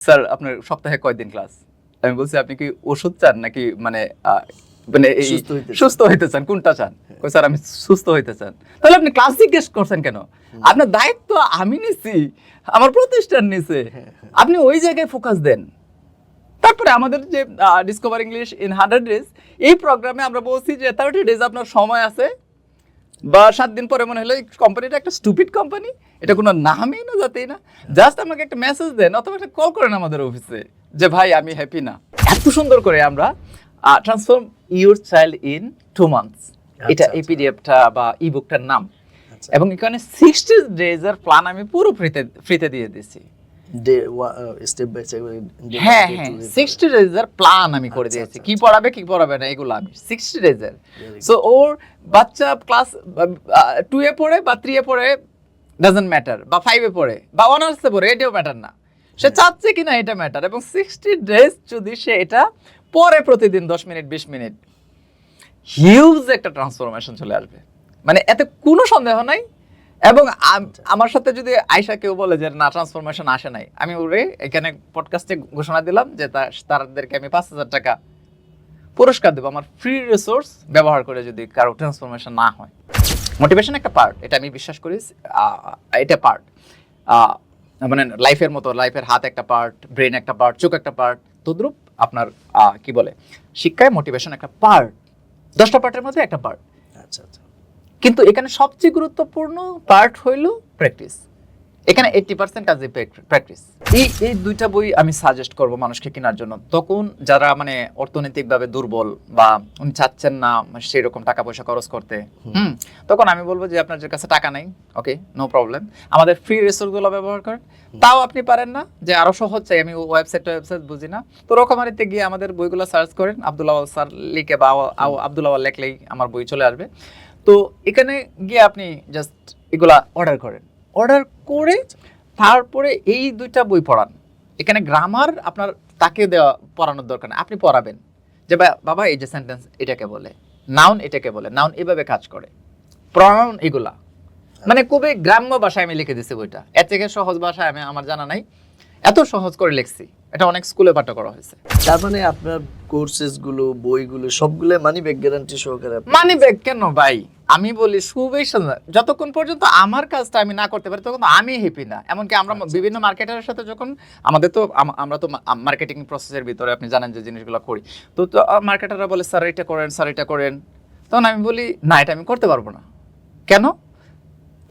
Sir আপনার সপ্তাহে কয়দিন ক্লাস? আমি বলছি আপনি কি ওষুধ চান নাকি মানে মানে এই সুস্থ হইতে চান, কোনটা চান? কই স্যার আমি সুস্থ হইতে চান। তাহলে আপনি ক্লাস জিজ্ঞেস করছেন কেন? আপনার দায়িত্ব আমি নিছি, আমার প্রতিষ্ঠান নিছে। আপনি ওই জায়গায় ফোকাস দেন। তারপরে আমাদের যে ডিসকভার ইংলিশ ইন 100 ডেজ এই প্রোগ্রামে আমরা বলছি যে 30 ডেজ আপনার সময় আছে, বা 7 দিন পরে মনে হলো এই কোম্পানিটা একটা স্টুপিড কোম্পানি, এটা কোনো নামই না জাতেই না, জাস্ট আমাকে একটা মেসেজ দেন অথবা একটা কল করেন আমাদের অফিসে যে ভাই আমি হ্যাপি না। এত সুন্দর করে আমরা transform your child in 2 months, এটা এই পিডিএফটা বা ইবুকটার নাম। এবং এখানে 60 ডেজ এর প্ল্যান আমি পুরো ফ্রিতে দিয়ে দিয়েছি। স্টেপ বাই স্টেপ হ্যাঁ হ্যাঁ 60 ডেজ এর প্ল্যান আমি করে দিয়েছি, কি পড়াবে কি পড়াবে না এগুলো আমি 60 ডেজ এর। সো ওর বাচ্চা ক্লাস 2 এ পড়ে বা 3 এ পড়ে ডাজন্ট ম্যাটার, বা 5 এ পড়ে বা অনার্স এ পড়ে, এটাও ম্যাটার না, সে চাচ্ছে কিনা এটা ম্যাটার। এবং 60 ডেজ যদি সে এটা পরে প্রতিদিন 10 মিনিট 20 মিনিট, হিউজ একটা ট্রান্সফরমেশন চলে আসবে, মানে এতে কোনো সন্দেহ নাই। এবং আমার সাথে যদি আয়শা কেউ বলে যে না ট্রান্সফরমেশন আসে নাই, আমি ওরে এখানে পডকাস্টে ঘোষণা দিলাম যে তাদেরকে আমি 5,000 টাকা পুরস্কার দেবো আমার ফ্রি রিসোর্স ব্যবহার করে যদি কারো ট্রান্সফরমেশন না হয়। মোটিভেশন একটা পার্ট, এটা আমি বিশ্বাস করি, এটা পার্ট, মানে লাইফের মতো, লাইফের হাত একটা পার্ট, ব্রেন একটা পার্ট, চোখ একটা পার্ট, তদ্রুপ আপনার কি বলে শিক্ষায় মোটিভেশন একটা পার্ট, 10টা পার্টের মধ্যে একটা পার্ট। আচ্ছা আচ্ছা। কিন্তু এখানে সবচেয়ে গুরুত্বপূর্ণ পার্ট হইল প্র্যাকটিস। এখানে 80% কাজে প্র্যাকটিস। এই দুইটা বই আমি সাজেস্ট করব মানুষকে কেনার জন্য। তখন যারা মানে অর্থনৈতিকভাবে দুর্বল বা উনি চাচ্ছেন না সেই রকম টাকা পয়সা খরচ করতে, তখন আমি বলবো যে আপনার কাছে টাকা নাই, ওকে নো প্রবলেম, আমাদের ফ্রি রিসোর্সগুলো ব্যবহার করেন। তাও আপনি পারেন না যে আরো সহজ চাই, আমি ওয়েবসাইট বুঝি না, তো রকমারিতে গিয়ে আমাদের বইগুলো সার্চ করেন, আব্দুল আওয়াল স্যার লিখে বা আব্দুল আওয়াল লেখলেই আমার বই চলে আসবে। তো এখানে গিয়ে আপনি জাস্ট এগুলা অর্ডার করেন, অর্ডার করে তারপরে এই দুইটা বই পড়ান। এখানে গ্রামার আপনার তাকে দেওয়া পড়ানোর দরকার নেই, আপনি পড়াবেন যে বাবা এই যে সেন্টেন্স এটাকে বলে, নাউন এটাকে বলে, নাউন এভাবে কাজ করে, প্রনাউন এগুলা, মানে খুবই গ্রাম্য ভাষায় আমি লিখে দিছি বইটা। এর থেকে সহজ ভাষায় আমি আমার জানা নাই, এত সহজ করে লিখছি, এটা অনেক স্কুলে পাঠ করা হয়েছে। তার মানে আপনার কোর্সেস গুলো বইগুলো সবগুলো মানি ব্যাক গ্যারান্টি সহকারে? মানি ব্যাক কেন ভাই, আমি বলি সুবেশন, যতক্ষণ পর্যন্ত আমার কাজটা আমি না করতে পারি তখন আমি হ্যাপি না। এমনকি আমরা বিভিন্ন মার্কেটারের সাথে যখন আমাদের তো আমরা তো মার্কেটিং প্রসেসের ভিতরে আপনি জানেন যে জিনিসগুলো করি, তো মার্কেটাররা বলে স্যার এটা করেন, স্যার এটা করেন, তখন আমি বলি না এটা আমি করতে পারবো না। কেন?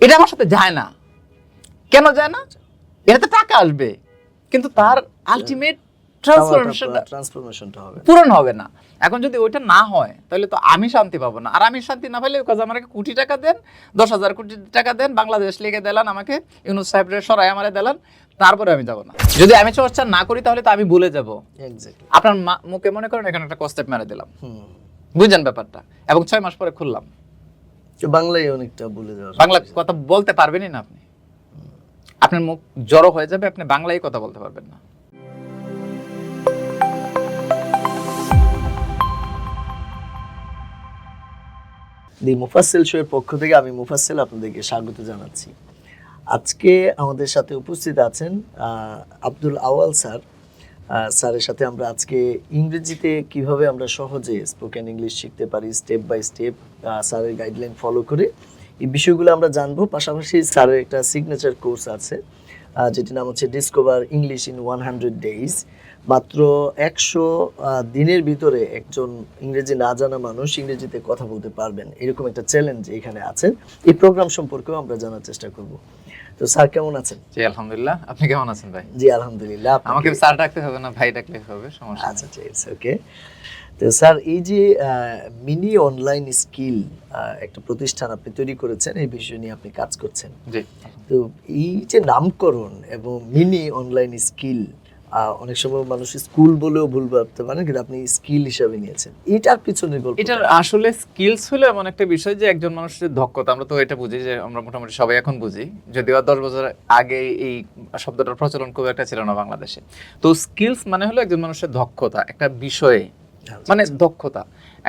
এটা আমার সাথে যায় না। কেন যায় না? এটাতে টাকা আসবে কিন্তু তার আলটিমেট ট্রান্সফরমেশনটা হবে পূরণ হবে না। এখন যদি ওইটা না হয় তাহলে তো আমি শান্তি পাবো না। আর আমি শান্তি না পেলে কাজ আমাকে কোটি টাকা দেন, 10,000 কোটি টাকা দেন, বাংলাদেশ লিখে দিলেন আমাকে, ইউনুস সাহেবের সরাই আমারে দিলেন, তারপরে আমি যাব না। যদি আমি চর্চা না করি তাহলে তো আমি ভুলে যাব। আপনার মুখে মনে করেন এখানে একটা কস্টেপ মেরে দিলাম, বুঝছেন ব্যাপারটা, এবং 6 মাস পরে খুললাম, বাংলায় অনেকটা ভুলে যাওয়া, বাংলা কথা বলতে পারবেনই না আপনি, আপনার মুখ জড়ো হয়ে যাবে, আপনি বাংলায় কথা বলতে পারবেন না। দি মুফাসসিল শো এর পক্ষ থেকে আমি মুফাসসিল আপনাদেরকে স্বাগত জানাচ্ছি। আজকে আমাদের সাথে উপস্থিত আছেন আব্দুল আওয়াল স্যার। স্যারের সাথে আমরা আজকে ইংরেজিতে কিভাবে আমরা সহজে স্পোকেন ইংলিশ শিখতে পারি স্টেপ বাই স্টেপ স্যারের গাইডলাইন ফলো করে এই বিষয়গুলো আমরা জানবো। পাশাপাশি স্যারের একটা সিগনেচার কোর্স আছে যেটির নাম হচ্ছে ডিসকভার ইংলিশ ইন 100 ডেজ। মাত্র 100 দিনের ভিতরে একজন ইংরেজি না জানা মানুষ ইংরেজিতে কথা বলতে পারবেন, এরকম একটা চ্যালেঞ্জ এখানে আছে। এই প্রোগ্রাম সম্পর্কেও আমরা জানার চেষ্টা করব। তো স্যার কেমন আছেন? জি আলহামদুলিল্লাহ, আপনি কেমন আছেন ভাই? জি আলহামদুলিল্লাহ। আমাকে স্যার ডাকতে হবে না, ভাই ডাকলে হবে, সমস্যা নেই। আচ্ছা ইটস ওকে। তো স্যার এই যে মিনি অনলাইন স্কিল একটা প্রতিষ্ঠান আপনি তৈরি করেছেন, এই বিষয় নিয়ে আপনি কাজ করছেন। জি। তো এই যে নামকরণ এবং মিনি অনলাইন স্কিল, অনেক সময় মানুষ স্কুল বলেও ভুল ভাবতে পারে, কিন্তু আপনি স্কিল হিসাবে নিয়েছেন, এটার পিছনে গল্প? এটার আসলে স্কিলস হলো এমন একটা বিষয় যে একজন মানুষের দক্ষতা, আমরা তো এটা বুঝি যে আমরা মোটামুটি সবাই এখন বুঝি, যদিও 10 বছর আগে এই শব্দটার প্রচলন খুব একটা ছিল না বাংলাদেশে। তো স্কিলস মানে হলো একজন মানুষের দক্ষতা একটা বিষয়ে, মানে দক্ষতা।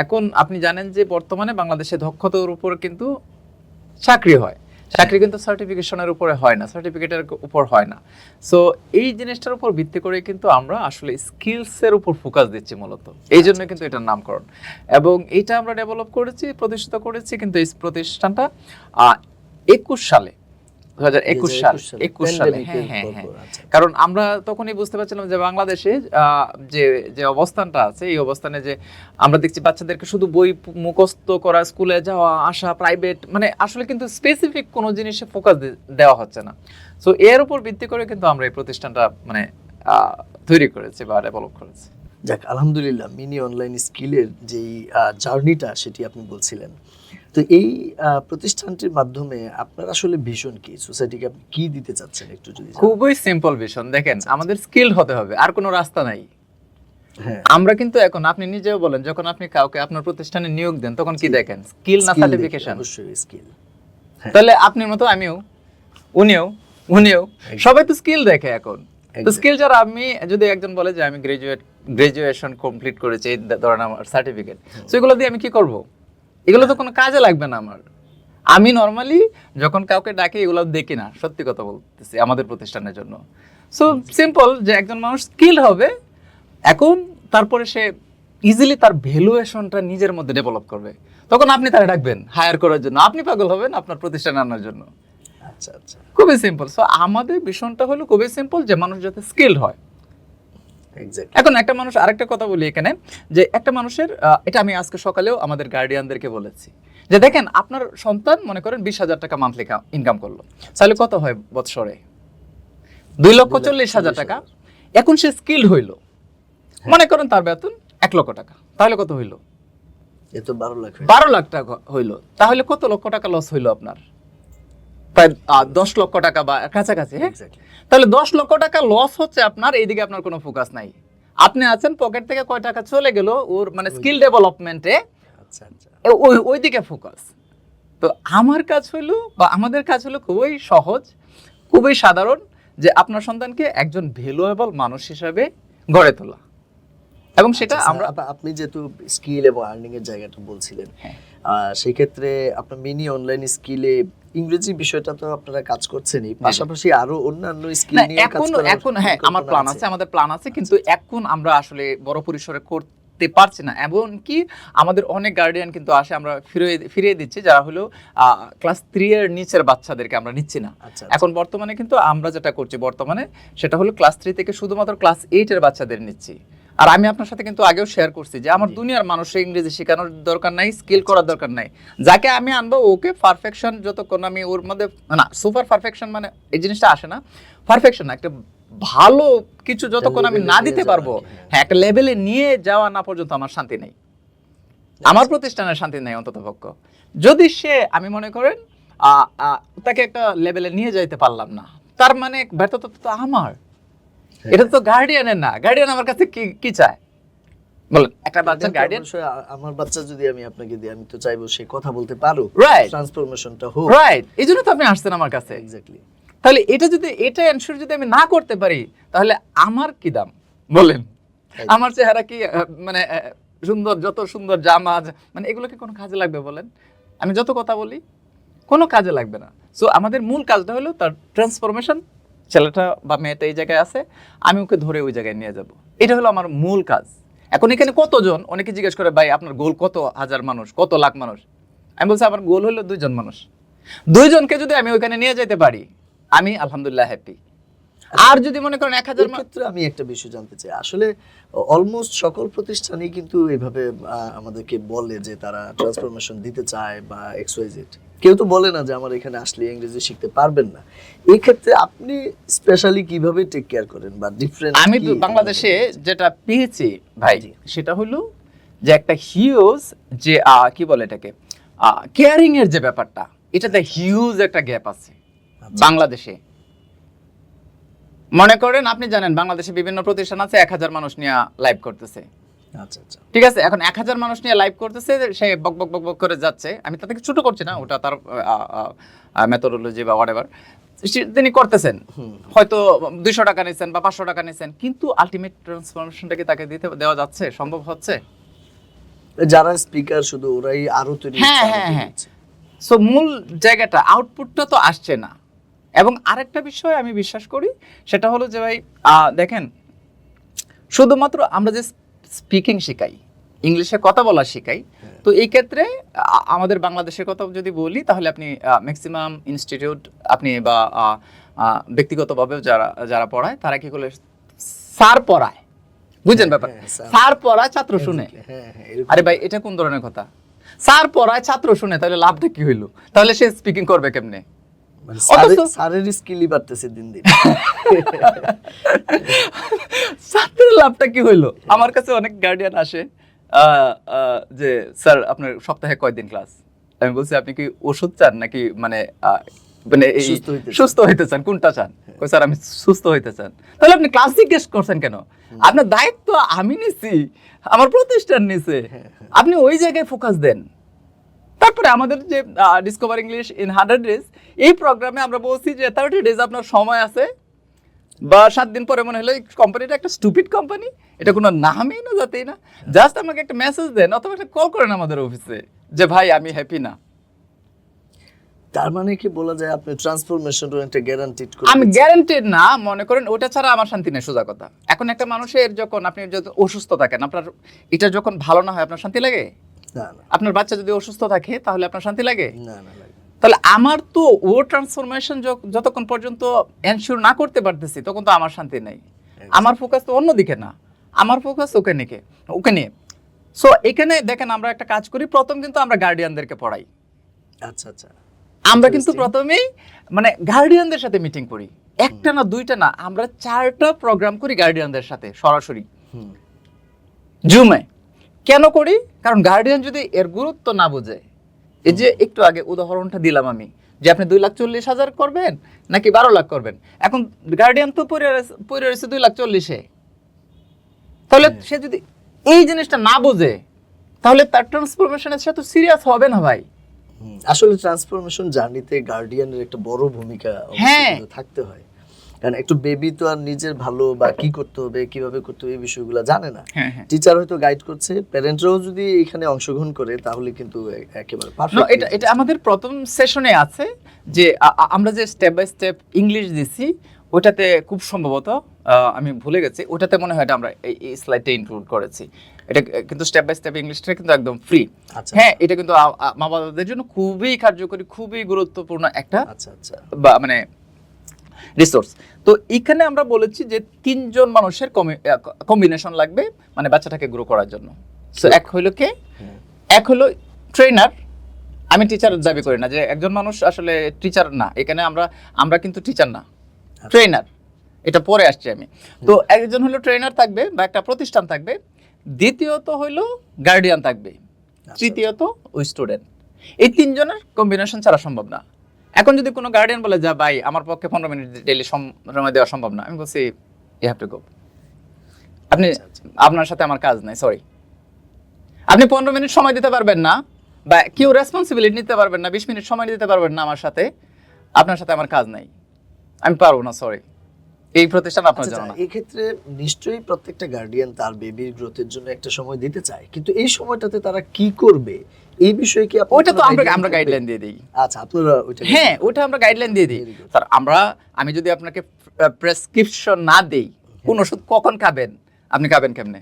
এখন আপনি জানেন যে বর্তমানে বাংলাদেশে দক্ষতার উপর কিন্তু চাকরি হয়, চাকরি কিন্তু সার্টিফিকেশনের উপরে হয় না, সার্টিফিকেটের উপর হয় না। সো এই জিনিসটার উপর ভিত্তি করে কিন্তু আমরা আসলে স্কিলসের উপর ফোকাস দিচ্ছি মূলত, এই জন্য কিন্তু এটার নামকরণ। এবং এটা আমরা ডেভেলপ করেছি, প্রতিষ্ঠিত করেছি কিন্তু এই প্রতিষ্ঠানটা 21 সালে 2021 সালে। হ্যাঁ, কারণ আমরা তখনই বুঝতে পারছিলাম যে বাংলাদেশে যে যে অবস্থানটা আছে, এই অবস্থানে যে আমরা দেখছি বাচ্চাদেরকে শুধু বই মুখস্থ করা, স্কুলে যাওয়া আসা, প্রাইভেট, মানে আসলে কিন্তু স্পেসিফিক কোনো জিনিসে ফোকাস দেওয়া হচ্ছে না। সো এর উপর ভিত্তি করে কিন্তু আমরা এই প্রতিষ্ঠানটা মানে তৈরি করেছি বা ডেভেলপ করেছি। যাক, আলহামদুলিল্লাহ, মিনি অনলাইন স্কিলের যেই জার্নিটা সেটি আপনি বলছিলেন। তো এই প্রতিষ্ঠানটির মাধ্যমে আপনার আসলে ভিশন কি, সোসাইটিকে আপনি কি দিতে চাচ্ছেন একটু যদি জানান। খুবই সিম্পল ভিশন। দেখেন, আমাদের স্কিল হতে হবে, আর কোনো রাস্তা নাই। হ্যাঁ, আমরা কিন্তু এখন, আপনি নিজেও বলেন, যখন আপনি কাউকে আপনার প্রতিষ্ঠানে নিয়োগ দেন তখন কি দেখেন? স্কিল না সার্টিফিকেশন? অবশ্যই স্কিল। তাহলে আপনার মতো আমিও, উনিও সবাই তো স্কিল দেখে এখন। তো স্কিল যারা, আমি যদি একজন বলে যে আমি গ্রাজুয়েশন কমপ্লিট করেছি, এই ধরেন আমার সার্টিফিকেট, সো এগুলো দিয়ে আমি কি করব? এগুলো তো কোনো কাজে লাগবে না আমার। আমি নরমালি যখন কাউকে ডাকি এগুলো দেখি না, সত্যি কথা বলতেছি, আমাদের প্রতিষ্ঠানের জন্য। সো সিম্পল, যে একজন মানুষ স্কিল হবে এখন, তারপরে সে ইজিলি তার ভ্যালুয়েশনটা নিজের মধ্যে ডেভেলপ করবে, তখন আপনি তারা ডাকবেন হায়ার করার জন্য, আপনি পাগল হবেন আপনার প্রতিষ্ঠানে আনার জন্য। আচ্ছা আচ্ছা, খুবই সিম্পল। সো আমাদের ভিশনটা হলো খুবই সিম্পল, যে মানুষ যাতে স্কিলড হয়। এক্স্যাক্টলি। এখন একটা মানুষ, আরেকটা কথা বলি এখানে, যে একটা মানুষের, এটা আমি আজকে সকালেও আমাদের গার্ডিয়ানদেরকে বলেছি, যে দেখেন আপনার সন্তান মনে করেন 20,000 টাকা মান্থলি ইনকাম করলো, তাহলে কত হয় বৎসরে? 2,40,000 টাকা। এখন সে স্কিলড হইলো, মনে করেন তার বেতন 1 লক্ষ টাকা, তাহলে কত হইলো? এ তো 12 লাখ। 12 লাখ টাকা হইলো। তাহলে কত লক্ষ টাকা লস হইলো আপনার? প্রায় 10 লক্ষ টাকা বা কাছাকাছি। হ্যাঁ, তাহলে 10 লক্ষ টাকা লস হচ্ছে আপনার, এইদিকে আপনার কোনো ফোকাস নাই। আপনি আছেন পকেট থেকে কয় টাকা চলে গেল ওর মানে স্কিল ডেভেলপমেন্টে, আচ্ছা আচ্ছা, ওই দিকে ফোকাস। তো আমার কাজ হলো, বা আমাদের কাজ হলো খুবই সহজ, খুবই সাধারণ, যে আপনার সন্তানকে একজন ভ্যালুয়েবল মানুষ হিসাবে গড়ে তোলা। এবং সেটা আমরা, আপনি যেহেতু স্কিল এবং আর্নিং এর জায়গাটা বলছিলেন, সেই ক্ষেত্রে আপনার মিনি অনলাইন স্কিলে ইংরেজি বিষয়টা তো আপনারা কাজ করছেনই, পাশাপাশি আরো অন্যান্য স্কিল নিয়ে কাজ করার এখন হ্যাঁ আমার প্ল্যান আছে, আমাদের প্ল্যান আছে, কিন্তু এখন আমরা আসলে বড় পরিসরে করতে পারছি না। এমন কি আমাদের অনেক গার্ডিয়ান কিন্তু আসে, আমরা ফিরিয়ে দিচ্ছি, যারা হলো ক্লাস 3 এর নিচের বাচ্চাদেরকে আমরা নিচ্ছি না। এখন বর্তমানে কিন্তু আমরা যেটা করছি বর্তমানে, সেটা হলো ক্লাস 3 থেকে শুধুমাত্র ক্লাস 8 এর বাচ্চাদের নিচ্ছি। আর আমি আপনার সাথে কিন্তু আগেও শেয়ার করছি যে আমার দুনিয়ার মানুষের ইংরেজি শেখানোর দরকার নাই, স্কিল করার দরকার নাই। যাকে আমি আনবো ওকে পারফেকশন যতক্ষণ আমি ওর মধ্যে, না সুপার পারফেকশন মানে এই জিনিসটা আসে না, পারফেকশন না, একটা ভালো কিছু যতক্ষণ আমি না দিতে পারবো, হ্যাঁ একটা লেভেলে নিয়ে যাওয়া না পর্যন্ত আমার শান্তি নেই, আমার প্রতিষ্ঠানের শান্তি নেই অন্তত পক্ষ। যদি সে, আমি মনে করেন তাকে একটা লেভেলে নিয়ে যাইতে পারলাম না, তার মানে ব্যর্থতা তো আমার, এটা তো গার্ডিয়ানের না। গার্ডিয়ান আমার কাছে কি চায় বলেন? একটা বাচ্চা গার্ডিয়ান, আমার বাচ্চা যদি আমি আপনাকে দিই, আমি তো চাইবো সে কথা বলতে পারুক, রাইট, ট্রান্সফরমেশনটা হোক, রাইট। এইজন্য তো আপনি আসছেন আমার কাছে। এক্স্যাক্টলি। তাহলে এটা এনশিওর যদি আমি না করতে পারি, তাহলে আমার কি দাম বলেন? আমার চেহারা কি মানে সুন্দর, যত সুন্দর জামা, মানে এগুলো কি কোনো কাজে লাগবে বলেন? আমি যত কথা বলি কোনো কাজে লাগবে না। সো আমাদের মূল কাজটা হলো তার ট্রান্সফরমেশন। ছেলেটা বা মেয়েটা এই জায়গায় আছে, আমি ওকে ধরে ওই জায়গায় নিয়ে যাব, এটা হলো আমার মূল কাজ। এখন এখানে কতজন, অনেকে জিজ্ঞেস করে ভাই আপনার গোল কত হাজার মানুষ, কত লাখ মানুষ? আমি বলছি আমার গোল হলো 2 জন মানুষ। 2 জনকে যদি আমি ওইখানে নিয়ে যেতে পারি, আমি আলহামদুলিল্লাহ হ্যাপি। আর যদি মনে করেন 1000 ক্ষেত্রে আমি একটা বিষয় জানতে চাই, আসলে অলমোস্ট সকল প্রতিষ্ঠানই কিন্তু এইভাবে আমাদেরকে বলে যে তারা ট্রান্সফরমেশন দিতে চায় বা XYZ, কেউ তো বলে না যে আমার এখানে আসলে ইংরেজি শিখতে পারবেন না। এই ক্ষেত্রে আপনি স্পেশালি কিভাবে টেক কেয়ার করেন বা ডিফারেন্ট? আমি তো বাংলাদেশে যেটা পেয়েছি ভাই, সেটা হলো যে একটা হিউজ যে কি বলে এটাকে, কেয়ারিং এর যে ব্যাপারটা, এটাতে হিউজ একটা গ্যাপ আছে বাংলাদেশে। মনে করেন আপনি জানেন বাংলাদেশে বিভিন্ন প্রতিষ্ঠান আছে 1000 মানুষ নিয়ে লাইভ করতেছে, আচ্ছা আচ্ছা, ঠিক আছে। এখন 1000 মানুষ নিয়ে লাইভ করতেছে, সে বক বক বক বক করে যাচ্ছে, আমি তাদেরকে ছোট করছি না, ওটা তার মেথোডোলজি বা হোয়াটএভার তিনি করতেছেন, হয়তো 200 টাকা নিছেন বা 500 টাকা নিছেন, কিন্তু আলটিমেট ট্রান্সফরমেশনটা কি তাকে দেওয়া যাচ্ছে, সম্ভব হচ্ছে? যারা স্পিকার শুধু ওরাই আরো তৈরি। হ্যাঁ হ্যাঁ হ্যাঁ, সো মূল জায়গাটা আউটপুটটা তো আসছে না। এবং আরেকটা বিষয় আমি বিশ্বাস করি, সেটা হলো যে ভাই দেখেন, শুধুমাত্র আমরা যে স্পিকিং শিখাই, ইংলিশে কথা বলা শিখাই, তো এই ক্ষেত্রে আমাদের বাংলাদেশের কথা যদি বলি, তাহলে আপনি ম্যাক্সিমাম ইনস্টিটিউট আপনি বা ব্যক্তিগতভাবে যারা পড়ায়, তারা কি করে স্যার পড়ায়, বুঝছেন ব্যাপার, স্যার পড়ায় ছাত্র শুনে। আরে ভাই এটা কোন ধরনের কথা? স্যার পড়ায় ছাত্র শুনে, তাহলে লাভটা কি হইলো? তাহলে সে স্পিকিং করবে কেমনে? স্যারের স্কিলই বাড়তেছে দিন দিন। ছাত্রের লাভটা কি হইলো? আমার কাছে অনেক গার্ডিয়ান আসে যে স্যার আপনার সপ্তাহে কয়দিন ক্লাস? আমি বলছি আপনি কি ওষুধ চান নাকি মানে মানে সুস্থ হইতে চান, কোনটা চান? কই স্যার আমি সুস্থ হইতে চান। তাহলে আপনি ক্লাস জিজ্ঞেস করছেন কেন? আপনার দায়িত্ব আমি নিছি, আমার প্রতিষ্ঠান নিছে, আপনি ওই জায়গায় ফোকাস দেন। তারপরে আমাদের যে ডিসকভার ইংলিশ ইন 100 ডেজ, এই প্রোগ্রামে আমরা বলছি যে 30 ডেজ আপনার সময় আছে, বা 7 দিন পরে মনে হলো এই কোম্পানিটা একটা স্টুপিড কোম্পানি, এটা কোনো নামই না জাতেই না, জাস্ট আমাকে একটা মেসেজ দেন অথবা একটা কল করেন আমাদের অফিসে যে ভাই আমি হ্যাপি না। তার মানে কি বলা যায় আপনি ট্রান্সফরমেশন একটা গ্যারান্টিড করে? আমি গ্যারান্টেড না, মনে করেন ওটা ছাড়া আমার শান্তি নেই, সোজা কথা। এখন একটা মানুষের যখন আপনি যদি অসুস্থ থাকেন, আপনার এটা যখন ভালো না হয়, আপনার শান্তি লাগে? না না। আপনার বাচ্চা যদি অসুস্থ থাকে, তাহলে আপনার শান্তি লাগে? না না লাগে। তাহলে আমার তো ও ট্রান্সফরমেশন যতক্ষণ পর্যন্ত এনশিওর না করতে পারতেছি, তখন তো আমার শান্তি নেই। আমার ফোকাস তো অন্যদিকে না, আমার ফোকাস ওকে নিয়ে। সো এখানে দেখেন আমরা একটা কাজ করি, প্রথম কিন্তু আমরা গার্ডিয়ানদেরকে পড়াই। আচ্ছা আচ্ছা। আমরা কিন্তু প্রথমেই মানে গার্ডিয়ানদের সাথে মিটিং করি, একটা না দুইটা না, আমরা 4টা প্রোগ্রাম করি গার্ডিয়ানদের সাথে সরাসরি জুমে। কেন করি? কারণ গার্ডিয়ান যদি এর গুরুত্ব না বোঝে, এই যে একটু আগে উদাহরণটা দিলাম আমি, যে আপনি 2,40,000 করবেন নাকি 12 লাখ করবেন, এখন গার্ডিয়ান তো পড়ে রয়েছে 2,40,000-এ, তাহলে সে যদি এই জিনিসটা না বোঝে, তাহলে তার ট্রান্সফরমেশনের সাথে সিরিয়াস হবে না ভাই। আসলে ট্রান্সফরমেশন জার্নিতে গার্ডিয়ানের একটা বড় ভূমিকা অবশ্যই থাকতে হয়, কারণ একটু বেবি তো আর নিজের ভালো বা কি করতে হবে কিভাবে করতে হবে এই বিষয়গুলো জানে না। টিচার হয়তো গাইড করছে, প্যারেন্টরাও যদি এখানে অংশগ্রহণ করে তাহলে কিন্তু একেবারে পারফেক্ট। এটা আমাদের প্রথম সেশনে আছে যে আমরা যে স্টেপ বাই স্টেপ ইংলিশ দিছি, ওটাতে খুব সম্ভবত আমি ভুলে গেছি, ওটাতে মনে হয় এটা আমরা এই স্লাইডে ইনক্লুড করেছি। এটা কিন্তু স্টেপ বাই স্টেপ ইংলিশটা কিন্তু একদম ফ্রি। হ্যাঁ, এটা কিন্তু মা বাবাদের জন্য খুবই কার্যকরী, খুবই গুরুত্বপূর্ণ একটা বা মানে রিসোর্স। তো এখানে আমরা বলেছি যে 3 জন মানুষের কম্বিনেশন লাগবে মানে বাচ্চাটাকে গ্রো করার জন্য। সো এক হইলো কে? এক হলো ট্রেনার। আমি টিচার দাবি করি না যে একজন মানুষ আসলে টিচার না, এখানে আমরা কিন্তু টিচার না, ট্রেনার, এটা পরে আসছে আমি। তো একজন হলো ট্রেনার থাকবে বা একটা প্রতিষ্ঠান থাকবে, দ্বিতীয়ত হইলো গার্ডিয়ান থাকবে, তৃতীয়ত ওই স্টুডেন্ট। এই 3 জনের কম্বিনেশন ছাড়া সম্ভব না। এখন যদি কোনো গার্ডিয়ান বলে যা ভাই আমার পক্ষে 15 মিনিট ডেইলি সময় দেওয়া সম্ভব না, আমি বলছি ইউ হ্যাভ টু গো, আপনি আপনার সাথে আমার কাজ নাই, সরি। আপনি 15 মিনিট সময় দিতে পারবেন না, বা কেউ রেসপন্সিবিলিটি নিতে পারবেন না, 20 মিনিট সময় দিতে পারবেন না আমার সাথে, আপনার সাথে আমার কাজ নাই, আমি পারবো না, সরি। এই প্রতিষ্ঠান আপনার জন্য না। এই ক্ষেত্রে নিশ্চয়ই প্রত্যেকটা গার্ডিয়ান তার বেবির গ্রোথের জন্য একটা সময় দিতে চায়, কিন্তু এই সময়টাতে তারা কি করবে এই বিষয়ে কি ওটা তো আমরা গাইডলাইন দিয়ে দিই। আচ্ছা, আপনারা ওটা? হ্যাঁ, ওটা আমরা গাইডলাইন দিয়ে দিই স্যার। আমি যদি আপনাকে প্রেসক্রিপশন না দেই কোন ওষুধ কখন খাবেন, আপনি খাবেন কেমনে?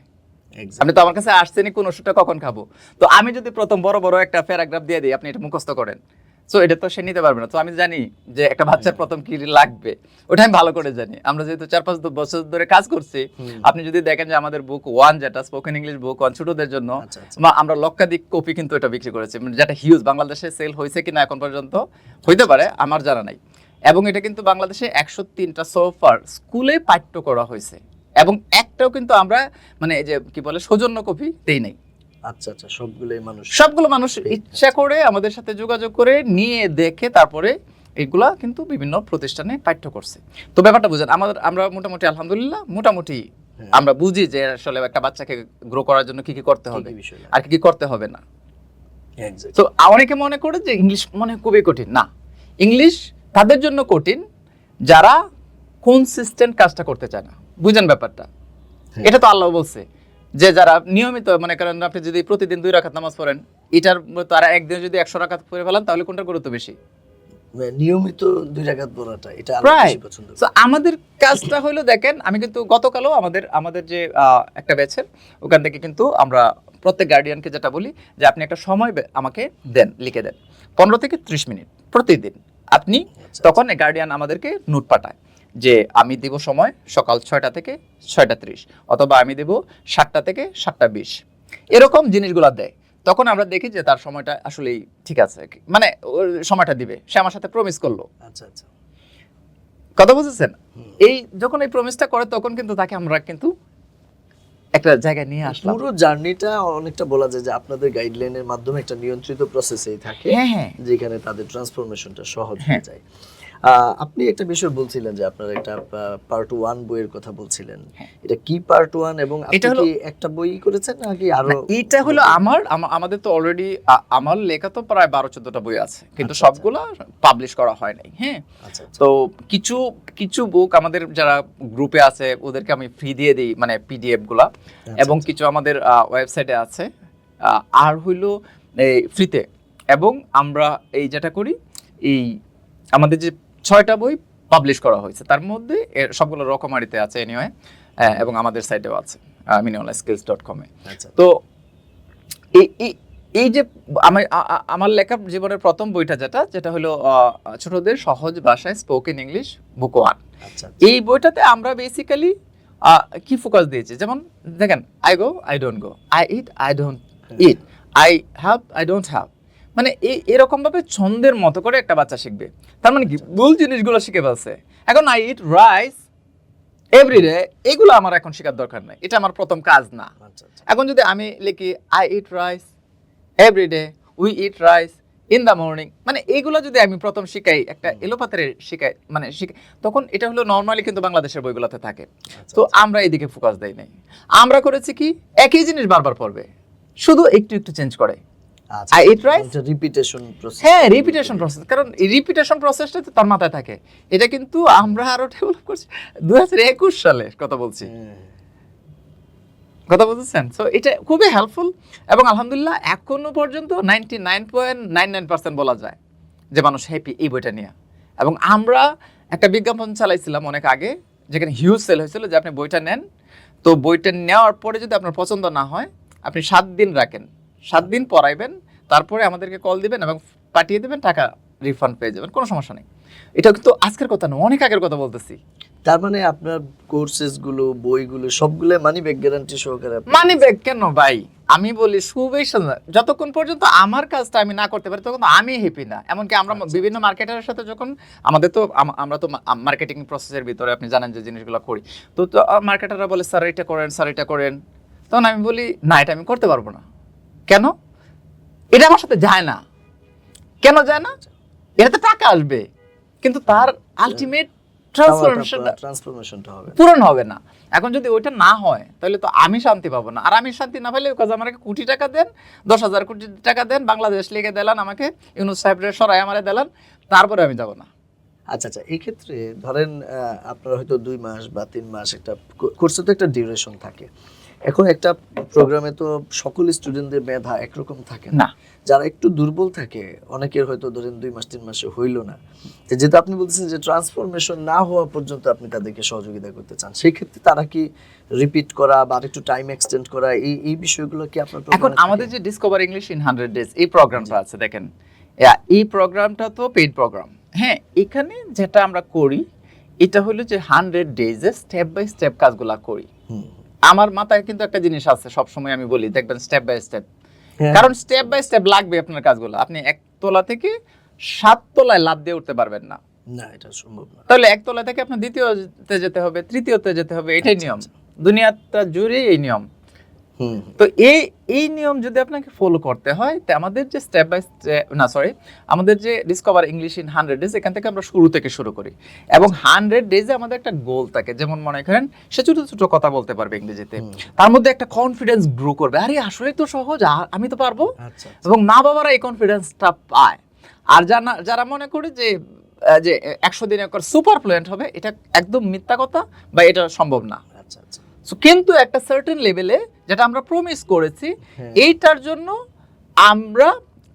আপনি তো আমার কাছে আসছেনই কোন ওষুধটা কখন খাবো। তো আমি যদি প্রথম বড় বড় একটা প্যারাগ্রাফ দিয়ে দিই, আপনি এটা মুখস্থ করেন, সো এটা তো সে নিতে পারবে না। তো আমি জানি যে একটা বাচ্চার প্রথম কি লাগবে, ওটা আমি ভালো করে জানি। আমরা যেহেতু 4-5 বছর ধরে কাজ করছি, আপনি যদি দেখেন যে আমাদের বুক 1 যেটা স্পোকেন ইংলিশ বুক 1 ছোটদের জন্য, আমরা লক্ষাধিক কপি কিন্তু এটা বিক্রি করেছি, যেটা হিউজ। বাংলাদেশে সেল হয়েছে কিনা এখন পর্যন্ত হইতে পারে, আমার জানা নাই। এবং এটা কিন্তু বাংলাদেশে 103টা সোফার স্কুলে পাঠ্য করা হয়েছে, এবং একটাও কিন্তু আমরা মানে এই যে কি বলে সৌজন্য কপি দেই নাই। আচ্ছা আচ্ছা, সবগুলো মানুষ ইচ্ছা করে আমাদের সাথে যোগাযোগ করে নিয়ে দেখে তারপরে এগুলা কিন্তু বিভিন্ন প্রতিষ্ঠানে পাঠ্য করছে। তো ব্যাপারটা বুঝেন, আমরা মোটামুটি আলহামদুলিল্লাহ মোটামুটি আমরা বুঝি যে আসলে একটা বাচ্চাকে গ্রো করার জন্য কি কি করতে হবে আর কি কি করতে হবে না। তো অনেকে মনে করে যে ইংলিশ মনে খুবই কঠিন। না, ইংলিশ তাদের জন্য কঠিন যারা কনসিস্টেন্ট কাজটা করতে চায় না। বুঝেন ব্যাপারটা? এটা তো আল্লাহ বলছে যে যারা নিয়মিত, মনে করেন আপনি যদি প্রতিদিন 2 রাকাত নামাজ পড়েন, এটার তারা একদিন যদি 100 রাকাত পড়ে ফেলান তাহলে কোনটার গুরুত্ব বেশি? নিয়মিত 2 রাকাত পড়াটা এটা আমি Right. বেশি পছন্দ করি। So, আমাদের কাজটা হলো দেখেন, আমি কিন্তু গতকালও আমাদের যে একটা ব্যাচের ওখান থেকে কিন্তু আমরা প্রত্যেক গার্ডিয়ানকে যেটা বলি যে আপনি একটা সময় আমাকে দেন, লিখে দেন 15 থেকে 30 মিনিট প্রতিদিন। আপনি তখন গার্ডিয়ান আমাদেরকে নোট পাঠায় যে আমি দিব সময় সকাল 6টা থেকে 6টা 30, অথবা আমি দেব 7টা থেকে 7টা 20, এরকম জিনিসগুলো দেয়। তখন আমরা দেখি যে তার সময়টা আসলেই ঠিক আছে, মানে ওর সময়টা দিবে, সে আমার সাথে প্রমিস করলো। আচ্ছা আচ্ছা, কথা বুঝেছেন? এই যখন এই প্রমিসটা করে তখন কিন্তু তাকে আমরা কিন্তু একটা জায়গায় নিয়ে আসলাম। পুরো জার্নিটা অনেকটা বলা যায় যে আপনাদের গাইডলাইনের মাধ্যমে একটা নিয়ন্ত্রিত প্রসেসেই থাকে, হ্যাঁ হ্যাঁ, যেখানে তাদের ট্রান্সফরমেশনটা সহজ হ্যাঁ। হয়ে যায়। আপনি একটা বিষয় বলছিলেন যে আপনার একটা পার্ট 1 বইয়ের কথা বলছিলেন, হ্যাঁ। এটা কি পার্ট 1 এবং আপনি এটা হলো- কি একটা বই করেছেন নাকি আরো? না, এটা হলো আমাদের তো অলরেডি আমার লেখা তো প্রায় 12-14টা বই আছে, কিন্তু আচ্ছা, সবগুলো পাবলিশ করা হয় নাই। হ্যাঁ, আচ্ছা আচ্ছা, তো কিছু কিছু বুক আমাদের যারা গ্রুপে আছে ওদেরকে আমি ফ্রি দিয়ে দিই, মানে পিডিএফ গুলা, এবং কিছু আমাদের ওয়েবসাইটে আছে, আর হইলো এই ফ্রিতে। এবং আমরা এই যেটা করি, এই আমাদের যে 6টা বই পাবলিশ করা হয়েছে তার মধ্যে সবগুলো রকমারিতে আছে এনিওয়ে, এবং আমাদের সাইটেও আছে minimalskills.com এ। আচ্ছা। তো এই যে আমার লেখা জীবনের প্রথম বইটা যেটা হলো ছোটদের সহজ ভাষায় স্পোকেন ইংলিশ বুক 1। আচ্ছা, এই বইটাতে আমরা বেসিক্যালি কি ফোকাস দিয়েছি, যেমন দেখেন, I go I don't go, I it I don't it, I have I don't have, মানে এরকম ভাবে ছন্দের মতো করে একটা বাচ্চা শিখবে। তার মানে কি ভুল জিনিসগুলো শিখে ফেলছে। এখন আই ইট রাইস এভরিডে, এগুলো আমার এখন শেখার দরকার নাই, এটা আমার প্রথম কাজ না। আচ্ছা, আচ্ছা। এখন যদি আমি লিখি I eat rice everyday, we eat rice in the morning, মানে এইগুলো যদি আমি প্রথম শিখাই, একটা এলোপাতারে শিখাই, মানে তখন এটা হলো নর্মালি কিন্তু বাংলাদেশের বইগুলোতে থাকে। তো আমরা এইদিকে ফোকাস দেই নাই, আমরা করেছি কি একই জিনিস বারবার পড়বে, শুধু একটু একটু চেঞ্জ করে। আচ্ছা, I eat rice? এটা রিপিটেশন প্রসেস। হ্যাঁ, রিপিটেশন প্রসেস, কারণ এই রিপিটেশন প্রসেসটা তো তার মাথায় থাকে। এটা কিন্তু আমরা আরো ডেভেলপ করছি 2021 সালে কথা বলছি, কথা বুঝছেন? সো এটা খুবই হেল্পফুল, এবং আলহামদুলিল্লাহ এখনো পর্যন্ত 99.99% বলা যায় যে মানুষ হ্যাপি এই বইটা নিয়ে। এবং আমরা একটা বিজ্ঞাপন চালাইছিলাম অনেক আগে, যেখানে হিউজ সেল হয়েছিল যে আপনি বইটা নেন, তো বইটা নেওয়ার পরে যদি আপনার পছন্দ না হয় আপনি 7 দিন রাখেন, 7 দিন পড়াইবেন, তারপরে আমাদেরকে কল দিবেন এবং পাঠিয়ে দেবেন, টাকা রিফান্ড পেয়ে যাবেন, কোনো সমস্যা নেই। এটা কিন্তু আজকের কথা না, অনেক আগের কথা বলতেছি। তার মানে আপনার কোর্সেস গুলো, বইগুলো সবগুলো মানি ব্যাক গ্যারান্টি সহকারে মানি ব্যাক কেন ভাই? আমি বলি সুবেশন, যতক্ষণ পর্যন্ত আমার কাজটা আমি না করতে পারি তখন তো আমি হ্যাপি না। এমনকি আমরা বিভিন্ন মার্কেটারের সাথে যখন আমরা তো মার্কেটিং প্রসেসের ভিতরে আপনি জানেন যে জিনিসগুলো করি, তো মার্কেটাররা বলে স্যার এটা করেন, স্যার এটা করেন, তখন আমি বলি না, এটা আমি করতে পারবো না। কেন? এটা আমার সাথে যায় না। কেন যায় না? এটাতে টাকা আসবে, কিন্তু তার আলটিমেট ট্রান্সফরমেশনটা হবে, পূরণ হবে না। এখন যদি ওইটা না হয় তাহলে তো আমি শান্তি পাবো না, আর আমি শান্তি না পেলে কাজ আমাকে কোটি টাকা দেন, 10,000 কোটি টাকা দেন, বাংলাদেশ লিখে দিলেন আমাকে, ইউনুস সাহেবের সরাই আমারে দিলেন, তারপরে আমি যাব না। আচ্ছা আচ্ছা। এই ক্ষেত্রে ধরেন আপনারা হয়তো 2 মাস বা 3 মাস একটা কোর্সে তো একটা ডিউরেশন থাকে। এখন একটা প্রোগ্রামে তো সকল স্টুডেন্টদের মেধা একরকম থাকে না। না, যারা একটু দুর্বল থাকে অনেকের হয়তো ধরেন 2 মাস 3 মাসে হইল না, যেটা আপনি বলতেছেন যে ট্রান্সফরমেশন না হওয়া পর্যন্ত আপনি তাদেরকে সহযোগিতা করতে চান, সেই ক্ষেত্রে তারা কি রিপিট করা বা একটু টাইম এক্সটেন্ড করা, এই বিষয়গুলো কি আপনার এখন আমাদের যে ডিসকভার ইংলিশ ইন 100 ডেজ এই প্রোগ্রামটা আছে, দেখেন এই প্রোগ্রামটা তো পেইড প্রোগ্রাম। হ্যাঁ, এখানে যেটা আমরা করি এটা হলো যে 100 ডেজে স্টেপ বাই স্টেপ কাজগুলা করি। আমার মাথায় কিন্তু একটা জিনিস আছে, সবসময় আমি বলি, দেখবেন স্টেপ বাই স্টেপ, কারণ স্টেপ বাই স্টেপ লাগবে আপনার কাজগুলো। আপনি 1 তলা থেকে 7 তলায় লাফ দিয়ে উঠতে পারবেন না, না, এটা সম্ভব না। তাহলে 1 তলা থেকে আপনার দ্বিতীয়তে যেতে হবে, তৃতীয়তে যেতে হবে, এটাই নিয়ম, দুনিয়াটা জুড়ে এই নিয়ম। তো এই নিয়ম যদি আপনাকে ফলো করতে হয়, তো আমাদের যে স্টেপ বাই স্টেপ, না সরি, আমাদের যে ডিসকভার ইংলিশ ইন 100 ডেজ, এখান থেকে আমরা শুরু থেকে শুরু করি, এবং 100 ডেজে আমাদের একটা গোল থাকে। যেমন মনে করেন সে ছোট ছোট কথা বলতে পারবে ইংরেজিতে, তার মধ্যে একটা কনফিডেন্স গ্রো করবে, আরে আসলে তো সহজ, আমি তো পারবো, এবং মা বাবারা এই কনফিডেন্সটা পায়। আর যারা মনে করে যে 100 দিনে সুপার ফ্লুয়েন্ট হবে, এটা একদম মিথ্যা কথা, বা এটা সম্ভব না। আচ্ছা আচ্ছা। কিন্তু একটা সার্টেন লেভেলে যেটা আমরা প্রমিস করেছি, এইটার জন্য আমরা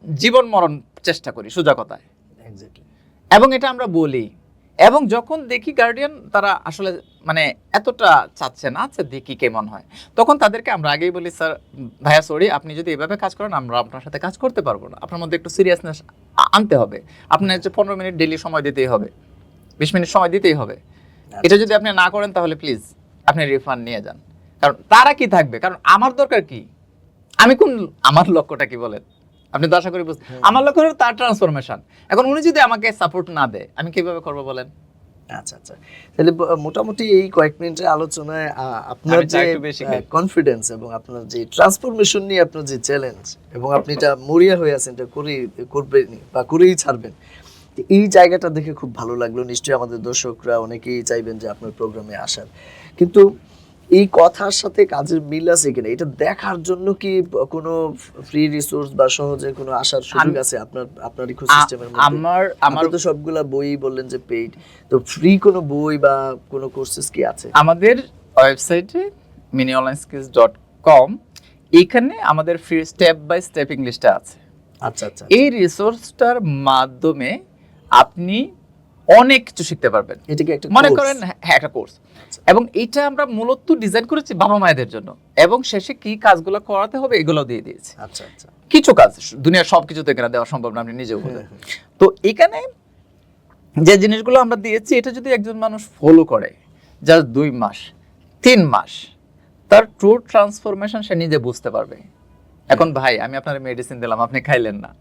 জীবন মরণ চেষ্টা করি সোজা কথায়, এক্স্যাক্টলি। এবং এটা আমরা বলি, এবং যখন দেখি গার্ডিয়ান তারা আসলে মানে এতটা চাচ্ছে না, আচ্ছা দেখি কেমন হয়, তখন তাদেরকে আমরা আগেই বলি, স্যার ভাইয়া সরি, আপনি যদি এভাবে কাজ করেন আমরা আপনার সাথে কাজ করতে পারবো না, আপনার মধ্যে একটু সিরিয়াসনেস আনতে হবে, আপনার হচ্ছে 15 মিনিট ডেইলি সময় দিতেই হবে, 20 মিনিট সময় দিতেই হবে, এটা যদি আপনি না করেন তাহলে প্লিজ আপনি রিফান্ড নিয়ে যান। কারণ তারা কি থাকবে, কারণ আমার দরকার কি, আমি কোন, আমার লক্ষ্যটা কি বলেন, আপনি তো আশা করি বুঝতে, আমার লক্ষ্য হলো তার ট্রান্সফরমেশন। এখন উনি যদি আমাকে সাপোর্ট না দেয় আমি কিভাবে করবো বলেন? আচ্ছা আচ্ছা, তাহলে মোটামুটি এই কয়েক মিনিটের আলোচনায় আপনার আমি চা যে একটু বেশি খাই। কনফিডেন্স এবং আপনার যে ট্রান্সফরমেশন নিয়ে আপনার যে চ্যালেঞ্জ, এবং আপনি এটা মরিয়া হয়ে আছেন, এটা করবেন বা করেই ছাড়বেন, তো এই জায়গাটা দেখে খুব ভালো লাগলো। নিশ্চয়ই আমাদের দর্শকরা অনেকেই চাইবেন যে আপনার প্রোগ্রামে আসার, কিন্তু এই কথার সাথে কাজের মিল আছে কিনা এটা দেখার জন্য কি কোনো ফ্রি রিসোর্স বা সহজে কোনো আসার সুযোগ আছে আপনার ইকোসিস্টেমের মধ্যে? আমার তো সবগুলা বই বললেন যে পেইড, তো ফ্রি কোনো বই বা কোনো কোর্সেস কি আছে? আমাদের ওয়েবসাইটে miniollineskills.com, এখানে আমাদের ফ্রি স্টেপ বাই স্টেপ ইংলিশটা আছে। আচ্ছা আচ্ছা, এই রিসোর্সটার মাধ্যমে আপনি অনেক কিছু শিখতে পারবেন। এটা কি একটা মনে course? করেন হ্যাঁ একটা কোর্স, এবং এটা আমরা মূলত ডিজাইন করেছি বাবা মায়েদের জন্য, এবং শেষে কি কাজগুলো করাতে হবে এগুলো দিয়ে দিয়েছি। আচ্ছা আচ্ছা, কিছু কাজ, দুনিয়ার সবকিছু তো এখানে দেওয়া সম্ভব না, আপনি নিজেও বলেন। তো এখানে যে জিনিসগুলো আমরা দিয়েছি, এটা যদি একজন মানুষ ফলো করে জাস্ট 2 মাস 3 মাস, তার ট্রু ট্রান্সফরমেশন সে নিজে বুঝতে পারবে। এখন ভাই আমি আপনার মেডিসিন দিলাম, আপনি খাইলেন না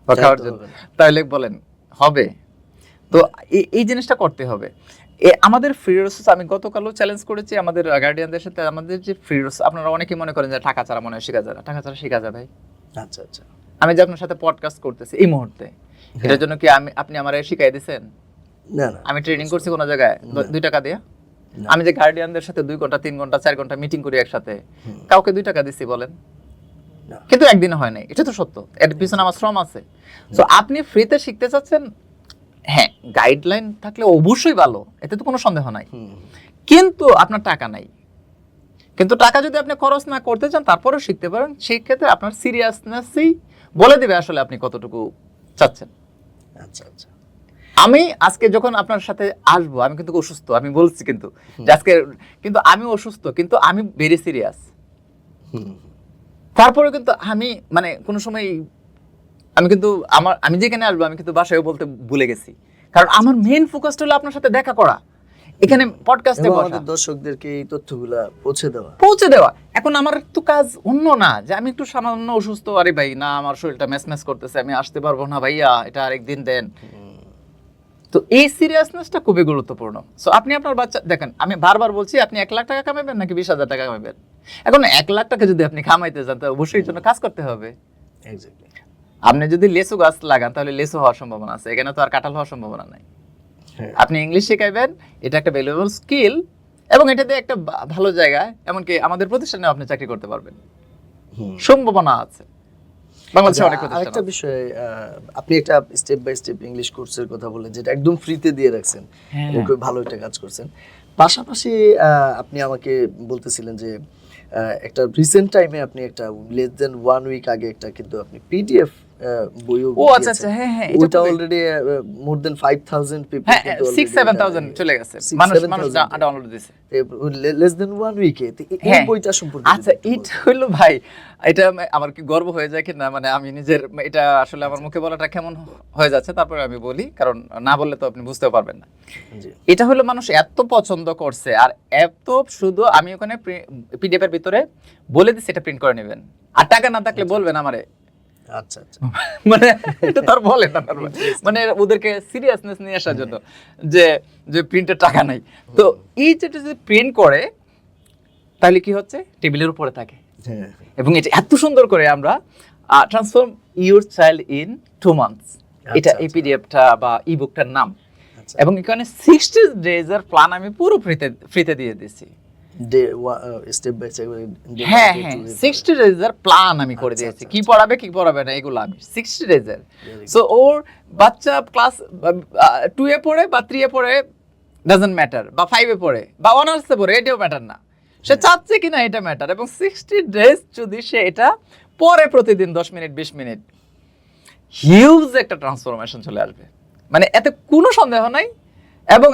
বা খাওয়ার জন্য, তাহলে বলেন হবে? তো এই জিনিসটা করতে হবে। আমাদের ফ্রি রিসোর্স আমি গতকালও চ্যালেঞ্জ করেছি আমাদের গার্ডিয়ানদের সাথে, আমাদের যে ফ্রি রিসোর্স, আপনারা অনেকেই মনে করেন যে টাকা ছাড়া মনে হয় শেখা যায় না, টাকা ছাড়া শেখা যায় ভাই। আচ্ছা আচ্ছা, আমি যে আপনার সাথে পডকাস্ট করতেছি এই মুহূর্তে, এটার জন্য কি আপনি আমারে শিখাই দিয়েছেন? না না, আমি ট্রেনিং করছি কোন জায়গায় 2 টাকা দিয়ে? আমি যে গার্ডিয়ানদের সাথে 2 ঘন্টা 3 ঘন্টা 4 ঘন্টা মিটিং করি একসাথে, কাউকে 2 টাকা দিছি বলেন? না। কিন্তু একদিন হয় নাই, এটা তো সত্য, এর পিছনে আমার শ্রম আছে। সো আপনি ফ্রিতে শিখতে চাচ্ছেন, হ্যাঁ গাইডলাইন থাকলে অবশ্যই ভালো, এতে তো কোনো সন্দেহ নাই, কিন্তু আপনার টাকা নাই, কিন্তু টাকা যদি আপনি খরচ না করতে চান তারপরেও শিখতে পারেন, সেই ক্ষেত্রে আপনার সিরিয়াসনেসই বলে দিবে আসলে আপনি কতটুকু চাচ্ছেন। আচ্ছা আচ্ছা, আমি আজকে যখন আপনার সাথে আসবো, আমি কিন্তু অসুস্থ, আমি বলছি কিন্তু যে আজকে, কিন্তু আমি অসুস্থ, কিন্তু আমি ভেরি সিরিয়াস। তারপরে কিন্তু আমি মানে কোনো সময় আমি কিন্তু আমি যেখানে আসবো আমি কিন্তু বাসায়ও বলতে ভুলে গেছি, কারণ আমার মেইন ফোকাসটা হলো আপনার সাথে দেখা করা, এখানে পডকাস্টে বসা, আমাদের দর্শকদেরকে এই তথ্যগুলা পৌঁছে দেওয়া। এখন আমার তো কাজ অন্য না যে আমি একটু সামান্য অসুস্থ, আরে ভাই না আমার শরীরটা ম্যাচ করতেছে, আমি আসতে পারবো না ভাইয়া, এটা আরেকদিন দেন। তো এই সিরিয়াসনেসটা খুবই গুরুত্বপূর্ণ। সো আপনি আপনার বাচ্চা দেখেন, আমি বারবার বলছি, আপনি 1 লাখ টাকা কামাবেন নাকি 20,000 টাকা কামাবেন? এখন 1 লাখ টাকা যদি আপনি কামাইতে চান তাহলে অবশ্যই জন্য কাজ করতে হবে। এক্স্যাক্টলি। আপনি যদি লেসু গাছ লাগান তাহলে লেসু হওয়ার সম্ভাবনা আছে, এখানে তো আর কাঁঠাল হওয়ার সম্ভাবনা নাই। আপনি ইংলিশ শেখাইবেন, এটা একটা ভ্যালুয়েবল স্কিল, এবং এটা দিয়ে একটা ভালো জায়গায়, এমনকি আমাদের প্রতিষ্ঠানে আপনি চাকরি করতে পারবেন, সম্ভাবনা আছে। বাংলাদেশে অনেক প্রতিষ্ঠান আরেকটা বিষয়, আপনি একটা স্টেপ বাই স্টেপ ইংলিশ কোর্সের কথা বলেন, যেটা একদম ফ্রিতে দিয়ে রাখছেন, এবং খুব ভালো একটা কাজ করছেন। পাশাপাশি আপনি আমাকে বলতেছিলেন যে একটা রিসেন্ট টাইমে আপনি একটা লেস দেন 1 উইক আগে একটা কিন্তু আপনি পিডিএফ বইও, ও আচ্ছা আচ্ছা, হ্যাঁ হ্যাঁ, এটা অলরেডি মোর দেন 5,000 পিপল, হ্যাঁ 6-7,000 চলে গেছে, মানুষ ডাউনলোড দিয়েছে লেস দেন 1 উইকে। এই বইটা সম্পর্কে আচ্ছা, এটা হলো ভাই, এটা আমার কি গর্ব হয়ে যায় কিনা, মানে আমি নিজের, এটা আসলে আমার মুখে বলাটা কেমন হয়ে যাচ্ছে, তারপরে আমি বলি, কারণ না বললে তো আপনি বুঝতেও পারবেন না। এটা হলো মানুষ এত পছন্দ করছে, আর এত, শুধু আমি ওখানে পিডিএফ এর ভিতরে বলে দিচ্ছি এটা প্রিন্ট করে নেবেন, আর টাকা না থাকলে বলবেন আমারে। আচ্ছা আচ্ছা, মানে এটা তার বলে না, মানে ওদেরকে সিরিয়াসনেস নিয়ে আসার জন্য যে যে প্রিন্টের টাকা নাই। তো এই যেটা যদি প্রিন্ট করে তাহলে কি হচ্ছে, টেবিলের উপরে থাকে, এবং এটা এত সুন্দর করে আমরা transform your child in 2 months, এটা এই পিডিএফটা বা ইবুকটার নাম। এবং এখানে 60 ডেজের প্ল্যান আমি পুরো ফ্রিতে দিয়ে দিয়েছি। স্টেপ বাই স্টেপ, হ্যাঁ হ্যাঁ 60 ডেজের প্ল্যান আমি করে দিয়েছি, কি পড়াবে কি পড়াবে না এগুলো আমি 60 ডেজের। সো ওর বাচ্চা ক্লাস 2 এ পড়ে বা 3 এ পড়ে ডাজন্ট ম্যাটার, বা 5 এ পড়ে বা অনার্সে পড়ে, এটাও ম্যাটার না, সে চাচ্ছে কিনা এটা ম্যাটার। এবং 60 ডেজ যদি সে এটা পরে প্রতিদিন 10 মিনিট 20 মিনিট হিউজ একটা ট্রান্সফরমেশন চলে আসবে, মানে এতে কোনো সন্দেহ নাই। এবং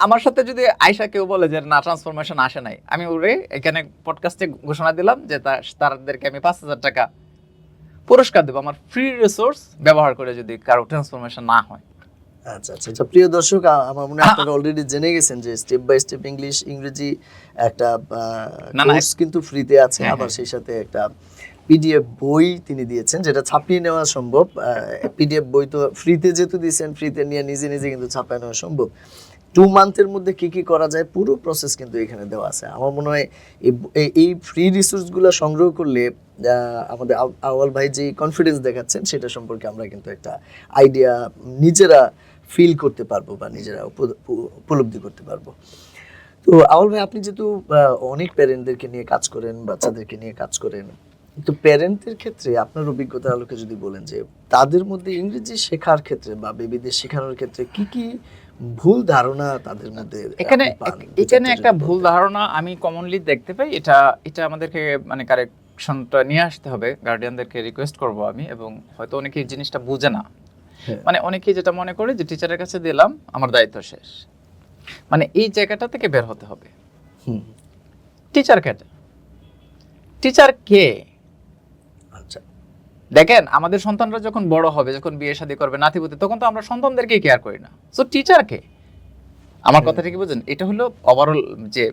আমার সাথে যদি আয়শা কেউ বলে যে না ট্রান্সফরমেশন আসে নাই, আমি ওরে এখানে পডকাস্টে ঘোষণা দিলাম যে তাদেরকে আমি 5,000 টাকা পুরস্কার দেবো আমার ফ্রি রিসোর্স ব্যবহার করে যদি কারো ট্রান্সফরমেশন না হয়। আচ্ছা আচ্ছা আচ্ছা, প্রিয় দর্শক, আমার মনে হয় আপনারা অলরেডি জেনে গেছেন যে স্টেপ বাই স্টেপ ইংরেজি একটা কোর্স কিন্তু ফ্রিতে আছে, আবার সেই সাথে একটা পিডিএফ বই তিনি দিয়েছেন যেটা ছাপিয়ে নেওয়া সম্ভব। পিডিএফ বই তো ফ্রিতে যেহেতু দিয়েছেন, ফ্রিতে নিয়ে নিজে নিজে কিন্তু ছাপিয়ে নেওয়া সম্ভব। 2 মান্থের মধ্যে কি কি করা যায় পুরো প্রসেস কিন্তু এখানে দেওয়া আছে। আমার মনে হয় এই ফ্রি রিসোর্সগুলো সংগ্রহ করলে আমাদের আওয়াল ভাই যে কনফিডেন্স দেখাচ্ছেন সেটা সম্পর্কে আমরা কিন্তু একটা আইডিয়া নিজেরা ফিল করতে পারবো বা নিজেরা উপলব্ধি করতে পারবো। তো আওয়াল ভাই, আপনি যেহেতু অনেক প্যারেন্টদেরকে নিয়ে কাজ করেন, বাচ্চাদেরকে নিয়ে কাজ করেন, তো প্যারেন্টদের ক্ষেত্রে আপনার অভিজ্ঞতার আলোকে যদি বলেন যে তাদের মধ্যে ইংরেজি শেখার ক্ষেত্রে বা বেবিদের শেখানোর ক্ষেত্রে কি কি ভুল ধারণা তাদের মধ্যে এখানে একটা ভুল ধারণা আমি কমনলি দেখতে পাই, এটা আমাদেরকে মানে কারেকশনটা নিয়ে আসতে হবে, গার্ডিয়ানদেরকে রিকোয়েস্ট করব আমি। এবং হয়তো অনেকে এই জিনিসটা বুঝে না, মানে অনেকেই যেটা মনে করে যে টিচারের কাছে দিলাম আমার দায়িত্ব শেষ, মানে এই জায়গাটা থেকে বের হতে হবে। টিচার কে? আচ্ছা, দেখেন আমাদের সন্তানরা যখন বড় হবে, যখন বিয়ে শাদী করবে, নাতিপুতি, তখন তো আমরা সন্তানদেরকে কেয়ার করি না। সো টিচার কে? আমার কথাটা কি বুঝেন? এটা হলো ওভারঅল যে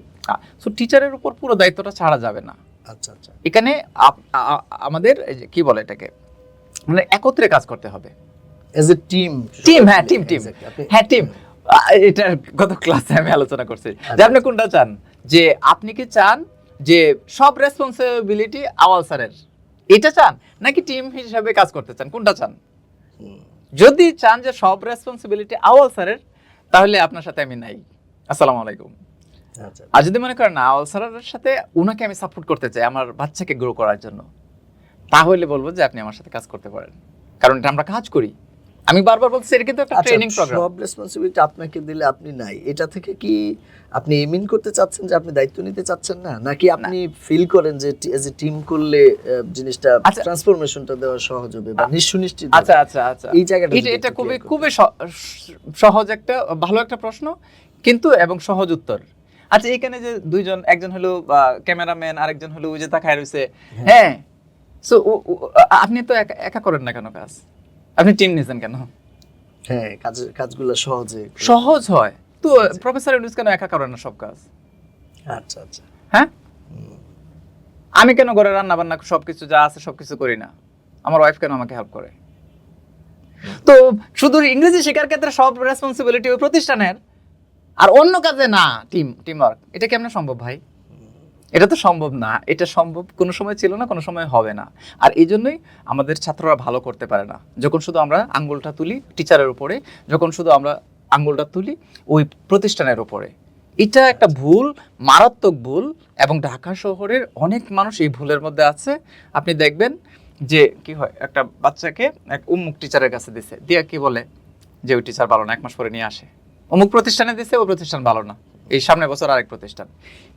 সো টিচারের উপর পুরো দায়িত্বটা ছাড়া যাবে না। আচ্ছা আচ্ছা, এখানে আমাদের কি বলে এটাকে, মানে একত্রে কাজ করতে হবে, এজ এ টিম। টিম এটা গত ক্লাসে আমি আলোচনা করছি যে আপনি কোনটা চান, যে আপনি কি চান যে সব রেসপন্সিবিলিটি আওয়াল স্যারের, এটা চান, নাকি টিম হিসেবে কাজ করতে চান, কোনটা চান? যদি চান যে সব রেসপন্সিবিলিটি আওয়াল স্যারের, তাহলে আপনার সাথে আমি নাই, আসসালামু আলাইকুম। আর যদি মনে করেন না আওয়াল স্যারের সাথে উনাকে আমি সাপোর্ট করতে চাই আমার বাচ্চাকে গ্রো করার জন্য, তাহলে বলবো যে আপনি আমার সাথে কাজ করতে পারেন, কারণ এটা আমরা কাজ করি। আমি বারবার বলছি এটা কিন্তু একটা ট্রেনিং প্রোগ্রাম। সব রেসপন্সিবিলিটি আপনাকে দিলে আপনি নাই, এটা থেকে কি আপনি এমিন করতে চাচ্ছেন যে আপনি দায়িত্ব নিতে চাচ্ছেন না, নাকি আপনি ফিল করেন যে এজ এ টিম করলে জিনিসটা ট্রান্সফরমেশনটা দেওয়া সহজ হবে বা নিশ্চিত? আচ্ছা আচ্ছা আচ্ছা, এই জায়গাটা এটা খুবই সহজ একটা ভালো একটা প্রশ্ন, কিন্তু এবং সহজ উত্তর। আচ্ছা, এখানে যে দুইজন, একজন হলো ক্যামেরাম্যান, আরেকজন হলো ওই যে তাকায় রইছে, হ্যাঁ, সো আপনি তো একা করেন না কেন কাজ? আপনি টিম নিছেন কেন? হ্যাঁ, কাজগুলো সহজ হয় তো প্রফেসর ইউনুস কেন একা করেন না সব কাজ? আচ্ছা আচ্ছা, হ্যাঁ, আমি কেন ঘরে রান্না বান্না সবকিছু যা আছে সবকিছু করি না? আমার ওয়াইফ কেন আমাকে হেল্প করে? তো শুধু ইংরেজি শেখার ক্ষেত্রে সব রেসপন্সিবিলিটি ওই প্রতিষ্ঠানের, আর অন্য কাজে না টিমওয়ার্ক, এটা কেমনে সম্ভব ভাই? এটা তো সম্ভব না, এটা সম্ভব কোনো সময় ছিল না, কোনো সময় হবে না। আর এই জন্যই আমাদের ছাত্ররা ভালো করতে পারে না, যখন শুধু আমরা আঙ্গুলটা তুলি টিচারের উপরে, যখন শুধু আমরা আঙ্গুলটা তুলি ওই প্রতিষ্ঠানের উপরে। এটা একটা ভুল, মারাত্মক ভুল, এবং ঢাকা শহরের অনেক মানুষ এই ভুলের মধ্যে আছে। আপনি দেখবেন যে কি হয়, একটা বাচ্চাকে এক অমুক টিচারের কাছে দিছে, দিয়া কি বলে যে ওই টিচার ভালো না, 1 মাস পরে নিয়ে আসে। অমুক প্রতিষ্ঠানে দিছে, ওই প্রতিষ্ঠান ভালো না, এই সামনের বছর আরেক প্রতিষ্ঠান।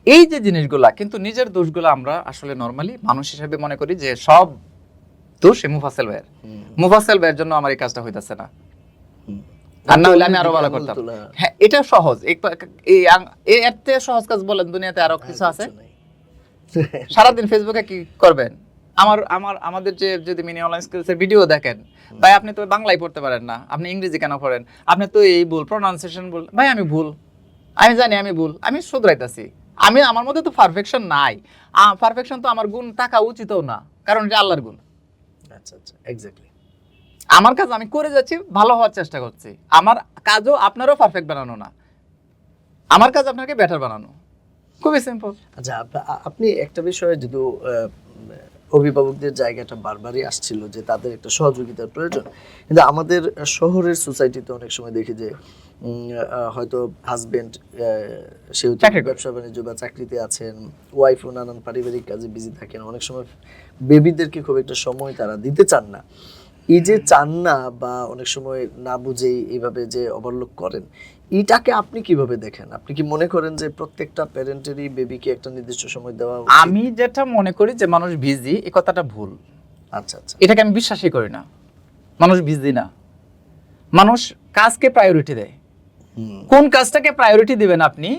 এই যে জিনিসগুলা, কিন্তু নিজের দোষগুলো আমরা আসলে নরমালি মানুষ হিসেবে মনে করি যে সব দোষ মুফাসসিল ভাইয়ের। মুফাসসিল ভাইয়ের জন্য আমার এই কাজটা হইতাছে না, আর না হলে আমি আরো ভালো করতাম। হ্যাঁ, এটা সহজ, এর থেকে সহজ কাজ বলেন দুনিয়াতে আরো কিছু আছে? সারাদিন ফেসবুকে কি করবেন? আমাদের যে যদি মিনি অনলাইন স্কিলসের ভিডিও দেখেন, ভাই আপনি তো বাংলায় পড়তে পারেন না, আপনি ইংরেজি কেন পড়েন? আপনি তো এই ভুল প্রনাউন্সিয়েশন ভুল। ভাই আমি ভুল, আমি জানি আমি ভুল, আমি শুধরাইতাছি। আমার মধ্যে তো পারফেকশন নাই, পারফেকশন তো আমার গুণ থাকা উচিতও না, কারণ এটা আল্লাহর গুণ। আচ্ছা আচ্ছা, এক্স্যাক্টলি। আমার কাজ আমি করে যাচ্ছি, ভালো হওয়ার চেষ্টা করছি। আমার কাজও আপনারও পারফেক্ট বানানো না, আমার কাজ আপনাকে বেটার বানানো, খুবই সিম্পল। আচ্ছা, আপনি একটা বিষয়ে যদি অভিভাবকদের জায়গাটা বারবারই আসছিল যে তাদের একটা সহযোগিতার প্রয়োজন, কিন্তু আমাদের শহরের সোসাইটিতে অনেক সময় দেখি যে হয়তো হাজবেন্ড সেও ব্যবসা বাণিজ্য বা চাকরিতে আছেন, ওয়াইফও নানান পারিবারিক কাজে বিজি থাকেন, অনেক সময় বেবিদেরকে খুব একটা সময় তারা দিতে চান না। এই যে চান না বা অনেক সময় না বুঝেই এইভাবে যে ওভারলুক করেন, এটাকে আপনি কিভাবে দেখেন? আপনি কি মনে করেন যে প্রত্যেকটা প্যারেন্টেরই বেবিকে একটা নির্দিষ্ট সময় দেওয়া উচিত? আমি যেটা মনে করি যে মানুষ বিজি, এই কথাটা ভুল। আচ্ছা আচ্ছা। এটাকে আমি বিশ্বাসই করি না। মানুষ বিজি না, মানুষ কাজকে প্রায়োরিটি দেয়। কোন কাজটাকে প্রায়োরিটি দিবেন আপনি?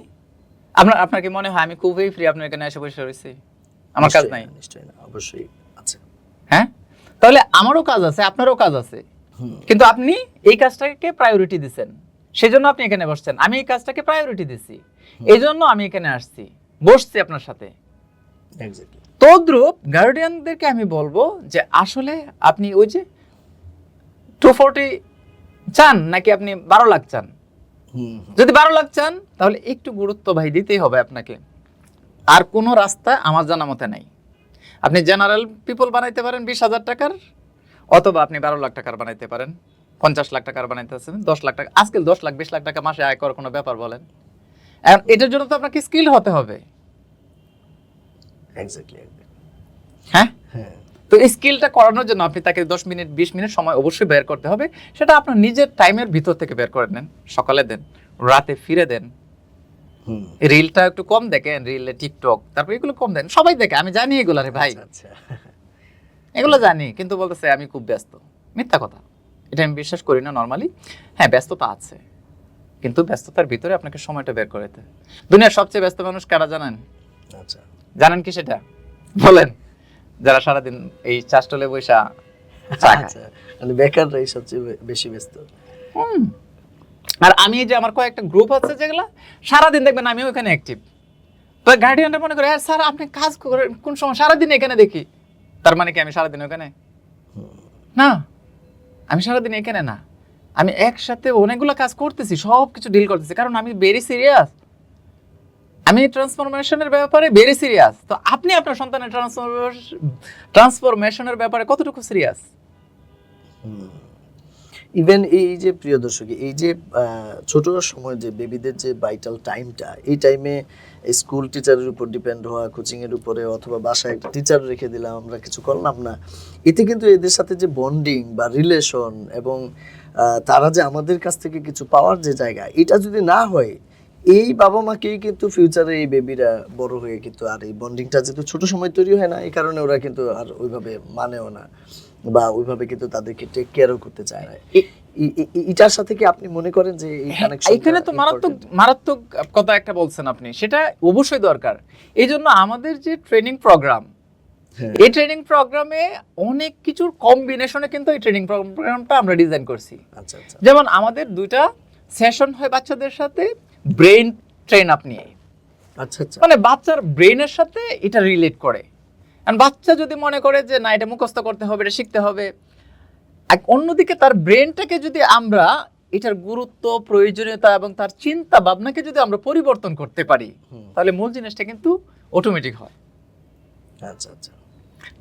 আপনার কি মনে হয় আমি খুবই ফ্রি আপনার এখানে এসে বসে রয়েছি, আমার কাজ নাই? নিশ্চয়ই না, অবশ্যই আছে। হ্যাঁ, তাহলে আমারও কাজ আছে, আপনারও কাজ আছে, কিন্তু আপনি এই কাজটাকে প্রায়োরিটি দিচ্ছেন, সেজন্য আপনি এখানে বসছেন। আমি এই কাজটাকে প্রায়োরিটি দিছি, এই জন্য আমি এখানে আসছি, বসছি আপনার সাথে। এক্স্যাক্টলি। তদ্রূপ গার্ডিয়ানদেরকে আমি বলবো যে আসলে আপনি ওই যে 240 চান নাকি আপনি 12 লাখ চান? যদি 12 লাখ চান তাহলে একটু গুরুত্ব ভাই দিতেই হবে আপনাকে। আর কোনো রাস্তা আমার জানা মতে নাই। আপনি জেনারেল পিপল বানাইতে পারেন 20,000 টাকার, অথবা আপনি 12 লাখ টাকার বানাইতে পারেন, 50 লাখ টাকার বানাইতেছেন, 10 লাখ টাকা। আজকাল 10 লাখ 20 লাখ টাকা মাসে আয় করার কোনো ব্যাপার বলেন? এখন এটার জন্য তো আপনাকে স্কিল হতে হবে। এক্স্যাক্টলি। হ্যাঁ, হ্যাঁ। তো এই স্কিলটা করানোর জন্য আপনি তাকে 10 মিনিট 20 মিনিট সময় অবশ্যই বের করতে হবে। সেটা আপনার নিজের টাইমের ভিতর থেকে বের করে নেন, সকালে দেন, রাতে ফিরে দেন। রিলটা একটু কম দেখেন, রিলে টিকটক তারপর এগুলো কম দেন। সবাই দেখে, আমি জানি এগুলো রে ভাই, আচ্ছা। এগুলো জানি, কিন্তু বলতেছে আমি খুব ব্যস্ত। মিথ্যা কথা, এটা আমি বিশ্বাস করি না নরমালি। হ্যাঁ, ব্যস্ততা আছে, কিন্তু ব্যস্ততার ভিতরে আপনাকে সময়টা বের করে দিতে। দুনিয়ার সবচেয়ে ব্যস্ত মানুষ কারা জানেন? আচ্ছা। জানেন কি সেটা? বলেন। যারা সারাদিন এই চাষটলে বৈশা চা খায়। আচ্ছা, মানে বেকাররাই সবচেয়ে বেশি ব্যস্ত। আর আমি যে আমার কয়েকটা গ্রুপ আছে যেগুলো সারাদিন দেখবেন আমি ওখানে অ্যাক্টিভ, তো গার্ডিয়ানরা মনে করে স্যার আপনি কাজ করেন কোন সময়? সারাদিন এখানে দেখি। তার মানে কি আমি সারাদিন ওখানে? না, আমি সারাদিন এখানে না, আমি একসাথে অনেকগুলো কাজ করতেছি, সব কিছু ডিল করতেছি, কারণ আমি ভেরি সিরিয়াস। আমি ট্রান্সফরমেশনের ব্যাপারে ভেরি সিরিয়াস। তো আপনি আপনার সন্তানের ট্রান্সফরমেশনের ব্যাপারে কতটুকু সিরিয়াস? ইভেন এই যে প্রিয় দর্শক, এই যে ছোট সময় যে বেবিদের যে ভাইটাল টাইমটা, এই টাইমে স্কুল টিচারের উপর ডিপেন্ড হওয়া, কোচিং এর উপরে, অথবা বাসায় একটা টিচার রেখে দিলাম, আমরা কিছু করলাম না, এতে কিন্তু এদের সাথে যে বন্ডিং বা রিলেশন এবং তারা যে আমাদের কাছ থেকে কিছু পাওয়ার যে জায়গা, এটা যদি না হয়, এই বাবা মাকেই কিন্তু ফিউচারে এই বেবিরা বড় হয়ে কিন্তু আর এই বন্ডিংটা যেহেতু ছোট সময় তৈরি হয় না, এই কারণে ওরা কিন্তু আর ওইভাবে মানেও না বা ওইভাবে কিন্তু তাদেরকে টেক কেয়ারও করতে চায় না। এটার সাথে কি আপনি মনে করেন যে এই কানেকশন? এখানে তো মারাত্মক কথা একটা বলছেন আপনি, সেটা অবশ্যই দরকার। এই জন্য আমাদের যে ট্রেনিং প্রোগ্রাম, এই ট্রেনিং প্রোগ্রামে অনেক কিছুর কম্বিনেশনে কিন্তু এই ট্রেনিং প্রোগ্রামটা আমরা ডিজাইন করছি। আচ্ছা আচ্ছা। যেমন আমাদের 2টা সেশন হয় বাচ্চাদের সাথে ব্রেইন ট্রেন আপ নিয়ে। আচ্ছা আচ্ছা। মানে বাচ্চার ব্রেইনের সাথে এটা রিলেট করে। কারণ বাচ্চা যদি মনে করে যে না এটা মুখস্থ করতে হবে, এটা শিখতে হবে, আর অন্যদিকে তার ব্রেনটাকে যদি আমরা এটার গুরুত্ব, প্রয়োজনীয়তা এবং তার চিন্তা ভাবনাকে যদি আমরা পরিবর্তন করতে পারি, তাহলে মূল জিনিসটা কিন্তু অটোমেটিক হয়। আচ্ছা আচ্ছা।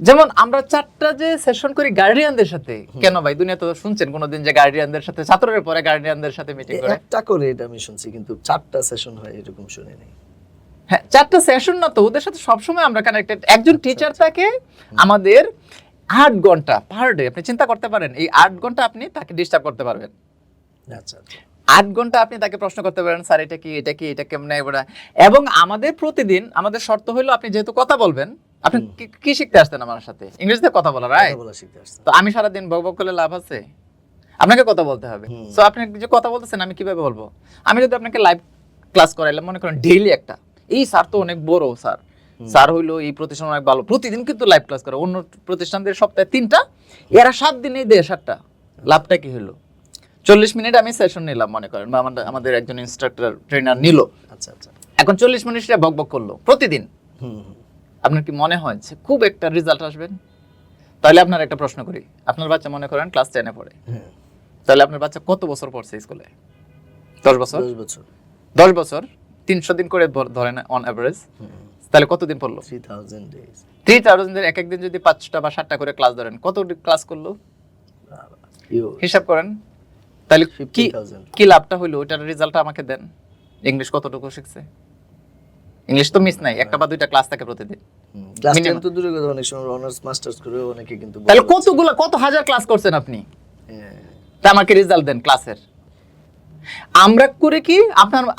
যেমন আমরা 4টা যে সেশন করি গার্ডিয়ানদের সাথে, কেন ভাই দুনিয়া তো শুনছেন কোনোদিন যে গার্ডিয়ানদের সাথে ছাত্রদের পরে গার্ডিয়ানদের সাথে মিটিং করে? একটা করে এটা আমি শুনছি, কিন্তু 4টা সেশন হয় এরকম শুনি নাই। হ্যাঁ, 4টা সেশন না তো, ওদের সাথে সবসময় আমরা কানেক্টেড। একজন টিচার থাকে আমাদের 8 ঘন্টা পার ডে। আপনি চিন্তা করতে পারেন এই 8 ঘন্টা আপনি তাকে ডিস্টার্ব করতে পারবেন। আচ্ছা আচ্ছা। 8 ঘন্টা আপনি তাকে প্রশ্ন করতে পারেন, স্যার এটা কি, এটা কি, এটা কেমনে, এবারে। এবং আমাদের প্রতিদিন আমাদের শর্ত হলো আপনি যেহেতু কথা বলবেন, আপনি কি শিখতে আসতেন আমার সাথে? ইংরেজিতে কথা বলা, রাইট? কথা বলা শিখতে আসছে। তো আমি সারাদিন বক বক করলে লাভ আছে? আপনাকে কথা বলতে হবে। সো আপনি যে কথা বলতেছেন আমি কিভাবে বলবো? আমি যদি আপনাকে লাইভ ক্লাস করাইলাম, মনে করেন ডেইলি একটা, এই স্যার তো অনেক বড় স্যার, স্যার হইলো এই প্রতিষ্ঠান অনেক ভালো, প্রতিদিন কিন্তু লাইভ ক্লাস করে, অন্য প্রতিষ্ঠানদের সপ্তাহে 3টা, এরা 7 দিনেই দেয় 7টা, লাভটা কি হলো? 40 মিনিট আমি সেশন নিলাম মনে করেন, বা আমাদের একজন ইনস্ট্রাক্টর ট্রেনার নিল। আচ্ছা আচ্ছা। এখন 40 মিনিট সে বক বক করলো প্রতিদিন। আপনার কি মনে হয় যে খুব একটা রেজাল্ট আসবেন? তাহলে আপনার একটা প্রশ্ন করি, আপনার বাচ্চা মনে করেন ক্লাস 10 এ পড়ে, তাহলে আপনার বাচ্চা কত বছর পড়ছে স্কুলে? 10 বছর। 10 বছর। 10 বছর 300 দিন করে ধরেন অন এভারেজ, তাহলে কতদিন পড়লো? 3000 ডেজ। 3000 এর এক একদিন যদি 5টা বা 7টা করে ক্লাস ধরেন, কত ক্লাস করলো হিসাব করেন। তাহলে কি 50,000 কি লাভটা হইলো? ওটার রেজাল্টটা আমাকে দেন। ইংলিশ কতটুকু শিখছে? ইংলিশ তো মিস নাই, একটা বা দুইটা ক্লাস থাকে প্রতিদিন। ক্লাস 10 তো দূরে কথা, অনেক সময় অনার্স মাস্টার্স করে অনেকে কিন্তু। তাহলে কত হাজার ক্লাস করছেন আপনি? তা আমাকে রেজাল্ট দেন ক্লাসের। আমরা করে কি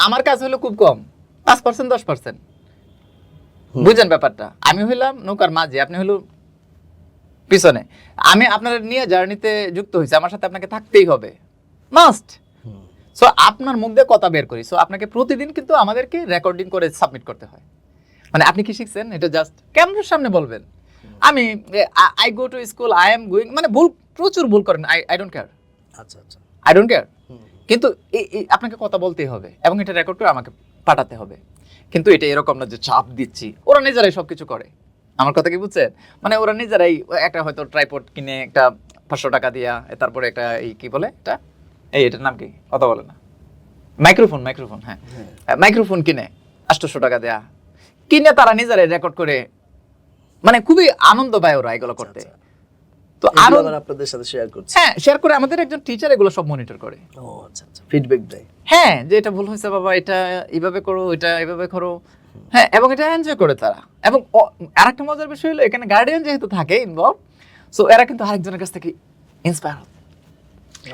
আমার কাজ হলো খুব কম, 5% 10%। বুঝেন ব্যাপারটা? আমি হইলাম নৌকার মাঝি, আপনি হলো পিছনে আমি আপনার নিয়ে জার্নিতে যুক্ত হয়েছি, আমার সাথে আপনাকে থাকতেই হবে, মাস্ট। সো আপনার মুখ দিয়ে কথা বের করি, সো আপনাকে প্রতিদিন কিন্তু আমাদেরকে রেকর্ডিং করে সাবমিট করতে হয়। মানে আপনি কি শিখছেন এটা জাস্ট ক্যামেরার সামনে বলবেন। আমি I go to school, I am going, মানে ভুল, প্রচুর ভুল করেন, আই ডোন্ট কেয়ার, আচ্ছা আচ্ছা, আই ডোন্ট কেয়ার। কিন্তু আপনাকে কথা বলতেই হবে এবং এটা রেকর্ড করে আমাকে পাঠাতে হবে। কিন্তু এটা এরকম না যে চাপ দিচ্ছি, ওরা নিজেরাই সবকিছু করে। আমার কথা কি বুঝছেন? মানে ওরা নিজেরাই একটা হয়তো ট্রাইপড কিনে একটা 500 টাকা দিয়া, তারপরে একটা এই কি বলে এটা, এটার নাম কি, কথা বলে না, মাইক্রোফোন, হ্যাঁ মাইক্রোফোন কিনে 800 টাকা দেয়া, কিনে তারা নিজেরাই রেকর্ড করে, মানে খুবই আনন্দ পায় ওরা এগুলো করতে। তো আরো আপনাদের সাথে শেয়ার করছি, হ্যাঁ শেয়ার করে, আমাদের একজন টিচার এগুলো সব মনিটর করে। ও আচ্ছা আচ্ছা, ফিডব্যাক দেয়, হ্যাঁ যে এটা ভুল হয়েছে বাবা, এটা এইভাবে করো, এটা এইভাবে করো, হ্যাঁ, এবং এটা এনজয় করে তারা। এবং আরেকটা মজার বিষয় হলো এখানে গার্ডিয়ান যেহেতু থাকে ইনভলভ, সো এরা কিন্তু আরেকজনের কাছ থেকে ইন্সপায়ার হয়।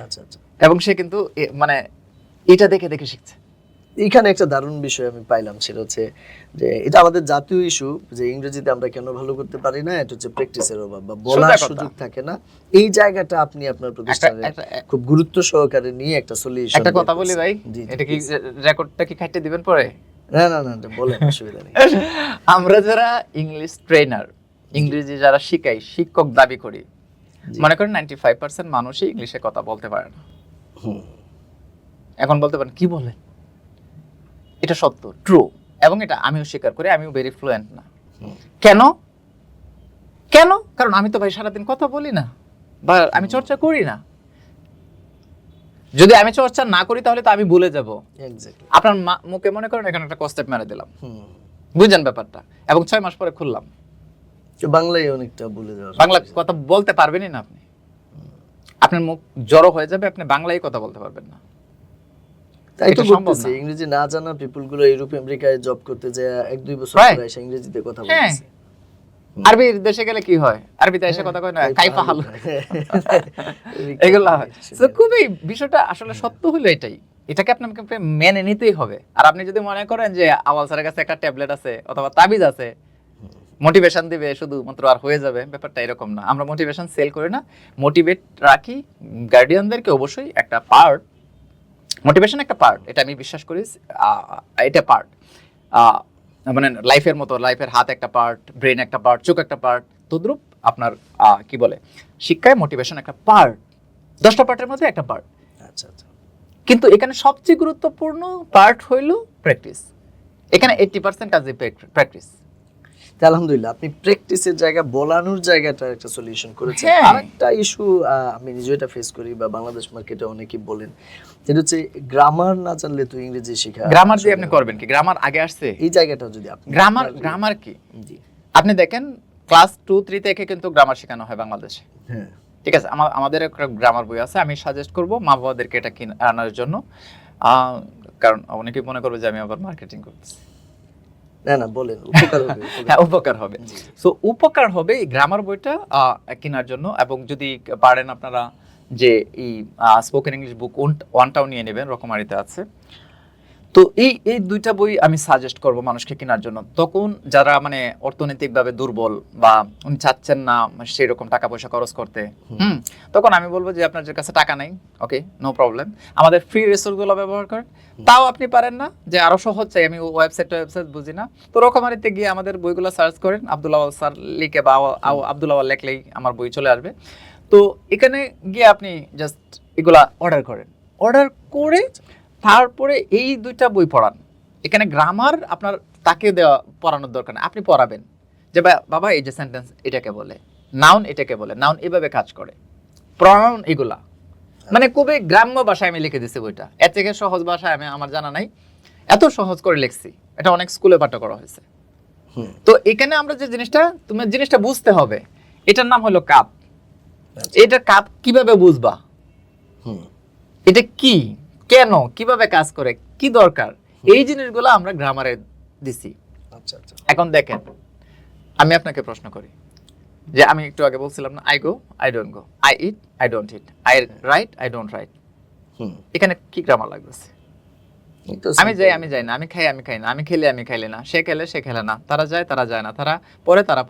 আচ্ছা আচ্ছা, এবং সে কিন্তু মানে এটা দেখে দেখে শিখছে। এখানে একটা দারুণ বিষয় আমি পাইলাম, সেটা হচ্ছে যে এটা আমাদের জাতীয় ইস্যু, যে ইংরেজিতে আমরা কেন ভালো করতে পারি না, এটা হচ্ছে প্র্যাকটিসের অভাব বা বলার সুযোগ থাকে না। এই জায়গাটা আপনি আপনার প্রতিষ্ঠানে খুব গুরুত্ব সহকারে নিয়ে একটা সলিউশন। একটা কথা বলি ভাই, এটা কি রেকর্ডটা কি কাটতে দিবেন পরে? না না না, বলেন, অসুবিধা নেই। আমরা যারা ইংলিশ ট্রেনার, ইংরেজি যারা শিখাই, শিক্ষক দাবি করি, মনে করেন 95% মানুষই ইংলিশে কথা বলতে পারে না। এখন বলতে পারেন কি বলেন, এটা সত্য, ট্রু, এবং এটা আমিও স্বীকার করি, আমিও ভেরি ফ্লুয়েন্ট না। কেন? কারণ আমি তো ভাই সারাদিন কথা বলি না, বা আমি চর্চা করি না। যদি আমি চর্চা না করি তাহলে তো আমি ভুলে যাব। আপনার মুখে মনে করেন এখানে একটা কস্টেপ মেরে দিলাম, বুঝেন ব্যাপারটা, এবং 6 মাস পরে খুললাম, বাংলায় অনেকটা ভুলে যাওয়া, বাংলা কথা বলতে পারবেনই না আপনি, আপনার মুখ জড়ো হয়ে যাবে, আপনি বাংলায় কথা বলতে পারবেন না। তাই তো বলতেছি, ইংরেজি না জানা পিপল গুলো ইউরোপ আমেরিকায় জব করতে যায় 1-2 বছর পরে এসে ইংরেজিতে কথা বলতেছে। আরবির দেশে গেলে কি হয়, আরবিতে এসে কথা কয় না, কাইফা হাল, এগুলা হয়। তো খুবই বিষয়টা আসলে সত্য হলো এটাই, এটাকে আপনাকে মেনে নিতেই হবে। আর আপনি যদি মনে করেন যে আওয়াল স্যারের কাছে একটা ট্যাবলেট আছে অথবা তাবিজ আছে, মোটিভেশন দিবে শুধু মাত্র আর হয়ে যাবে, ব্যাপারটা এরকম না। আমরা মোটিভেশন সেল করি না, মোটিভেট রাখি গার্ডিয়ানদেরকে। অবশ্যই একটা পার্ট, মোটিভেশন একটা পার্ট, এটা আমি বিশ্বাস করি, এটা পার্ট, মানে লাইফের মতো, লাইফের হাত একটা পার্ট, ব্রেন একটা পার্ট, চোখ একটা পার্ট, তদ্রুপ আপনার কি বলে শিক্ষায় মোটিভেশন একটা পার্ট, 10টা পার্টের মধ্যে একটা পার্ট। আচ্ছা আচ্ছা, কিন্তু এখানে সবচেয়ে গুরুত্বপূর্ণ পার্ট হইল প্র্যাকটিস। এখানে 80% কাজে প্র্যাকটিস। আলহামদুলিল্লাহ, আপনি প্র্যাকটিসের জায়গা, বলানোর জায়গাটা একটা সলিউশন করেছেন। আরেকটা ইস্যু আমি নিজে এটা ফেস করি, বা বাংলাদেশ মার্কেটে অনেকেই বলেন, যেটা হচ্ছে গ্রামার না জানলে তো ইংরেজি শেখা। গ্রামার দিয়ে আপনি করবেন কি? গ্রামার আগে আসছে, এই জায়গাটাও যদি আপনি গ্রামার কি, জি আপনি দেখেন ক্লাস 2-3 থেকে কিন্তু গ্রামার শেখানো হয় বাংলাদেশে। হ্যাঁ ঠিক আছে, আমাদের একটা গ্রামার বই আছে, আমি সাজেস্ট করব মা বাবাদেরকে এটা আনার জন্য, কারণ অনেকেই মনে করবে যে আমি আবার মার্কেটিং করতেছি। না না, বলেন, উপকার হবে। হ্যাঁ, উপকার হবে। সো উপকার হবে এই গ্রামার বইটা কেনার জন্য। এবং যদি পারেন আপনারা যে এই স্পোকেন ইংলিশ বুক 1টাও নিয়ে নেবেন, রকমারিতে আছে। তো এই দুইটা বই আমি সাজেস্ট করব মানুষকে কেনার জন্য। তখন যারা মানে অর্থনৈতিকভাবে দুর্বল বা উনি চাচ্ছেন না সেই রকম টাকা পয়সা খরচ করতে, তখন আমি বলবো যে আপনার কাছে টাকা নাই, ওকে নো প্রবলেম, আমাদের ফ্রি রিসোর্সগুলো ব্যবহার করেন। তাও আপনি পারেন না যে আরো সহজ চাই, আমি ওয়েবসাইট বুঝি না, তো রকমারিতে গিয়ে আমাদের বইগুলো সার্চ করেন, আব্দুল আওয়াল স্যার লিখে বা আব্দুল আওয়াল লেখলেই আমার বই চলে আসবে। তো এখানে গিয়ে আপনি জাস্ট এগুলা অর্ডার করেন, অর্ডার করে তারপরে এই দুইটা বই পড়ান। এখানে গ্রামার আপনার তাকে দেওয়া পড়ানোর দরকার নেই, আপনি পড়াবেন যে বাবা এই যে সেন্টেন্স এটাকে বলে, নাউন এটাকে বলে, নাউন এভাবে কাজ করে, প্রনাউন এগুলা, মানে খুবই গ্রাম্য ভাষায় আমি লিখে দিচ্ছি বইটা। এর থেকে সহজ ভাষায় আমি আমার জানা নাই, এত সহজ করে লিখছি, এটা অনেক স্কুলে পাঠ করা হয়েছে। তো এখানে আমরা যে জিনিসটা বুঝতে হবে, এটার নাম হলো কাপ। এটা কাপ কিভাবে বুঝবা, এটা কি, কেন, কিভাবে কাজ করে, কি দরকার, এই জিনিসগুলো আমরা গ্রামারে দিছি। আচ্ছা আচ্ছা, এখন দেখেন আমি আপনাকে প্রশ্ন করি যে আমি একটু আগে বলছিলাম না, I go I don't go, I it I don't it, I right I don't write, এখানে কি গ্রামার লাগছে? আমি যাই না, আমি খাই না, আমি খেলে না, সে খেলে না, তারা যায় না, তারা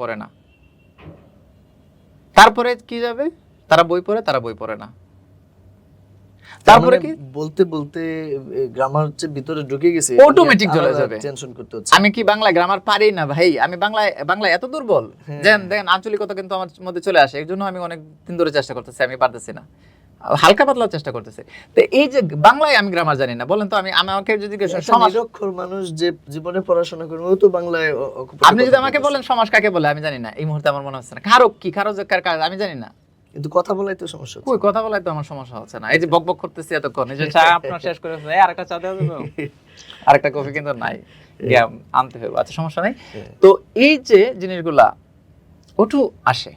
পরে না। তারপরে কি যাবে, তারা বই পড়ে, তারা বই পড়ে না। তারপরে কি বলতে বলতে গ্রামার হচ্ছে ভিতরে ঢুকে গেছে, অটোমেটিক চলে যাবে। টেনশন করতে হচ্ছে। আমি কি বাংলা গ্রামার পারি না ভাই? আমি বাংলায় এত দুর্বল, দেখেন আঞ্চলিকতা কিন্তু আমার মধ্যে চলে আসে। এর জন্য আমি অনেক দিন ধরে চেষ্টা করতেছি, আমি পারতেছি না, হালকা পাতলা চেষ্টা করতেছে। তো এই যে বাংলায় আমি গ্রামার জানি না, বলেন তো আমাকে যদি নিরক্ষর মানুষ যে জীবনে পড়াশোনা করবে ও তো বাংলায় আপনি যদি আমাকে বলেন সমাস কাকে বলে আমি জানি না, এই মুহূর্তে আমার মনে হচ্ছে না। কারো আমি জানি না, কিন্তু কথা বলাই তো সমস্যা হচ্ছে। কই কথা বলাই তো আমার সমস্যা হচ্ছে না। এই যে বকবক করতেছি এতক্ষণ, এই যে চা আপনার শেষ করে আরেকটা চা দেওয়া যাবে, আরেকটা কফি কিন্তু নাই, আনতে হবে, আচ্ছা সমস্যা নাই। তো এই যে জিনিসগুলা ওটু আসে,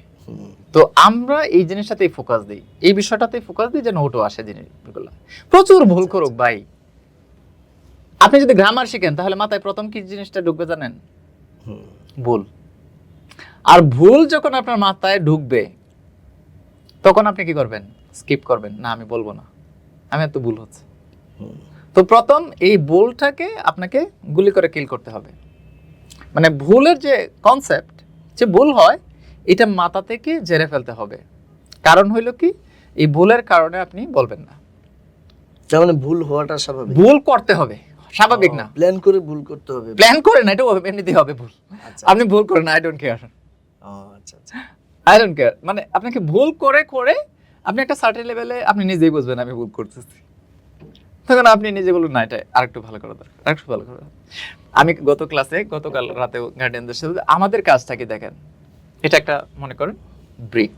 তো আমরা এই জিনিসটাতেই ফোকাস দিই, এই বিষয়টাতেই ফোকাস দিই যেন ওটু আসে জিনিসগুলা। প্রচুর ভুল করুক ভাই, আপনি যদি গ্রামার শিখেন তাহলে মাথায় প্রথম কি জিনিসটা ঢুকবে জানেন? ভুল। আর ভুল যখন আপনার মাথায় ঢুকবে তখন আপনি কি করবেন? স্কিপ করবেন, না আমি বলবো না, আমি এত ভুল হচ্ছে। তো প্রথম এই ভুলটাকে আপনাকে গুলি করে কিল করতে হবে। মানে ভুলের যে কনসেপ্ট, যে ভুল হয়, এটা মাথা থেকে ঝেড়ে ফেলতে হবে। কারণ হইল কি, এই ভুলের কারণে আপনি বলবেন না। তার মানে ভুল হওয়াটা স্বাভাবিক, ভুল করতে হবে, স্বাভাবিক না। প্ল্যান করে ভুল করতে হবে, প্ল্যান করে না, এটা এমনিতেই হবে ভুল। আপনি ভুল করেন, আই ডোন্ট কেয়ার। আচ্ছা আচ্ছা, আই ডোন্ট কেয়ার মানে আপনাকে ভুল করে করে আপনি একটা সার্টেন লেভেলে আপনি নিজেই বুঝবেন আমি ভুল করতেছি, তখন আপনি নিজে বলুন না এটা আরেকটু ভালো করা দরকার, আরেকটু ভালো করা। আমি গতকাল রাতে গার্ডিয়ানদের সাথে আমাদের কাজটা কি দেখেন, এটা একটা মনে করেন ব্রিক।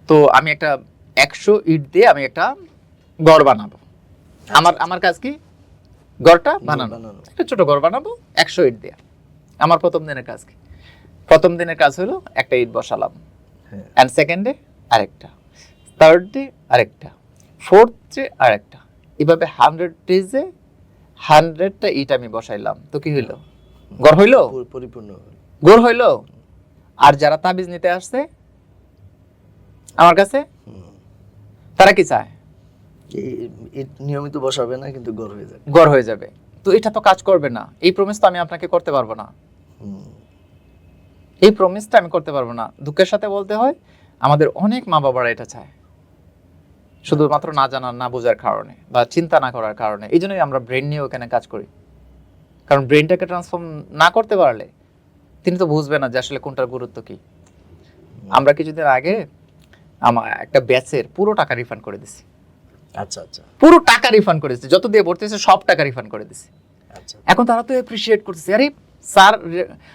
তো আমি একটা 100 ইট দিয়ে আমি একটা ঘর বানাবো। আমার কাজ কি? ঘরটা বানানো, একটা ছোট ঘর বানাবো 100 ইট দিয়ে। আমার প্রথম দিনের কাজ কি? প্রথম দিনের কাজ হলো একটা ইট বসালাম, এন্ড সেকেন্ড ডে আরেকটা, থার্ড ডে আরেকটা, ফোর্থ ডে আরেকটা, এভাবে 100 ডেজে 100টা ইট আমি বসাইলাম। তো কি হইলো? ঘর হইলো, পরিপূর্ণ ঘর হইলো। আর যারা তাবিজ নিতে আসছে আমার কাছে, তারা কি চায়? নিয়মিত বসাবে না, কিন্তু ঘর হয়ে যাবে। তো এটা তো কাজ করবে না, এই প্রমিস তো আমি আপনাকে করতে পারবো না, এই প্রমিসটা আমি করতে পারবো না। দুঃখের সাথে বলতে হয় আমাদের অনেক মা বাবারা এটা চায়, শুধুমাত্র না জানার, না বোঝার কারণে বা চিন্তা না করার কারণে। এই জন্যই আমরা ব্রেন নিয়ে ওখানে কাজ করি, কারণ ব্রেনটাকে ট্রান্সফর্ম না করতে পারলে তিনি তো বুঝবে না যে আসলে কোনটার গুরুত্ব কি। আমরা কিছুদিন আগে আমার একটা ব্যাচের পুরো টাকা রিফান্ড করে দিছি। আচ্ছা আচ্ছা, পুরো টাকা রিফান্ড করে দিছি, যত দিয়ে ভর্তি হয়েছে সব টাকা রিফান্ড করে দিছি। আচ্ছা, এখন তারা তো অ্যাপ্রিশিয়েট করতেছে, আরে স্যার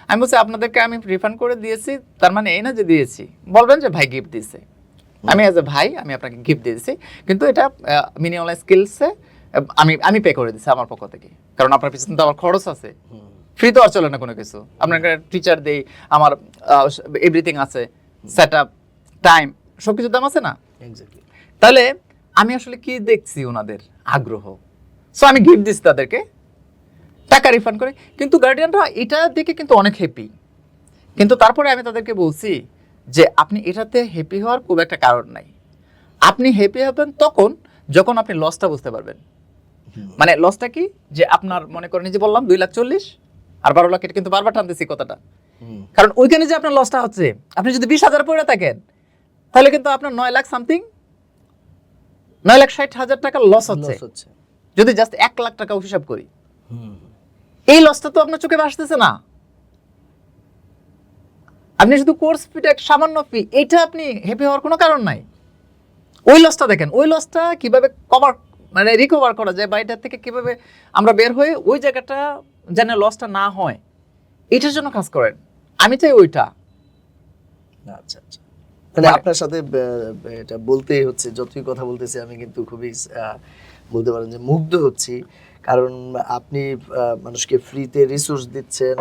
আমি বলছি আপনাদেরকে আমি রিফান্ড করে দিয়েছি, তার মানে এই না যে দিয়েছি, বলবেন যে ভাই গিফট দিয়েছে, আমি এজ এ ভাই আমি আপনাকে গিফট দিয়েছি, কিন্তু এটা মিনি অনলাইন স্কিলসে আমি পে করে দিছি আমার পক্ষ থেকে, কারণ আপনার পিছনে তো আমার খরচ আছে, ফ্রি তো আর চলে না কোনো কিছু। আপনাকে টিচার দেই, আমার এভরিথিং আছে, সেট আপ, টাইম, সবকিছুর দাম আছে না। তাহলে আমি আসলে কি দেখছি ওনাদের আগ্রহ, সো আমি গিফট দিচ্ছি তাদেরকে, টাকা রিফান্ড করে। কিন্তু গার্ডিয়ানরা এটা দেখে কিন্তু অনেক হ্যাপি, কিন্তু তারপরে আমি তাদেরকে বলছি যে আপনি এটাতে হ্যাপি হওয়ার খুব একটা কারণ নাই। আপনি হ্যাপি হবেন তখন যখন আপনি লসটা বুঝতে পারবেন। মানে লসটা কি, যে আপনার মনে করেন যে বললাম 2,40,000 আর 12 লাখ, এটা কিন্তু বারবার টানতেছি কথাটা, কারণ ওইখানে যে আপনার লসটা হচ্ছে, আপনি যদি 20,000 পড়ে থাকেন তাহলে কিন্তু আপনার 9 লাখ সামথিং, 9,60,000 টাকা লস হচ্ছে। যদি জাস্ট 1 লাখ টাকা হিসাব করি, এই লসটা তো আপনার চোখে ভাসতেছে না। আপনি শুধু কোর্স ফিটা একটা সামান্য ফি, এটা আপনি হ্যাপি হওয়ার কোনো কারণ নাই। ওই লসটা দেখেন, ওই লসটা কিভাবে মানে রিকভার করা যায়, বা এটা থেকে কিভাবে আমরা বের হয়ে ওই জায়গাটা যেন লসটা না হয়, এটার জন্য কাজ করেন। আমি চাই ওইটা। আচ্ছা আচ্ছা, মানে আপনার সাথে এটা বলতেই হচ্ছে, যতই কথা বলতেছি আমি কিন্তু খুবই বলতে পারেন যে মুগ্ধ হচ্ছি, কারণ আপনি মানুষকে ফ্রিতে রিসোর্স দিচ্ছেন,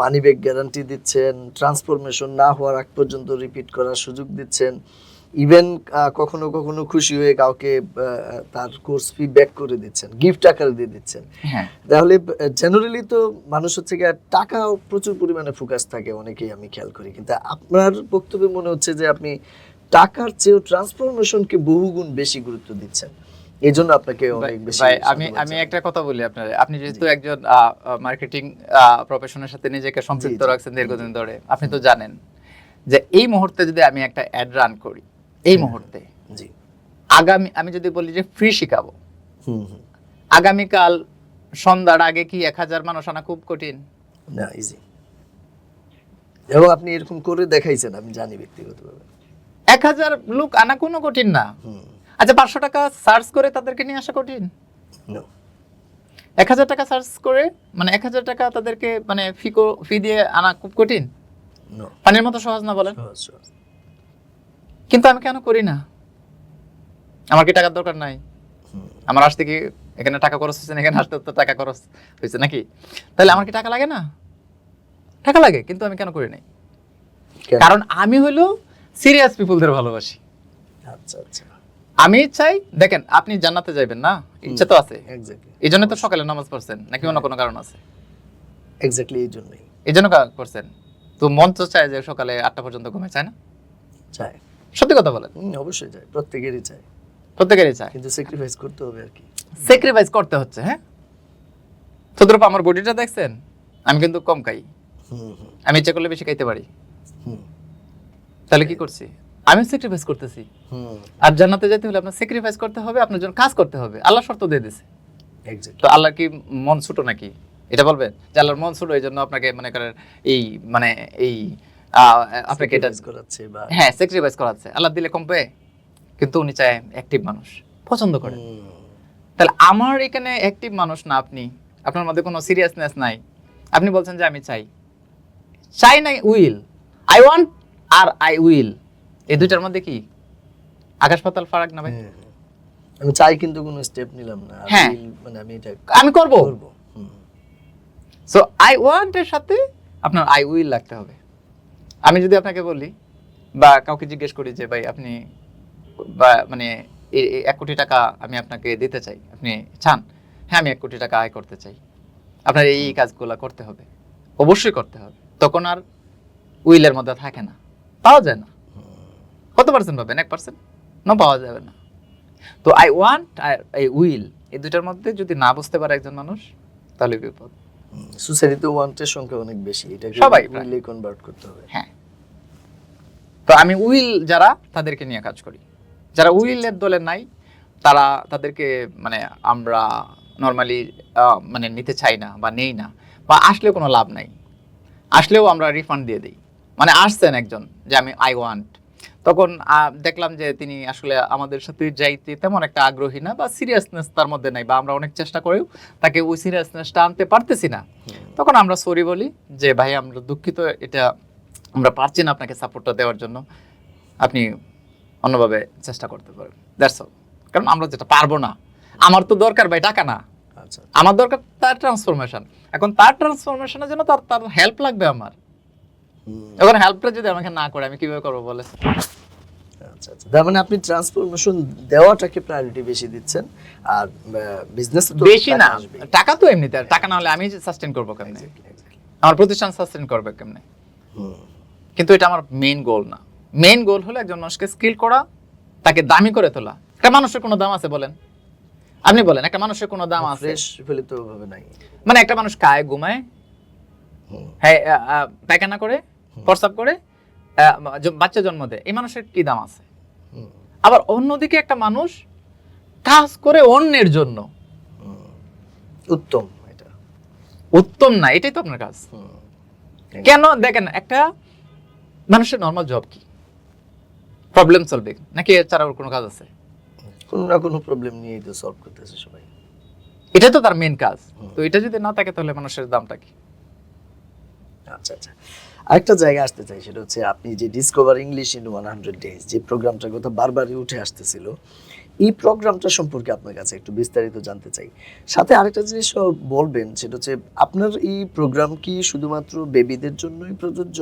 মানি ব্যাক গ্যারান্টি দিচ্ছেন, ট্রান্সফরমেশন না হওয়ার আগ পর্যন্ত রিপিট করার সুযোগ দিচ্ছেন, ইভেন কখনো কখনো খুশি হয়ে কাউকে তার কোর্স ফি ব্যাক করে দিচ্ছেন, গিফট আকারে দিয়ে দিচ্ছেন। তাহলে জেনারেলি তো মানুষ হচ্ছে কি টাকা প্রচুর পরিমাণে ফোকাস থাকে অনেকেই, আমি খেয়াল করি, কিন্তু আপনার বক্তব্যে মনে হচ্ছে যে আপনি টাকার চেয়েও ট্রান্সফরমেশনকে বহুগুণ বেশি গুরুত্ব দিচ্ছেন। এই জন্য আপনাকে অনেক বেশি। ভাই আমি একটা কথা বলি আপনারে, আপনি যেহেতু একজন মার্কেটিং প্রফেশনের সাথে নিজেকে সম্পৃক্ত রাখছেন দীর্ঘদিন ধরে, আপনি তো জানেন যে এই মুহূর্তে যদি আমি একটা অ্যাড রান করি, এই মুহূর্তে জি আমি যদি বলি যে ফ্রি শিখাবো, হুম হুম আগামীকাল সন্ধ্যার আগে কি 1000 মানুষ আনা খুব কঠিন? না, ইজি। এবং আপনি এরকম করে দেখাইছেন, আমি জানি ব্যক্তিগতভাবে। 1000 লোক আনা কোনো কঠিন না। হুম আচ্ছা 500 টাকা সার্চ করে তাদেরকে নিয়ে আসা কঠিন? নো 1000 টাকা সার্চ করে মানে 1000 টাকা তাদেরকে মানে ফি দিয়ে আনা খুব কঠিন? নো পানির মতো সহজ না বলেন? সহজ সহজ। কিন্তু আমি কেন করি না? আমার কি টাকার দরকার নাই? আমার আসতে কি এখানে টাকা খরচ হচ্ছে না? এখানে আসতে তো টাকা খরচ হয়েছে নাকি? তাহলে আমার কি টাকা লাগে না? টাকা লাগে, কিন্তু আমি কেন করি নাই? কেন? কারণ আমি হলো সিরিয়াস পিপলদের ভালোবাসি। আচ্ছা আচ্ছা আমি চাই, দেখেন আপনি জান্নাতে যাবেন না, ইচ্ছা তো আছে, এক্স্যাক্টলি এই জন্য তো সকালে নামাজ পড়ছেন, নাকি অন্য কোনো কারণ আছে? এক্স্যাক্টলি এই জন্যই এই জন্য করছেন। তো মন তো চায় যে সকালে 8টা পর্যন্ত ঘুমায়, চায় না? চাই। সত্যি কথা বলেন, অবশ্যই চাই, প্রত্যেকেরই চাই, প্রত্যেকেরই চায়। কিন্তু স্যাক্রিফাইস করতে হবে আর কি। স্যাক্রিফাইস করতে হচ্ছে। হ্যাঁ, তদ্রূপ আমার বডিটা দেখছেন, আমি কিন্তু কম খাই, হুম হুম আমি ইচ্ছা করলে বেশি খাইতে পারি। হুম তাহলে কি করছি? আমি স্যাক্রিফাইস করতেছি। হুম আর জান্নাতে যেতে হলে আপনার স্যাক্রিফাইস করতে হবে, আপনার জন্য কাজ করতে হবে। আল্লাহ শর্ত দিয়ে দিয়েছে। এক্স্যাক্টলি। তো আল্লাহর কি মন ছোট নাকি? এটা বলবেন যে আল্লাহর মন ছোট, এই জন্য আপনাকে মনে করেন এই মানে এই আপনাকে এটা করাচ্ছে বা হ্যাঁ স্যাক্রিফাইস করাচ্ছে। আল্লাহ দিলে কম পেয়ে, কিন্তু উনি চায় অ্যাক্টিভ মানুষ, পছন্দ করেন। তাহলে আমার এখানে অ্যাক্টিভ মানুষ না আপনি, আপনার মধ্যে কোনো সিরিয়াসনেস নাই। আপনি বলছেন যে আমি চাই, চাই নাই উইল, আই ওয়ান্ট আর আই উইল, এই দুইটার মধ্যে কি আকাশ পাতাল ফারাক না ভাই? আমি চাই কিন্তু কোনো স্টেপ নিলাম না, হ্যাঁ। মানে আমি এটা আমি করব। করব। সো আই ওয়ান্ট এর সাথে আপনার আই উইল লাগতে হবে। আমি যদি আপনাকে বলি বা কাউকে জিজ্ঞেস করি যে ভাই আপনি বা মানে 1 কোটি টাকা আমি আপনাকে দিতে চাই, আপনি চান? হ্যাঁ আমি 1 কোটি টাকা আয় করতে চাই, আপনার এই কাজগুলো করতে হবে, অবশ্যই করতে হবে। তখন আর উইলের মধ্যে থাকে না, পাওয়া যায় না। কত পার্সেন্ট পাবেন? 1%? না, পাওয়া যাবে না। তো আই ওয়ান্ট আর আই উইল, এই দুইটার মধ্যে যদি না বুঝতে পারে একজন মানুষ, তাহলে বিপদ। সোসাইটিতে ওয়ান্টের সংখ্যা অনেক বেশি, এটাকে সবাই প্রায়। উইলে কনভার্ট করতে হবে। হ্যাঁ, তো আমি উইল যারা তাদেরকে নিয়ে কাজ করি। যারা উইলের দলে নাই তারা তাদেরকে মানে আমরা নরমালি মানে নিতে চাই না বা নেই না, বা আসলেও কোনো লাভ নাই, আসলেও আমরা রিফান্ড দিয়ে দিই। মানে আসছেন একজন যে আমি আই ওয়ান্ট, তখন দেখলাম যে তিনি আসলে আমাদের সাথে যাইতে তেমন একটা আগ্রহী না, বা সিরিয়াসনেস তার মধ্যে নাই, বা আমরা অনেক চেষ্টা করেও তাকে ওই সিরিয়াসনেসটা আনতে পারতেছি না। তখন আমরা সরি বলি যে ভাই আমরা দুঃখিত, এটা আমরা পারছি না আপনাকে সাপোর্টটা দেওয়ার জন্য, আপনি অন্যভাবে চেষ্টা করতে পারেন। That's all. কারণ আমরা যেটা পারবো না, আমার তো দরকার ভাই টাকা না, আচ্ছা আমার দরকার তার ট্রান্সফরমেশন। এখন তার ট্রান্সফরমেশনের জন্য তার হেল্প লাগবে আমার। এখন হেল্পটা যদি আমাকে না করে আমি কিভাবে করবো বলে? আচ্ছা আচ্ছা, তার মানে আপনি ট্রান্সফরমেশন দেওয়াটাকে প্রায়োরিটি বেশি দিচ্ছেন, আর বিজনেস তো বেশি টাকা না, আসবেই। টাকা তো এমনিতে, টাকা না হলে আমি সাস্টেন করবো কেমনে? Exactly, exactly. আমার প্রতিষ্ঠান সাস্টেন করবে কেমনে? হুম, কিন্তু এটা আমার মেইন গোল না। মেইন গোল হলো একজন মানুষকে স্কিল করা, তাকে দামি করে তোলা। একটা মানুষের কোনো দাম আছে বলেন? আপনি বলেন একটা মানুষের কোনো দাম আছে? ফ্রেশ ফেলে তো ভাবে নাই। মানে একটা মানুষ খায়, ঘুমায়, হুম, হ্যাঁ পায়খানা করে, প্রস্রাব করে, বাচ্চা জন্ম দেয়, এই মানুষের কি দাম আছে? হুম, আবার অন্যদিকে একটা মানুষ কাজ করে অন্যের জন্য, হুম। উত্তম এটা। উত্তম না? এটাই তো আপনার কাজ। হুম, কেন দেখেন, একটা মানুষের নর্মাল জব কি? প্রবলেম সলভিং, নাকি এর ছাড়া ওর কোনো কাজ আছে? কোনো না কোনো প্রবলেম নিয়েই তো সলভ করতেছে সবাই। এটাই তো তার মেইন কাজ। তো এটা যদি না থাকে তাহলে মানুষের দামটা কি? আচ্ছা আচ্ছা, আরেকটা জায়গা আসতে চাই, সেটা হচ্ছে আপনি যে ডিসকভার ইংলিশ ইন 100 ডেজ, যে প্রোগ্রামটার কথা বারবারই উঠে আসতেছিল, এই প্রোগ্রামটা সম্পর্কে আপনার কাছে একটু বিস্তারিত জানতে চাই। সাথে আরেকটা জিনিস বলবেন, সেটা হচ্ছে আপনার এই প্রোগ্রাম কি শুধুমাত্র বেবিদের জন্যই প্রযোজ্য,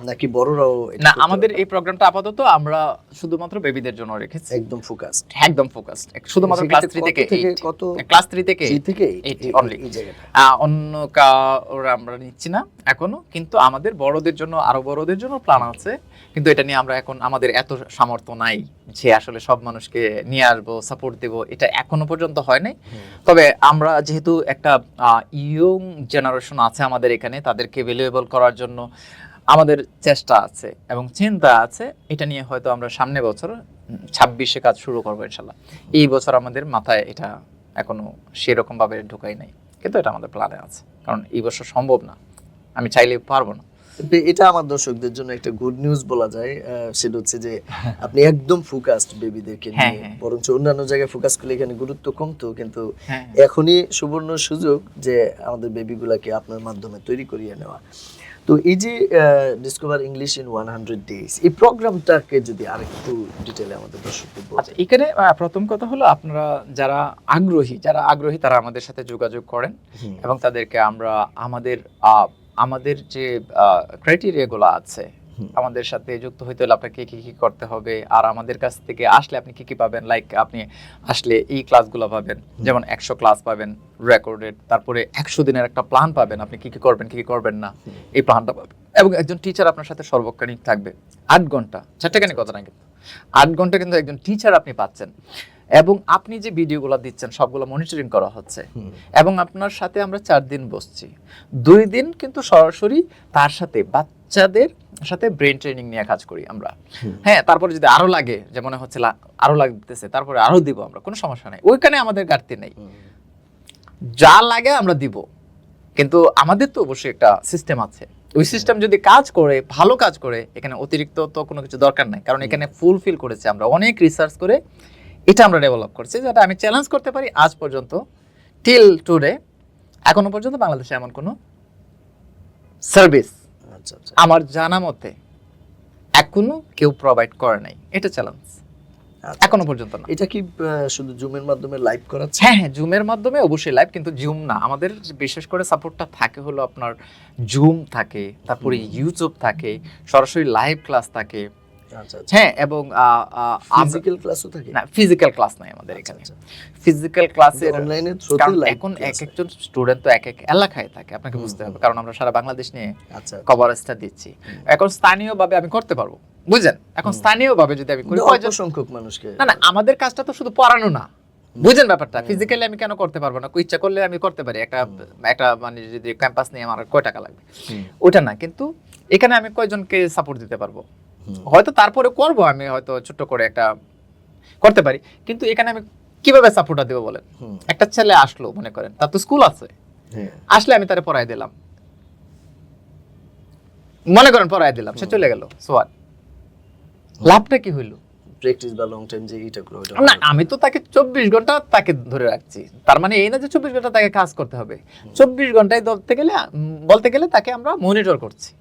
নাকি বড়রাও এটা না, করতে আমাদের পারবে? এই প্রোগ্রামটা আপাতত আমরা শুধুমাত্র বেবিদের জন্য রেখেছি। একদম ফোকাসড। একদম ফোকাসড, শুধুমাত্র ক্লাস 3 থেকে 8। কত? ক্লাস 3 থেকে 3 থেকে 8 এই অনলি। জায়গাটা। অন্য কাউরা আমরা নিচ্ছি না এখনো, কিন্তু আমাদের বড়দের জন্য, আরো বড়দের জন্য প্ল্যান আছে। কিন্তু এটা নিয়ে আমরা এখন, আমাদের এত সামর্থ্য নাই যে আসলে সব মানুষকে নিয়ে আসবো, সাপোর্ট দেব, এটা এখনো পর্যন্ত হয় নাই। তবে আমরা যেহেতু একটা ইয়ং জেনারেশন আছে আমাদের এখানে, তাদেরকে ভ্যালুয়েবল করার জন্য আমাদের চেষ্টা আছে এবং চিন্তা আছে, এটা নিয়ে হয়তো আমরা সামনে বছর 26-এ কাজ শুরু করবো ইনশাল্লাহ। এই বছর আমাদের মাথায় এটা এখনো সেরকম ভাবে ঢোকাই নাই, কিন্তু এটা আমাদের প্ল্যানে আছে, কারণ এই বছর সম্ভব না, আমি চাইলে পারবো না। এটা আমার দর্শকদের জন্য একটা গুড নিউজ বলা যায়, সেটা হচ্ছে যে আপনি একদম ফোকাসড বেবিদেরকে নিয়ে, বরঞ্চ অন্যান্য জায়গায় ফোকাস করলে এখানে গুরুত্ব কমতো, কিন্তু এখনই সুবর্ণ সুযোগ যে আমাদের বেবিগুলাকে আপনার মাধ্যমে তৈরি করিয়ে নেওয়া। তো এই যে ডিসকভার ইংলিশ ইন 100 ডেজ, এই প্রোগ্রামটাকে যদি আরেকটু ডিটেইলে আমাদের দর্শকদের বলেন। আচ্ছা, এখানে প্রথম কথা হলো আপনারা যারা আগ্রহী তারা আমাদের সাথে যোগাযোগ করেন, এবং তাদেরকে আমরা আমাদের যে ক্রাইটেরিয়াগুলো আছে, আমাদের সাথে যুক্ত হইতে হলে আপনাকে কি কি করতে হবে, আর আমাদের কাছ থেকে আসলে আপনি কি কি পাবেন, লাইক আপনি আসলে এই ক্লাসগুলো পাবেন, যেমন 100 ক্লাস পাবেন রেকর্ডেড, তারপরে 100 দিনের একটা প্ল্যান পাবেন, আপনি কি কি করবেন কি কি করবেন না এই প্ল্যানটা পাবেন, এবং একজন টিচার আপনার সাথে সর্বক্ষণিক থাকবে 8 ঘন্টা, চারটেখানি কথা না, কিন্তু 8 ঘন্টা কিন্তু একজন টিচার আপনি পাচ্ছেন, এবং আপনি যে ভিডিওগুলো দিচ্ছেন সবগুলো মনিটরিং করা হচ্ছে, এবং আপনার সাথে আমরা 4 দিন বসছি, 2 দিন কিন্তু সরাসরি তার সাথে বাচ্চাদের সাথে ব্রেন ট্রেনিং নিয়ে কাজ করি আমরা। হ্যাঁ, তারপরে যদি আরো লাগে, যে মনে হচ্ছে আরো লাগতেছে, তারপরে আরো দিব আমরা, কোনো সমস্যা নাই, ওইখানে আমাদের ঘাটতি নেই, যা লাগে আমরা দিব, কিন্তু আমাদের তো অবশ্যই একটা সিস্টেম আছে, ওই সিস্টেম যদি কাজ করে, ভালো কাজ করে, এখানে অতিরিক্ত তো কোনো কিছু দরকার নাই, কারণ এখানে ফুলফিল করেছে আমরা অনেক রিসার্চ করে, এটা আমরা ডেভেলপ করছি, যেটা আমি চ্যালেঞ্জ করতে পারি আজ পর্যন্ত টিল টুডে এখনো পর্যন্ত বাংলাদেশে এমন কোনো সার্ভিস আমার জানা মতে এখনো কেউ প্রোভাইড করে নাই, এটা চ্যালেঞ্জ এখনো পর্যন্ত না। এটা কি শুধু জুমের মাধ্যমে লাইভ করাচ্ছে? হ্যাঁ, জুমের মাধ্যমে অবশ্যই লাইভ, কিন্তু জুম না, আমাদের বিশেষ করে সাপোর্টটা থাকে হলো আপনার জুম থাকে, তারপরে ইউটিউব থাকে, সরাসরি লাইভ ক্লাস থাকে। হ্যাঁ, এবং ফিজিক্যাল ক্লাসও থাকে না, ফিজিক্যাল ক্লাস নাই আমাদের এখানে, ফিজিক্যাল ক্লাসের অনলাইনে থ্রুতে লাইভ, এখন এক একজন স্টুডেন্ট তো এক এক এলাকায় থাকে, আপনাকে বুঝতে হবে, কারণ আমরা সারা বাংলাদেশ নিয়ে কভারেজটা দিচ্ছি, এখন স্থানীয়ভাবে আমি করতে পারবো, বুঝেন, এখন স্থানীয়ভাবে যদি আমি করি কয়জন সংখ্যক মানুষকে, না, আমাদের কাজটা তো শুধু পড়ানো না, বুঝেন ব্যাপারটা, ফিজিক্যালি আমি কেন করতে পারবো না, ইচ্ছা করলে আমি করতে পারি, একটা মানে যদি ক্যাম্পাস নিয়ে আমার কয় টাকা লাগবে ওটা না, কিন্তু এখানে আমি কয়জনকে সাপোর্ট দিতে পারবো, হয়তো তারপরে করব, আমি হয়তো ছোট করে একটা করতে পারি, কিন্তু এখানে আমি কিভাবে সাপোর্টটা দেবো বলেন, একটা ছেলে আসলো, মনে করেন তার তো স্কুল আছে, আসলে আমি তারে পড়াই দিলাম, মনে করেন পড়াই দিলাম, সে চলে গেল, সোয়াট, লাভটা কি হইলো? প্র্যাকটিস বা লং টাইম যে এটা করে, না, আমি তো তাকে 24 ঘন্টা তাকে ধরে রাখছি, তার মানে এই না যে 24 ঘন্টা তাকে কাজ করতে হবে, 24 ঘন্টায় বলতে গেলে তাকে আমরা মনিটর করছি,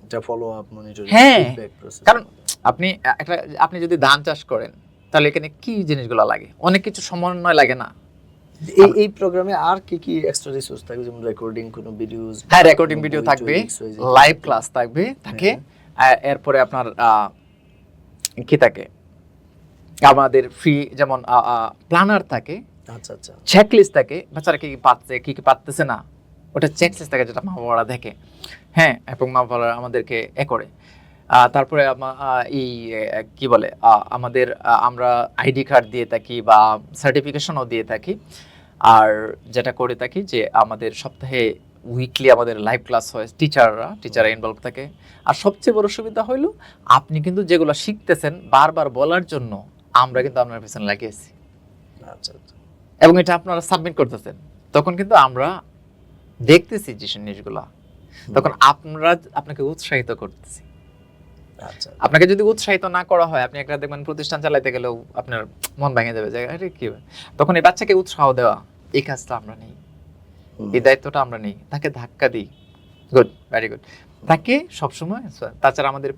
এটা follow up monitoring, feedback process. কারণ আপনি যদি ধান চাষ করেন, তাহলে এখানে কি জিনিসগুলো লাগে, অনেক কিছু সমন্বয় লাগে না। এই প্রোগ্রামে আর কি কি এক্সট্রা রিসোর্স থাকবে, যেমন রেকর্ডিং কোন ভিডিওস? হ্যাঁ, রেকর্ডিং ভিডিও থাকবে, লাইভ ক্লাস থাকবে, এরপরে আপনার কি থাকে, আমাদের ফ্রি যেমন প্ল্যানার থাকে, আচ্ছা আচ্ছা, চেকলিস্ট থাকে, বাচ্চারা কি পাচ্ছে কি কি পাচ্ছে না, ওটা চেকলিস্ট থাকে, যেটা মা বাবারা দেখে, হ্যাঁ, এবং মা বাবারা আমাদেরকে করে, তারপরে এই কি বলে, আমাদের আমরা আইডি কার্ড দিয়ে থাকি বা সার্টিফিকেশনও দিয়ে থাকি, আর যেটা করে থাকি যে আমাদের সপ্তাহে উইকলি আমাদের লাইভ ক্লাস হয়, টিচাররা ইনভলভ থাকে, আর সবচেয়ে বড় সুবিধা হইলো আপনি কিন্তু যেগুলো শিখতেছেন বারবার বলার জন্য আমরা কিন্তু আপনার পেছনে লাগিয়েছি, আচ্ছা, এবং এটা আপনারা সাবমিট করতেছেন, তখন কিন্তু আমরা দেখতেছি যে জিনিসগুলা, তখন আপনাকে উৎসাহিত করতেছি। আচ্ছা, আপনাকে যদি উৎসাহিত না করা হয়, আপনি একটা দেখবেন প্রতিষ্ঠান চালাইতে গেলেও আপনার মন ভেঙে যাবে, যে আরে কি, তখন এই বাচ্চাকে উৎসাহ দেওয়া, এই কাজটা আমরা নেই, এই দায়িত্বটা আমরা নেই, তাকে ধাক্কা দিই, গুড, ভেরি গুড, তাকে সবসময়, তাছাড়া আমাদের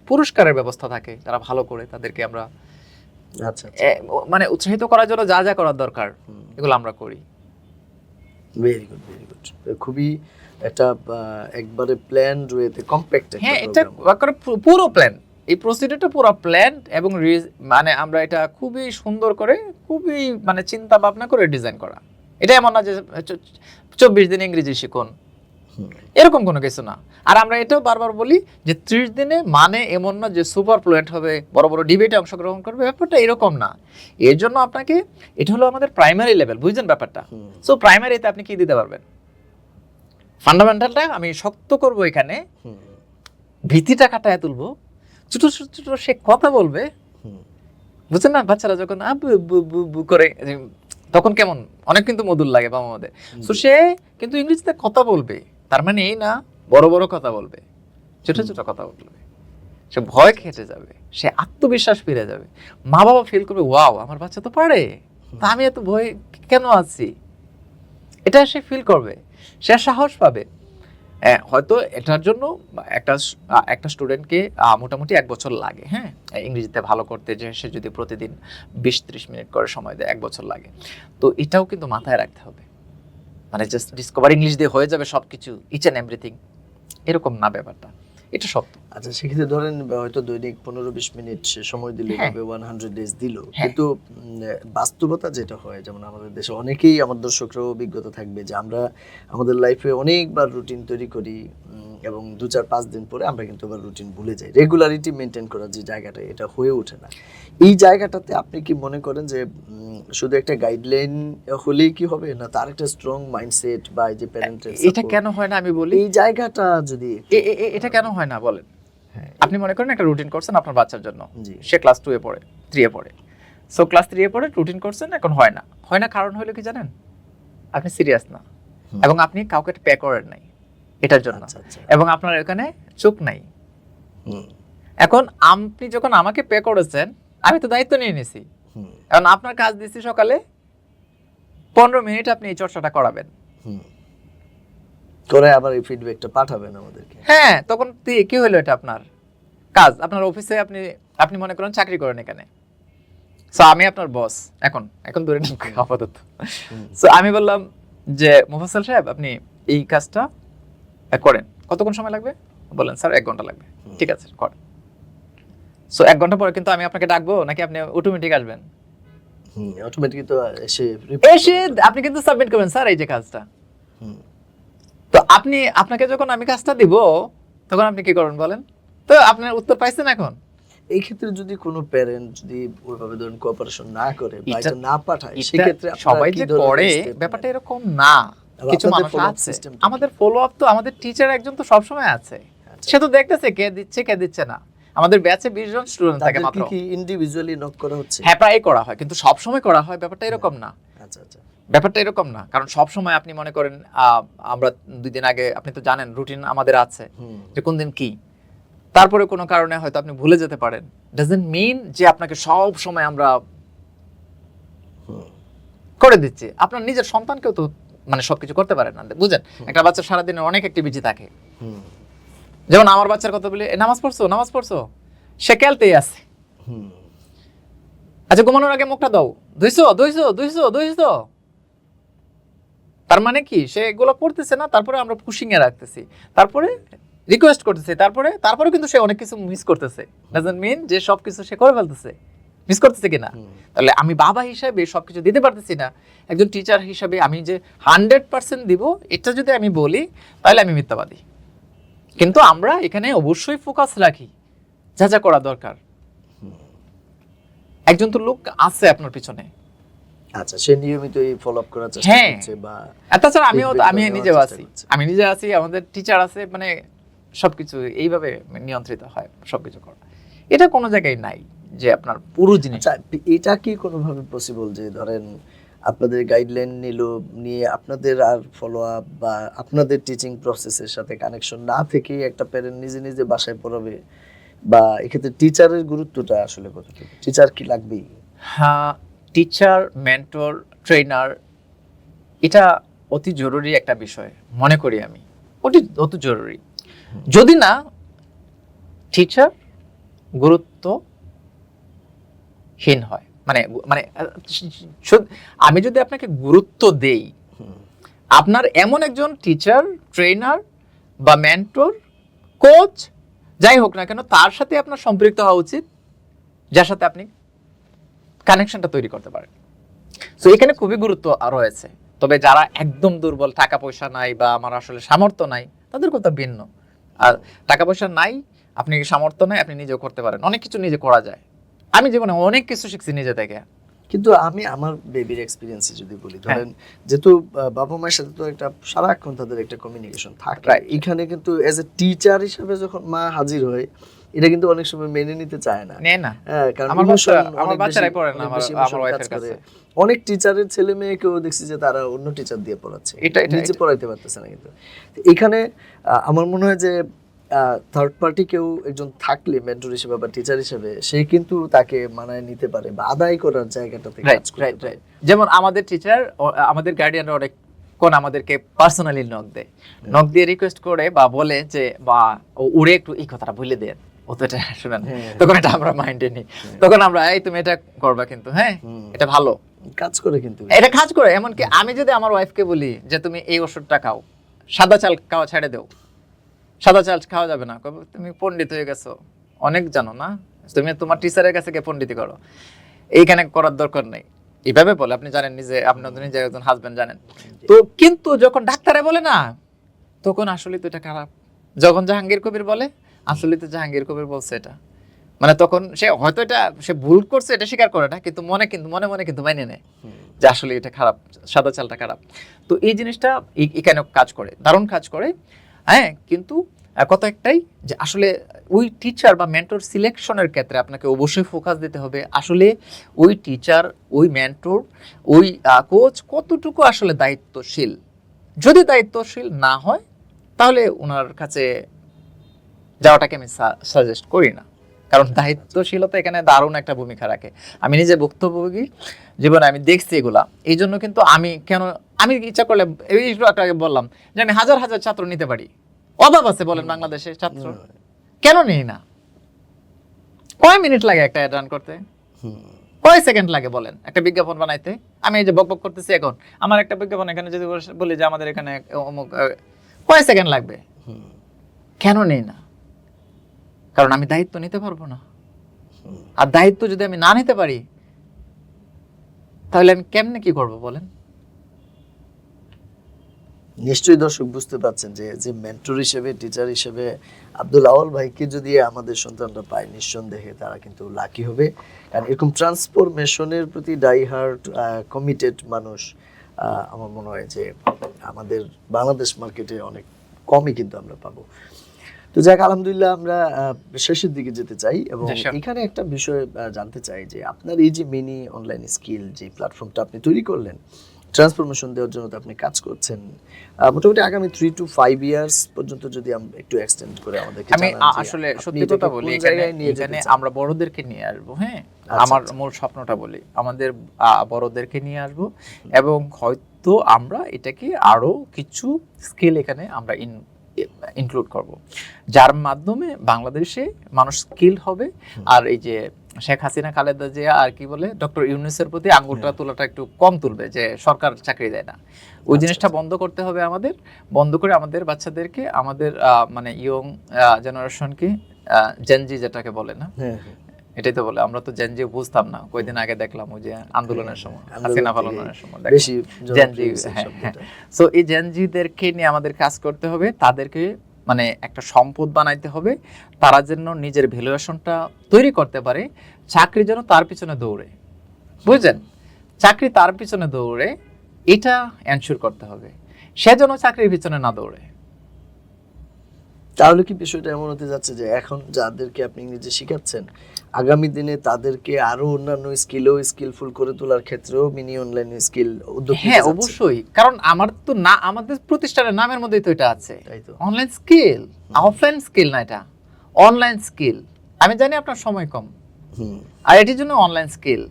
পুরস্কারের ব্যবস্থা থাকে, তারা ভালো করে তাদেরকে আমরা মানে উৎসাহিত করার জন্য যা যা করার দরকার এগুলো আমরা করি। ভেরি গুড, ভেরি গুড, খুবই একটা একবারে প্ল্যান রয়েছে, কম্প্যাক্ট একটা, হ্যাঁ, এটা পুরো প্ল্যান, এই প্রসিডিউরটা পুরো প্ল্যান, এবং মানে আমরা এটা খুবই সুন্দর করে, খুবই মানে চিন্তা ভাবনা করে ডিজাইন করা, এটা এমন না যে 24 দিন ইংরেজি শিখুন, এরকম কোনো কিছু না। আর আমরা এটাও বারবার বলি যে 30 দিনে মানে এমন না যে সুপার ফ্লুয়েন্ট হবে, বড় বড় ডিবেটে অংশগ্রহণ করবে, ব্যাপারটা এরকম না। এর জন্য আপনাকে, এটা হলো আমাদের প্রাইমারি লেভেল, বুঝছেন ব্যাপারটা? সো প্রাইমারিতে আপনি কি দিতে পারবেন, ফান্ডামেন্টালটা আমি শক্ত করব এখানে, ভীতিটা কাটায় তুলবো, ছোট ছোট ছোট সে কথা বলবে, হুম, বুঝছেন না? বাচ্চারা যখন আবু বু বু বু করে তখন কেমন অনেক কিন্তু মধুর লাগে বাবা মাদের। তো সে কিন্তু ইংরেজিতে কথা বলবে, তার মানে এই না বড় বড় কথা বলবে, ছোট ছোট কথা বলবে। সে ভয় খেটে যাবে, সে আত্মবিশ্বাস ফিরে যাবে, মা বাবা ফিল করবে ওয়াও আমার বাচ্চা তো পারে, তা আমি এত ভয় কেন আছি, এটা সে ফিল করবে, সে সাহস পাবে। হয়তো এটার জন্য একটা স্টুডেন্টকে মোটামুটি 1 বছর লাগে, হ্যাঁ, ইংরেজিতে ভালো করতে, যে সে যদি প্রতিদিন 20-30 মিনিট করে সময় দেয় 1 বছর লাগে। তো এটাও কিন্তু মাথায় রাখতে হবে, মানে জাস্ট ডিসকভার ইংলিশ দিয়ে হয়ে যাবে সবকিছু, ইচ অ্যান্ড এভরিথিং, এরকম না ব্যাপারটা, এটা সত্য। আচ্ছা, সেক্ষেত্রে ধরেন হয়তো দৈনিক 15-20 মিনিট সে সময় দিলে হ্যাঁ। 100 ডেজ দিল, হ্যাঁ। কিন্তু বাস্তবতা যেটা হয়, যেমন আমাদের দেশে অনেকেই, আমার দর্শকরাও অভিজ্ঞতা থাকবে যে আমরা আমাদের লাইফে অনেকবার রুটিন তৈরি করি, এবং 2-4-5 দিন পরে আমরা কিন্তু আবার রুটিন ভুলে যাই। রেগুলারিটি মেনটেন করার যে জায়গাটা, এটা হয়ে ওঠে না। এই জায়গাটাতে আপনি কি মনে করেন যে শুধু একটা গাইডলাইন হলেই কি হবে, না তার একটা স্ট্রং মাইন্ডসেট বা এই যে প্যারেন্টের এটা কেন হয় না আমি বলি, এই জায়গাটা যদি এটা কেন হয় না বলেন। হ্যাঁ, আপনি মনে করেন একটা রুটিন করছেন আপনার বাচ্চার জন্য, জি। সে ক্লাস 2 এ পড়ে, 3 এ পড়ে, সো ক্লাস 3 এ পড়ে রুটিন করছেন, এখন হয় না। হয় না কারণ হলো কি জানেন, আপনি সিরিয়াস না, হুম। এবং আপনি কাউকে পে করেন নাই এটার জন্য, আচ্ছা, আচ্ছা। এবং আপনার এখানে চোখ নাই। হুম, এখন আপনি যখন আমাকে পে করেছেন, আমি তো দায়িত্ব নিয়ে নিছি, হুম, এখন আপনার কাজ দিচ্ছি সকালে 15 মিনিট আপনি এই চর্চাটা করাবেন, হুম। করে আবার এই ফিডব্যাকটা পাঠাবেন আমাদেরকে। হ্যাঁ, তখন কি হলো, এটা আপনার কাজ, আপনার অফিসে আপনি মনে করেন চাকরি করেন এখানে, সো আমি আপনার বস, এখন ধরে নিন আপাতত। সো আমি বললাম যে মুফাজ্জল সাহেব আপনি এই কাজটা করেন, কতক্ষণ সময় লাগবে? বলেন স্যার 1 ঘন্টা লাগবে। ঠিক আছে, করেন। সো 1 ঘন্টা পরে কিন্তু আমি আপনাকে ডাকবো নাকি আপনি অটোমেটিক আসবেন? অটোমেটিক তো এসে এসে আপনি কিন্তু সাবমিট করবেন, স্যার এই যে কাজটা। হুম। তো আপনাকে যখন আমি কাজটা দিব, তখন আপনি কি করবেন বলেন? তো আপনার উত্তর পাইছেন এখন? এই ক্ষেত্রে যদি কোনো প্যারেন্ট যদি ওইভাবে ধরুন কোঅপারেশন না করে বা এটা- এটা না পাঠায়, এটা সেক্ষেত্রে আপনারা সবাই কি যে ধরনের করে step নেন? ব্যাপারটা এরকম না, আবার কিছু আপনাদের মানুষ follow-up আছে। system টা কি? আমাদের ফলো আপ তো আমাদের টিচার একজন তো সবসময় আছে, আচ্ছা। সে তো দেখতেছে কে দিচ্ছে কে দিচ্ছে না। আমাদের ব্যাচে 20 জন স্টুডেন্ট থাকে তাদের মাত্র। কি ইন্ডিভিজুয়ালি নক করা হচ্ছে? হ্যাঁ, প্রায় করা হয়, কিন্তু সব সময় করা হয় ব্যাপারটা এরকম না। আচ্ছা, আচ্ছা। ব্যাপারটা এরকম না, কারণ সব সময় আপনি মনে করেন আমরা 2 দিন আগে, আপনি তো জানেন রুটিন আমাদের আছে হুম, যে কোন দিন কি, তারপরে কোনো কারণে হয়তো আপনি ভুলে যেতে পারেন, ডাজন্ট মিন যে আপনাকে সব সময় আমরা হুম, করে দিচ্ছি। আপনার নিজের সন্তানকেও তো মানে সবকিছু করতে পারেন না, বুঝেন? একটা বাচ্চা সারাদিনের অনেক অ্যাক্টিভিটি থাকে, হুম, যেমন আমার বাচ্চার কথা বলি, নামাজ পড়ছো, সে খেলতেই আছে। হুম, আচ্ছা, ঘুমানোর আগে মুখটা দাও, ধুইছো। তার মানে কি, সে এগুলো পড়তেছে না, তারপরে আমরা পুশিং এ রাখতেছি, তারপরে রিকোয়েস্ট করতেছে, তারপরে কিন্তু সে অনেক কিছু মিস করতেছে। ডাজন্ট মিন যে সবকিছু সে করে ফেলতেছে, মিস করতেছে কিনা। তাহলে আমি বাবা হিসাবে সবকিছু দিতে পারতেছি না, একজন টিচার হিসাবে আমি যে 100% দিব, এটা যদি আমি বলি তাহলে আমি মিথ্যাবাদী। কিন্তু আমরা এখানে অবশ্যই ফোকাস রাখি যা যা করা দরকার। একজন তো লোক আছে আপনার পিছনে, আচ্ছা, সে নিয়মিত এই ফলো আপ করার চেষ্টা হ্যাঁ। করছে বা আর তাছাড়া আমি feedback নিজেও নেওয়ার আছি, চেষ্টা করছে। আমি নিজে আছি, আমাদের টিচার আছে, মানে সবকিছু এইভাবে নিয়ন্ত্রিত হয় সবকিছু করা। এটা কোনো জায়গায় নাই যে আপনার পুরো জিনিস। আচ্ছা, এটা কি কোনোভাবে পসিবল যে ধরেন আপনাদের গাইডলাইন নিয়ে আপনাদের আর ফলো আপ বা আপনাদের টিচিং প্রসেসের সাথে কানেকশন না থেকে একটা প্যারেন্ট নিজে নিজে বাসায় পড়াবে, বা এক্ষেত্রে টিচারের গুরুত্বটা আসলে কতটুকু? টিচার কি লাগবেই? হ্যাঁ, টিচার, মেন্টর, ট্রেনার, এটা অতি জরুরি একটা বিষয় মনে করি আমি, অতি জরুরি। যদি না টিচার গুরুত্বহীন হয়, মানে মানে আমি যদি আপনাকে গুরুত্ব দেই, আপনার এমন একজন টিচার, ট্রেনার বা মেন্টর, কোচ যাই হোক না কেন, তার সাথে আপনার সম্পৃক্ত হওয়া উচিত, যার সাথে আপনি কানেকশনটা তৈরি করতে পারেন। সো এখানে খুবই গুরুত্ব রয়েছে। তবে যারা একদম দুর্বল, টাকা পয়সা নাই বা আমার আসলে সামর্থ্য নাই, তাদের কথা ভিন্ন। আর টাকা পয়সা নাই, আপনি সামর্থ্য নাই, আপনি নিজেও করতে পারেন, অনেক কিছু নিজে করা যায়। আমি জীবনে অনেক কিছু শিখছি নিজে থেকে, কিন্তু আমি আমার বেবির এক্সপিরিয়েন্সে যদি বলি, ধরেন যেহেতু বাবা মায়ের সাথে তো একটা সারাক্ষণ তাদের একটা কমিউনিকেশন থাকে, এখানে কিন্তু এজ এ টিচার হিসেবে যখন মা হাজির হয়, এটা কিন্তু অনেক সময় মেনে নিতে চায় না। হ্যাঁ, কারণ আমার বাচ্চারাই পড়ে না আমার ওয়াইফের কাছে। অনেক টিচারের ছেলে মেয়েকেও দেখছি যে তারা অন্য টিচার দিয়ে পড়াচ্ছে, নিজে পড়াইতে পারতেছে না। কিন্তু এখানে আমার মনে হয় যে থার্ড পার্টি কেউ একজন থাকলে মেন্টর হিসেবে বা টিচার হিসেবে, সে কিন্তু তাকে মানায় নিতে পারে বা আদায় করার জায়গাটাতে কাজ করতে পারে। যেমন আমাদের টিচার, আমাদের গার্ডিয়ানরা অনেক কোন আমাদেরকে পার্সোনালি নক দিয়ে রিকোয়েস্ট করে বা বলে যে বা উড়ে একটু এই কথাটা বলে দেন, ও তো এটা শুনেন, তখন এটা আমরা মাইন্ডে নিই, তখন আমরা এই তুমি এটা করবা কিন্তু, হ্যাঁ এটা ভালো কাজ করে, কিন্তু এটা কাজ করে। এমনকি আমি যদি আমার ওয়াইফকে বলি যে তুমি এই ওষুধটা খাও, সাদা চাল খাওয়া ছেড়ে দাও, সাদা চাল খাওয়া যাবে না, তুমি পণ্ডিত হয়ে গেছো, অনেক জানো না, তুমি তোমার টিচারের কাছে গিয়ে পণ্ডিতি করো, এইখানে করার দরকার নেই, এইভাবে বলে। আপনি জানেন নিজে, আপনি নিজে একজন হাজবেন্ড জানেন তো। কিন্তু যখন ডাক্তারে বলে না, তখন আসলে তো এটা খারাপ। যখন জাহাঙ্গীর কবির বলে, আসলে তো জাহাঙ্গীর কবির বলছে এটা, মানে তখন সে হয়তো এটা সে ভুল করছে, এটা স্বীকার করে না, কিন্তু মনে মনে কিন্তু মাইনে নেয় যে আসলে এটা খারাপ, সাদা চালটা খারাপ। তো এই জিনিসটা এখানে কাজ করে, দারুণ কাজ করে। হ্যাঁ, কিন্তু কথা একটাই যে আসলে ওই টিচার বা মেন্টর সিলেকশনের ক্ষেত্রে আপনাকে অবশ্যই ফোকাস দিতে হবে। আসলে ওই টিচার, ওই মেন্টর, ওই কোচ কতটুকু আসলে দায়িত্বশীল। যদি দায়িত্বশীল না হয়, তাহলে ওনার কাছে যাওয়াটাকে আমি সাজেস্ট করি না, কারণ দায়িত্বশীলতা এখানে দারুণ একটা ভূমিকা রাখে। আমি নিজে ভুক্তভোগী জীবনে আমি দেখছি এগুলা, এই জন্য কিন্তু আমি ইচ্ছা করলে একটু আগে বললাম যে আমি হাজার হাজার ছাত্র নিতে পারি, অভাব আছে বলেন বাংলাদেশে ছাত্র, কেন নেই না? কয় মিনিট লাগে একটা অ্যাড রান করতে, কয় সেকেন্ড লাগে বলেন একটা বিজ্ঞাপন বানাইতে? আমি এই যে বকবক করতেছি এখন, আমার একটা বিজ্ঞাপন এখানে যদি বলি যে আমাদের এখানে অমুক, কয় সেকেন্ড লাগবে? কেন নেই না? কারণ আমি দায়িত্ব নিতে পারবো না। আর দায়িত্ব যদি আমি না নিতে পারি, তাহলে আমি কেমনে কি করবো বলেন? নিশ্চয়ই দর্শক বুঝতে পারছেন যে যে মেন্টর হিসেবে, টিচার হিসেবে আব্দুল আওয়াল ভাইকে যদি আমাদের সন্তানরা পায়, নিঃসন্দেহে তারা কিন্তু লাকি হবে। কারণ এরকম ট্রান্সফরমেশনের প্রতি ডাইহার্ট কমিটেড মানুষ আমার মনে হয় যে আমাদের বাংলাদেশ মার্কেটে অনেক কমই কিন্তু আমরা পাবো। তো যাক, আলহামদুলিল্লাহ, আমরা শেষের দিকে যেতে চাই এবং এখানে একটা বিষয় জানতে চাই যে আপনার এই যে মিনি অনলাইন স্কিল যে প্ল্যাটফর্মটা আপনি তৈরি করলেন, ট্রান্সফরমেশন দেওয়ার জন্য আপনি কাজ করছেন, মোটামুটি আগামী 3 to 5 ইয়ার্স পর্যন্ত যদি আমরা একটু এক্সটেন্ড করে আমাদেরকে জানান। আমি আসলে সত্যি কথা বলি, এখানে আমরা বড়দেরকে নিয়ে আসবো। হ্যাঁ, আমার মূল স্বপ্নটা বলি, আমাদের বড়দেরকে নিয়ে আসবো এবং হয়তো আমরা এটাকে আরো কিছু স্কিল এখানে আমরা ইনক্লুড করব, যার মাধ্যমে বাংলাদেশে মানুষ স্কিল হবে। আর এই যে শেখ হাসিনা, খালেদা জিয়া আর কি বলে ডক্টর ইউনূসের প্রতি আঙ্গুলটা তোলাটা একটু কম তুলবে যে সরকার চাকরি দেয় না, ওই জিনিসটা বন্ধ করতে হবে আমাদের। বন্ধ করে আমাদের বাচ্চাদেরকে, আমাদের মানে ইয়ং জেনারেশনকে, জেনজি যেটাকে বলে না, এটাই তো বলে, আমরা তো জেনজি বুঝতাম না, কয়েকদিন আগে দেখলাম ওই যে আন্দোলনের সময়, হাসিনা পালানোর সময় বেশি জেনজি। সো এই জেনজিদেরকে নিয়ে আমাদের কাজ করতে হবে, তাদেরকে মানে একটা সম্পদ বানাইতে হবে, তারা যেন নিজের ভ্যালুয়েশনটা তৈরি করতে পারে, চাকরি যেন তার পিছনে দৌড়ে, বুঝলেন, চাকরি তার পিছনে দৌড়ে, এটা এনশিওর করতে হবে, সে যেন চাকরির পিছনে না দৌড়ে। তাহলে কি বিষয়টা এমন হতে যাচ্ছে যে এখন যাদেরকে আপনি নিজে শিখাচ্ছেন, আগামী দিনে তাদেরকে আরো অন্যান্য স্কিলফুল করে তোলার ক্ষেত্রেও মিনি অনলাইন স্কিল উদ্যোগ নিতে যাচ্ছে? হ্যাঁ, অবশ্যই, কারণ আমাদের প্রতিষ্ঠানের নামের মধ্যেই তো এটা আছে, অনলাইন স্কিল, অফলাইন স্কিল না, এটা অনলাইন স্কিল। আমি জানি আপনার সময় কম, আর এটির জন্য অনলাইন স্কিল।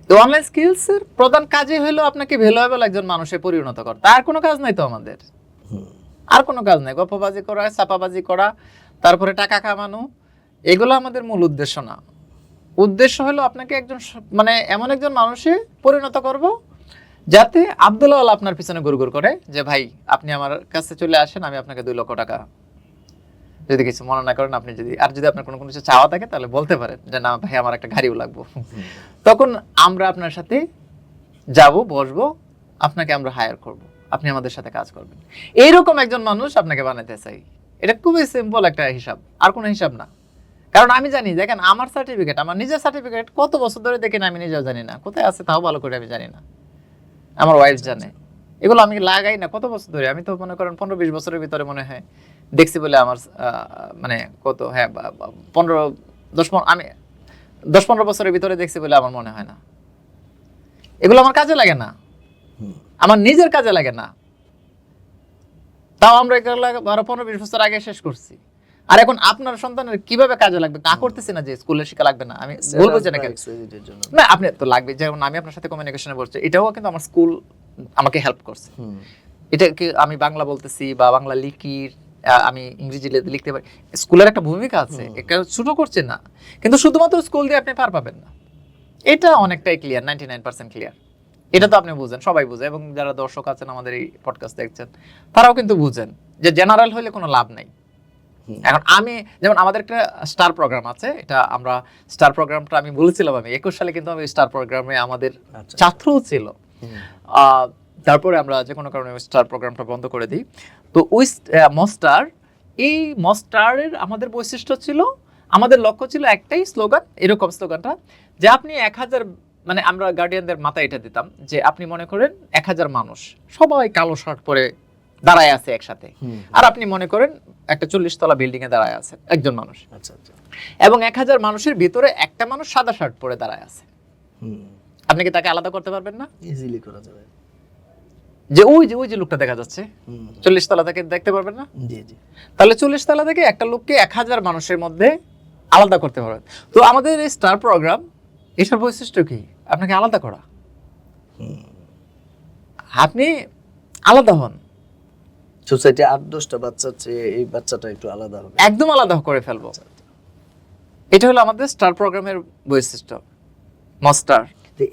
তো অনলাইন স্কিলস এর প্রধান কাজই হলো আপনাকে ভ্যালুয়েবল একজন মানুষে পরিণত করা, তার কোনো কাজ নাই তো আমাদের, আর কোনো কাজ নাই, গল্পবাজি করা, ছাপাবাজি করা, তারপরে টাকা কামানো, এগুলো আমাদের মূল উদ্দেশ্য না। উদ্দেশ্য হলো আপনাকে একজন মানে এমন একজন মানুষে পরিণত করব যাতে আব্দুল আওয়াল আপনার পিছনে গুড়গুড় করে যে ভাই আপনি আমার কাছে চলে আসেন, আমি আপনাকে 2 লক্ষ টাকা, যদি কিছু মনে না করেন, আপনি যদি আপনার কোনো কিছু চাওয়া থাকে তাহলে বলতে পারেন যে না ভাই আমার একটা গাড়িও লাগবে, তখন আমরা আপনার সাথে যাব, বসবো, আপনাকে আমরা হায়ার করব, আপনি আমাদের সাথে কাজ করবেন। এইরকম একজন মানুষ আপনাকে বানাতে চাই। এটা খুবই সিম্পল একটা হিসাব, আর কোনো হিসাব না। কারণ আমি জানি, দেখেন আমার সার্টিফিকেট, আমার নিজের সার্টিফিকেট কত বছর ধরে দেখেন আমি নিজেও জানি না কোথায় আছে, তাও ভালো করে আমি জানি না, আমার ওয়াইফ জানে। এগুলো আমি লাগাই না কত বছর ধরে, আমি তো মনে করেন 15-20 বছরের ভিতরে মনে হয় দেখছি বলে আমার মানে কত, হ্যাঁ আমি 10-15 বছরের ভিতরে দেখছি বলে আমার মনে হয় না। এগুলো আমার কাজে লাগে না, আমার নিজের কাজে লাগে না, তাও আমরা এগুলো 15-20 বছর আগে শেষ করছি। আর এখন আপনার সন্তানের কিভাবে কাজে লাগবে না করতেছি না যে স্কুলে শিক্ষা লাগবে না, আমি বলবো যে না আপনি তো লাগবে। যেমন আমি আপনার সাথে কমিউনিকেশনে বলছি, এটাও কিন্তু আমার স্কুল আমাকে হেল্প করছে। এটা কি আমি বাংলা বলতেছি বা বাংলা লিখি, আমি ইংরেজি লিখতে পারি, স্কুলের একটা ভূমিকা আছে, এটা ছোট করছে না। কিন্তু শুধুমাত্র স্কুল দিয়ে আপনি পার পাবেন না, এটা অনেকটাই ক্লিয়ার, 99% ক্লিয়ার। এটা তো আপনি বুঝেন, সবাই বুঝে, এবং যারা দর্শক আছেন আমাদের এই পডকাস্ট দেখছেন তারাও কিন্তু বুঝেন যে জেনারেল হলে কোনো লাভ নাই। এখন আমি যেমন আমাদের একটা স্টার প্রোগ্রাম আছে, এটা আমরা স্টার প্রোগ্রামটা আমি বলেছিলাম, আমি 21 সালে কিন্তু আমি স্টার প্রোগ্রামে আমাদের ছাত্রও ছিল। তারপরে আমরা যে কোনো কারণে স্টার প্রোগ্রামটা বন্ধ করে দিই। তো ওই মস্টার, এই মস্টারের আমাদের বৈশিষ্ট্য ছিল, আমাদের লক্ষ্য ছিল একটাই স্লোগান, এরকম স্লোগানটা যে আপনি 1000, মানে আমরা গার্ডিয়ানদের মাথায় এটা দিতাম যে আপনি মনে করেন 1000 মানুষ সবাই কালো শার্ট পরে দাঁড়ায় আছে একসাথে, আর আপনি মনে করেন একটা 40 তলা বিল্ডিং এ দাঁড়ায় আছে একজন মানুষ, এবং 1000 মানুষের ভিতরে একটা মানুষ সাদা শার্ট পরে দাঁড়ায় আছে। আপনি কি তাকে আলাদা করতে পারবেন না? ইজিলি করা যাবে। যে ওই যে লোকটা দেখা যাচ্ছে 40 তলা থেকে দেখতে পারবেন না? জি জি। তাহলে 40 তলা থেকে একটা লোককে 1000 মানুষের মধ্যে আলাদা করতে পারবেন। তো আমাদের এই স্টার প্রোগ্রাম, এটার বৈশিষ্ট্য কি? আপনাকে আলাদা করা, আপনি আলাদা হন। সোসাইটি 8-10টা বাচ্চা আছে, এই বাচ্চাটা একটু আলাদা হবে, একদম আলাদা করে ফেলবো। এটা হলো আমাদের স্টার প্রোগ্রামের বৈশিষ্ট্য, মাস্টার।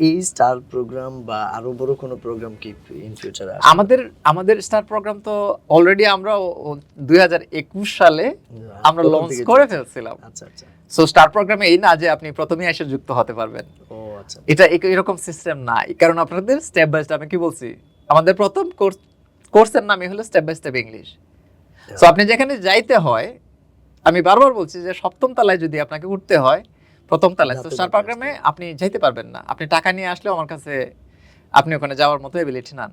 এই স্টার প্রোগ্রাম বা আরো বড় কোনো প্রোগ্রাম কি ইন ফিউচার আছে? আমাদের স্টার প্রোগ্রাম তো অলরেডি আমরা 2021 সালে আমরা লঞ্চ করে ফেলছিলাম। আচ্ছা আচ্ছা। সো স্টার প্রোগ্রামে এই না যে আপনি প্রথমেই এসে যুক্ত হতে পারবেন, ও আচ্ছা, এটা এরকম সিস্টেম নাই। কারণ আপনাদের স্টেপ বাই স্টেপ, আমি কি বলছি, আমাদের প্রথম কোর্সের নামই হলো step by step English. So আপনি যেখানে যাইতে হয়, আমি বারবার বলছি যে 7ম তলায় যদি আপনাকে উঠতে হয়, 1ম তলায়, তো স্টার প্রোগ্রামে আপনি যাইতে পারবেন না। আপনি টাকা নিয়ে আসলেও আমার কাছে আপনি ওখানে যাওয়ার মতো এবিলিটি না,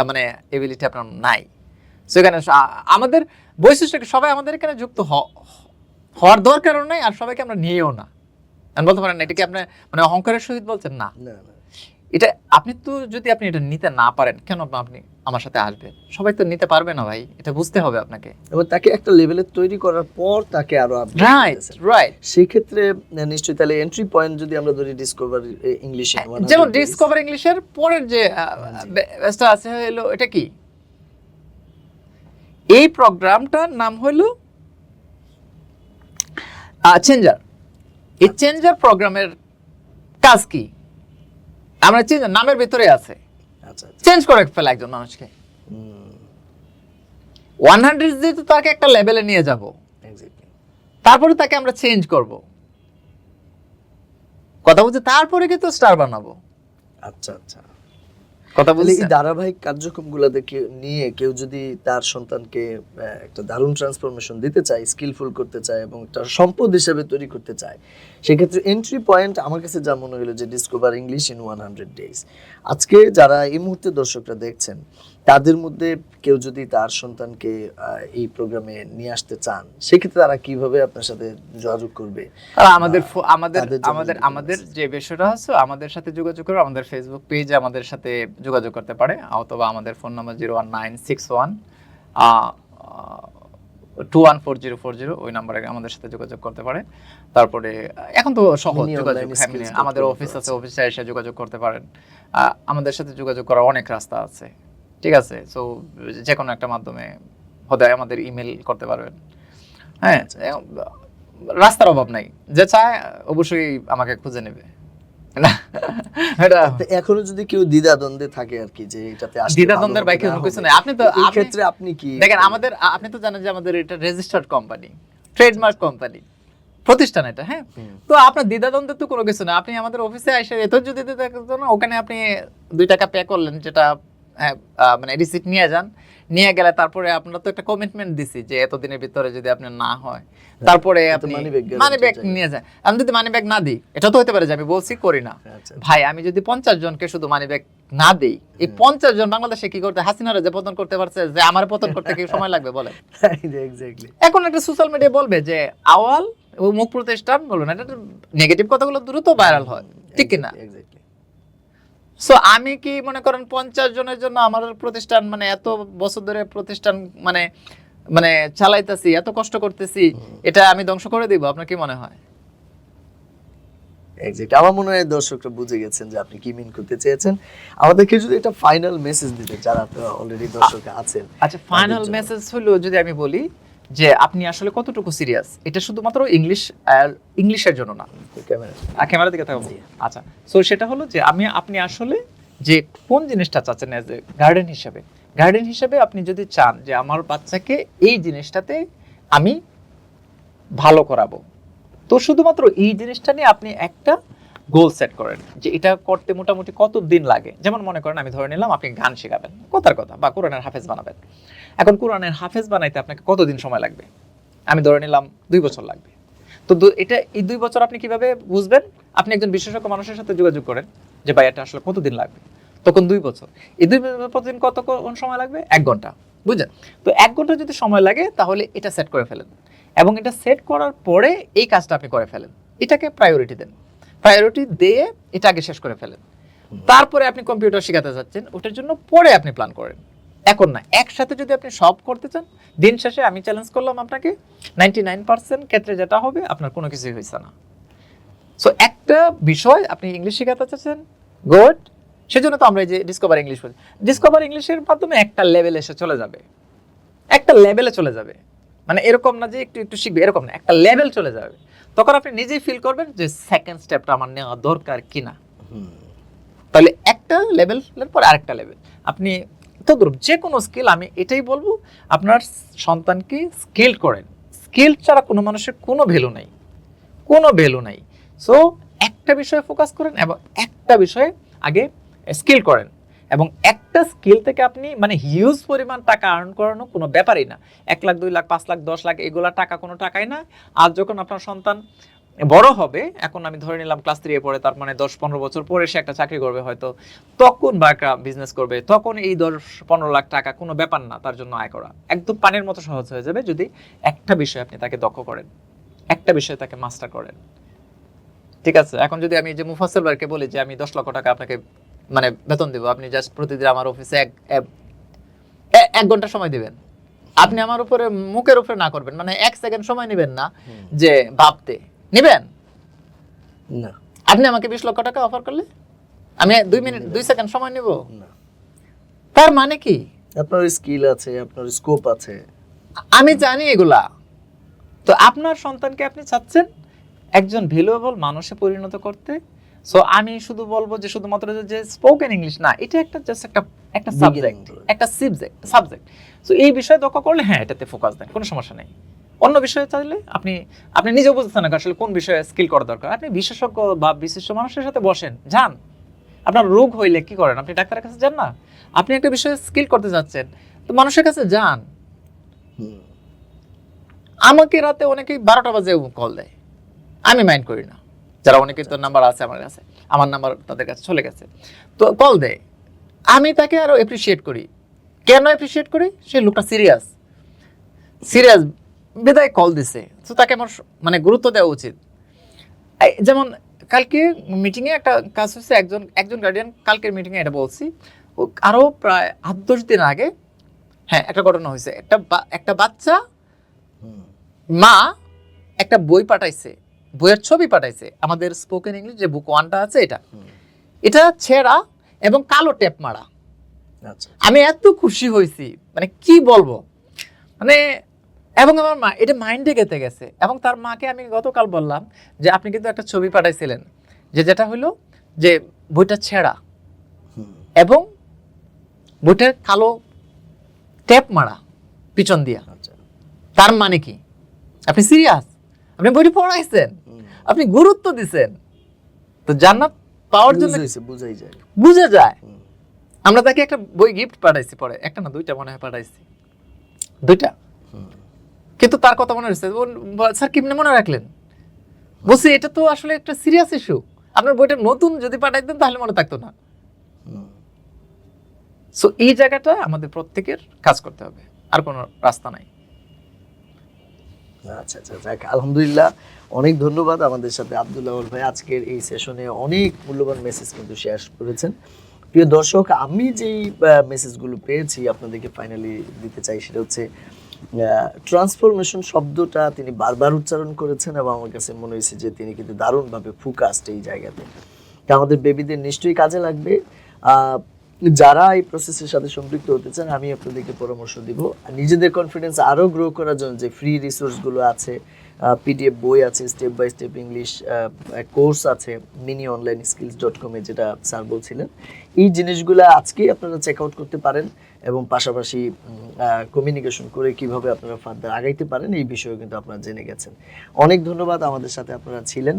মানে এবিলিটি আপনার নাই। সেখানে আমাদের বৈশিষ্ট্য কি, সবাই আমাদের এখানে যুক্ত হওয়ার দরকারও নাই, আর সবাইকে আমরা নিয়েও না। বলতে পারেন এটা কি আপনি মানে অহংকারের সহিত বলছেন? না, এটা আপনি তো, যদি আপনি এটা নিতে না পারেন, কেন আপনি আমার সাথে আসবেন? সবাই তো নিতে পারবে না ভাই, এটা বুঝতে হবে আপনাকে। এবং তাকে একটা লেভেলে তৈরি করার পর তাকে আরো রাইট। সেই ক্ষেত্রে নিশ্চয়ই তাহলে এন্ট্রি পয়েন্ট যদি আমরা ধরি ডিসকভার ইংলিশে, যেমন ডিসকভার ইংলিশের পরের যে বেসটা আছে হলো, এটা কি, এই প্রোগ্রামটার নাম হলো চেঞ্জার। এই চেঞ্জার প্রোগ্রামের কাজ কি? আমরা চেঞ্জার নামের ভিতরে আছে, চেঞ্জ করে ফেলা একজন মানুষকে। 100 দিয়ে তো তাকে একটা লেভেলে নিয়ে যাব, তারপরে তাকে আমরা চেঞ্জ করব, কথা বলছি, তারপরে কিন্তু স্টার বানাবো। আচ্ছা আচ্ছা, কথা বলি। এই ধারাবাহিক কার্যক্রমগুলো দেখে নিয়ে কেউ যদি তার সন্তানকে একটা দারুণ ট্রান্সফরমেশন দিতে চায়, স্কিলফুল করতে চায় এবং একটা সম্পদ হিসেবে তৈরি করতে চায়, সেক্ষেত্রে এন্ট্রি পয়েন্ট আমার কাছে যা মনে হলো যে ডিসকভার ইংলিশ ইন 100 ডেজ। আজকে যারা এই মুহূর্তে দর্শকরা দেখছেন, তাদের মধ্যে কেউ যদি তার সন্তানকে এই প্রোগ্রামে নিয়ে আসতে চান, সেক্ষেত্রে তারা কিভাবে আপনার সাথে যোগাযোগ করবে? আমাদের যে বিষয়টা আছে, আমাদের সাথে যোগাযোগ করে আমাদের ফেসবুক পেজে আমাদের সাথে যোগাযোগ করতে পারে, অথবা আমাদের ফোন নাম্বার 01961214040, ওই নাম্বারে আমাদের সাথে যোগাযোগ করতে পারে। তারপরে এখন তো সহজ যোগাযোগ, আমাদের অফিস আছে, অফিসে এসে যোগাযোগ করতে পারেন। আমাদের সাথে যোগাযোগ করার অনেক রাস্তা আছে, ঠিক আছে। সো যে কোনো একটা মাধ্যমে হতে আমাদের ইমেল করতে পারবেন। হ্যাঁ, রাস্তার অভাব নাই, যে চায় অবশ্যই আমাকে খুঁজে নেবে। এখনো যদি কেউ দ্বিধাদ্বন্দ্বে থাকে আর কি, যে এটাতে আসলে দ্বিধাদ্বন্দ্বের বাইরে কোনো কিছু নাই। আপনি তো এই ক্ষেত্রে আপনি কি দেখেন, আপনি তো জানেন যে আমাদের এটা রেজিস্টার্ড কোম্পানি, ট্রেডমার্ক কোম্পানি, প্রতিষ্ঠান এটা। হ্যাঁ, তো আপনার দ্বিধাদ্বন্দ্বের তো কোনো কিছু না। আপনি আমাদের অফিসে এসে এত যদি দিতে, ওখানে আপনি 2 টাকা পে করলেন, যেটা মানে রিসিট নিয়ে যান, নিয়ে গেলে তারপরে আপনারা তো একটা কমিটমেন্ট দিছি যে এতদিনের ভিতরে যদি আপনি না হয় তারপরে আপনি মানি ব্যাগ নিয়ে যান। আমি যদি মানি ব্যাগ না দিই, এটা তো হতে পারে যে আমি বলছি করি না, ভাই আমি যদি 50 জনকে শুধু মানি ব্যাগ না দেই, এই 50 জন বাংলাদেশে কি করতে, হাসিনারা যে পতন করতে পারছে, যে আমার পতন করতে কি সময় লাগবে বলে? এক্স্যাক্টলি। এখন একটা সোশ্যাল মিডিয়া বলবে যে আওয়াল ও মুখ প্রতিষ্ঠান বলুন, এটা নেগেটিভ কথাগুলো দ্রুত ভাইরাল হয়, ঠিক কি না? সো আমি কি মনে করেন 50 জনের জন্য আমার প্রতিষ্ঠান, মানে এত বছর ধরে প্রতিষ্ঠান মানে মানে চালাইতেছি, এত কষ্ট করতেছি, এটা আমি ধ্বংস করে দিব? আপনার কি মনে হয়? এক্স্যাক্টলি, আমার মনে হয় দর্শকরা বুঝে গেছেন যে আপনি কি মিন করতে চেয়েছেন। আমাদেরকে যদি একটা ফাইনাল মেসেজ দিতে, যারা তো অলরেডি দর্শক আছেন। আচ্ছা, ফাইনাল মেসেজ হলো যদি আমি বলি যে আপনি আসলে কতটুকু সিরিয়াস, এটা শুধুমাত্র ইংলিশের জন্য না, ক্যামেরার দিকে তাকাবো। আচ্ছা, সো সেটা হলো যে আপনি আসলে যে কোন জিনিসটা চাচ্ছেন অ্যাজ এ গার্ডেন হিসেবে আপনি যদি চান যে আমার বাচ্চাকে এই জিনিসটাতে আমি ভালো করাবো, তো শুধুমাত্র এই জিনিসটা নিয়ে আপনি একটা গোল সেট করেন যে এটা করতে মোটামুটি কত দিন লাগে। যেমন মনে করেন আমি ধরে নিলাম আপনি গান শেখাবেন, কথার কথা, বা কোরআনের হাফেজ বানাবেন। এখন কোরআনের হাফেজ বানাইতে আপনাকে কতদিন সময় লাগবে? আমি ধরে নিলাম 2 বছর লাগবে। তো এটা এই 2 বছর আপনি কিভাবে বুঝবেন? আপনি একজন বিশেষজ্ঞ মানুষের সাথে যোগাযোগ করেন যে ভাই এটা আসলে কতদিন লাগবে, তখন 2 বছর। এই 2 বছর প্রতিদিন কতক্ষণ সময় লাগবে? 1 ঘন্টা, বুঝলেন? তো 1 ঘন্টা যদি সময় লাগে তাহলে এটা সেট করে ফেলেন, এবং এটা সেট করার পরে এই কাজটা আপনি করে ফেলেন। এটাকে প্রায়োরিটি দেন, প্রায়োরিটি দিয়ে এটা আগে শেষ করে ফেলেন। তারপরে আপনি কম্পিউটার শেখাতে যাচ্ছেন, ওটার জন্য পরে আপনি প্ল্যান করেন, এখন না। একসাথে যদি আপনি সব করতে চান, দিন শেষে আমি চ্যালেঞ্জ করলাম আপনাকে, 99% ক্ষেত্রে যেটা হবে আপনার কোনো কিছুই হয়েছে না। সো একটা বিষয় আপনি ইংলিশ শেখাতে চাচ্ছেন, গুড, সেজন্য তো আমরা এই যে ডিসকভার ইংলিশ বলি। ডিসকভার ইংলিশের মাধ্যমে একটা লেভেলে এসে চলে যাবে, একটা লেভেলে চলে যাবে, মানে এরকম না যে একটু একটু শিখবে, এরকম না, একটা লেভেল চলে যাবে। তখন আপনি নিজেই ফিল করবেন যে সেকেন্ড স্টেপটা আমার নেওয়া দরকার কিনা। তাহলে একটা লেভেলের পর আরেকটা লেভেল আপনি তদ্রুপ যে কোনো স্কিল, আমি এটাই বলবো আপনার সন্তানকে স্কিল করেন। স্কিল ছাড়া কোনো মানুষের কোনো ভ্যালু নাই, কোনো ভ্যালু নাই। সো একটা বিষয়ে ফোকাস করেন এবং একটা বিষয়ে আগে স্কিল করেন, এবং একটা স্কিল থেকে আপনি মানে হিউজ পরিমাণ টাকা আর্ন করানো কোনো ব্যাপারই না। 1 লাখ 2 লাখ 5 লাখ 10 লাখ এগুলা টাকা কোনো টাকাই না। আর যখন আপনার সন্তান বড় হবে, এখন আমি ধরে নিলাম ক্লাস 3 এ পড়ে, তার মানে 10-15 বছর পরে সে একটা চাকরি করবে হয়তো, তখন বা একটা বিজনেস করবে, তখন এই 10-15 লাখ টাকা কোনো ব্যাপার না তার জন্য আয় করা, একদম পানির মতো সহজ হয়ে যাবে যদি একটা বিষয় আপনি তাকে দক্ষ করেন, একটা বিষয় তাকে মাস্টার করেন। ঠিক আছে? এখন যদি আমি যে মুফাসসিল ভাইকে বলি যে আমি 10 লক্ষ টাকা আপনাকে মানে বেতন দেব, আপনি জাস্ট প্রতিদিন আমার অফিসে 1 ঘন্টা সময় দিবেন, আপনি আমার উপরে মুখের উপরে না করবেন, মানে 1 সেকেন্ড সময় নেবেন না যে ভাবতে, নেবেন না। আপনি আমাকে 20 লক্ষ টাকা অফার করলে আমি 2 মিনিট 2 সেকেন্ড সময় নেব? তার মানে কি? আপনার স্কিল আছে, আপনার স্কোপ আছে, আমি জানি এগুলা। তো আপনার সন্তানকে আপনি চাচ্ছেন একজন ভ্যালুয়েবল মানুষে পরিণত করতে। সো আমি শুধু বলবো যে শুধুমাত্র যে স্পোকেন ইংলিশ না, এটা একটা জাস্ট একটা সাবজেক্ট। সো এই বিষয়ে দক্ষ করলে হ্যাঁ এটাতে ফোকাস দেন, কোনো সমস্যা নেই। অন্য বিষয়ে চাইলে আপনি নিজেও বুঝতেছেন না আসলে কোন বিষয়ে স্কিল করা দরকার, আপনি বিশেষজ্ঞ বা বিশিষ্ট মানুষের সাথে বসেন, যান। আপনার রোগ হইলে কি করেন? আপনি ডাক্তারের কাছে যান না, আপনি একটা বিষয়ে স্কিল করতে যাচ্ছেন, তো মানুষের কাছে যান। আমাকে রাতে অনেকেই 12টা বাজে কল দেয়, আমি মাইন্ড করি না, যারা অনেকের তো নাম্বার আছে আমার কাছে, আমার নাম্বার তাদের কাছে চলে গেছে, তো কল দেয়, আমি তাকে আরো অ্যাপ্রিশিয়েট করি। কেন অ্যাপ্রিশিয়েট করি? সে লোকটা সিরিয়াস বিদায় কল দিছে, তো তাকে আমার মানে গুরুত্ব দেওয়া উচিত। যেমন কালকে মিটিং এ একটা কাজ হচ্ছে, একজন গার্ডিয়ান কালকের মিটিং এ এটা বলছি, ও আরো প্রায় 8-10 দিন আগে হ্যাঁ একটা ঘটনা হয়েছে। একটা বাচ্চা মা একটা বই পাঠাইছে, বইয়ের ছবি পাঠাইছে, আমাদের স্পোকেন ইংলিশ যে বুক 1টা আছে এটা ছেঁড়া এবং কালো টেপ মারা। আমি এত খুশি হয়েছি, মানে কি বলবো, মানে এবং আমার মা এটা মাইন্ডে গেঁথে গেছে। এবং তার মাকে আমি গতকাল বললাম যে আপনি কিন্তু একটা ছবি পাঠাইছিলেন যেটা হলো যে বইটা ছেঁড়া এবং বইটার কালো টেপ মারা পিছন দিয়া, তার মানে কি? আপনি সিরিয়াস, আপনি বইটি পড়াইছেন, আপনি গুরুত্ব দিছেন, তো জান্নাত পাওয়ার জন্য বুঝা যায়। আমরা তাকে একটা বই গিফট পাঠাইছি, পরে একটা না দুইটা মনে হয় পাঠাইছি, দুইটা, কিন্তু তার কথা মনে হচ্ছে। স্যার কেমনে মনে রাখলেন? বলছি এটা তো আসলে একটা সিরিয়াস ইস্যু, আপনার বইটা নতুন যদি পাঠাইতেন তাহলে মনে থাকতো না। সো এই জায়গাটা আমাদের প্রত্যেকের কাজ করতে হবে, আর কোনো রাস্তা নাই। আচ্ছা আচ্ছা, যাক আলহামদুলিল্লাহ, অনেক ধন্যবাদ আমাদের সাথে আব্দুল আউয়াল ভাই আজকের এই সেশনে অনেক মূল্যবান মেসেজ কিন্তু শেয়ার করেছেন। প্রিয় দর্শক, আমি যেই মেসেজগুলো পেয়েছি আপনাদেরকে ফাইনালি দিতে চাই, সেটা হচ্ছে ট্রান্সফরমেশন শব্দটা তিনি বারবার উচ্চারণ করেছেন এবং আমার কাছে মনে হয়েছে যে তিনি কিন্তু দারুণভাবে ফোকাসড এই জায়গাতে। তা আমাদের বেবিদের নিশ্চয়ই কাজে লাগবে। যারা এই প্রসেসের সাথে সম্পৃক্ত হতে চান, আমি আপনাদেরকে পরামর্শ দিব নিজেদের কনফিডেন্স আরও গ্রো করার জন্য যে ফ্রি রিসোর্সগুলো আছে, পিডিএফ বই আছে, step by step English course আছে মিনি অনলাইন স্কিলস.com এ, যেটা স্যার বলছিলেন, এই জিনিসগুলো আজকেই আপনারা চেক আউট করতে পারেন এবং পাশাপাশি কমিউনিকেশন করে কিভাবে আপনারা ফার্দার আগাইতে পারেন এই বিষয়ে কিন্তু আপনারা জেনে গেছেন। অনেক ধন্যবাদ আমাদের সাথে আপনারা ছিলেন।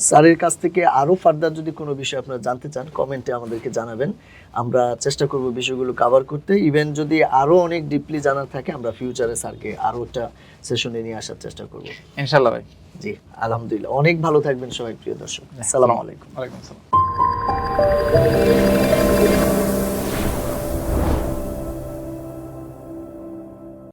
স্যারের কাছ থেকে আরও ফার্দার যদি কোনো বিষয় আপনারা জানতে চান কমেন্টে আমাদেরকে জানাবেন, আমরা চেষ্টা করব বিষয়গুলো কভার করতে। ইভেন যদি আরও অনেক ডিপলি জানার থাকে আমরা ফিউচারে স্যারকে আরও একটা সেশনে নিয়ে আসার চেষ্টা করব ইনশাআল্লাহ ভাই। জি আলহামদুলিল্লাহ, অনেক ভালো থাকবেন সবাই প্রিয় দর্শক। আসসালামু আলাইকুম। ওয়ালাইকুম আসসালাম।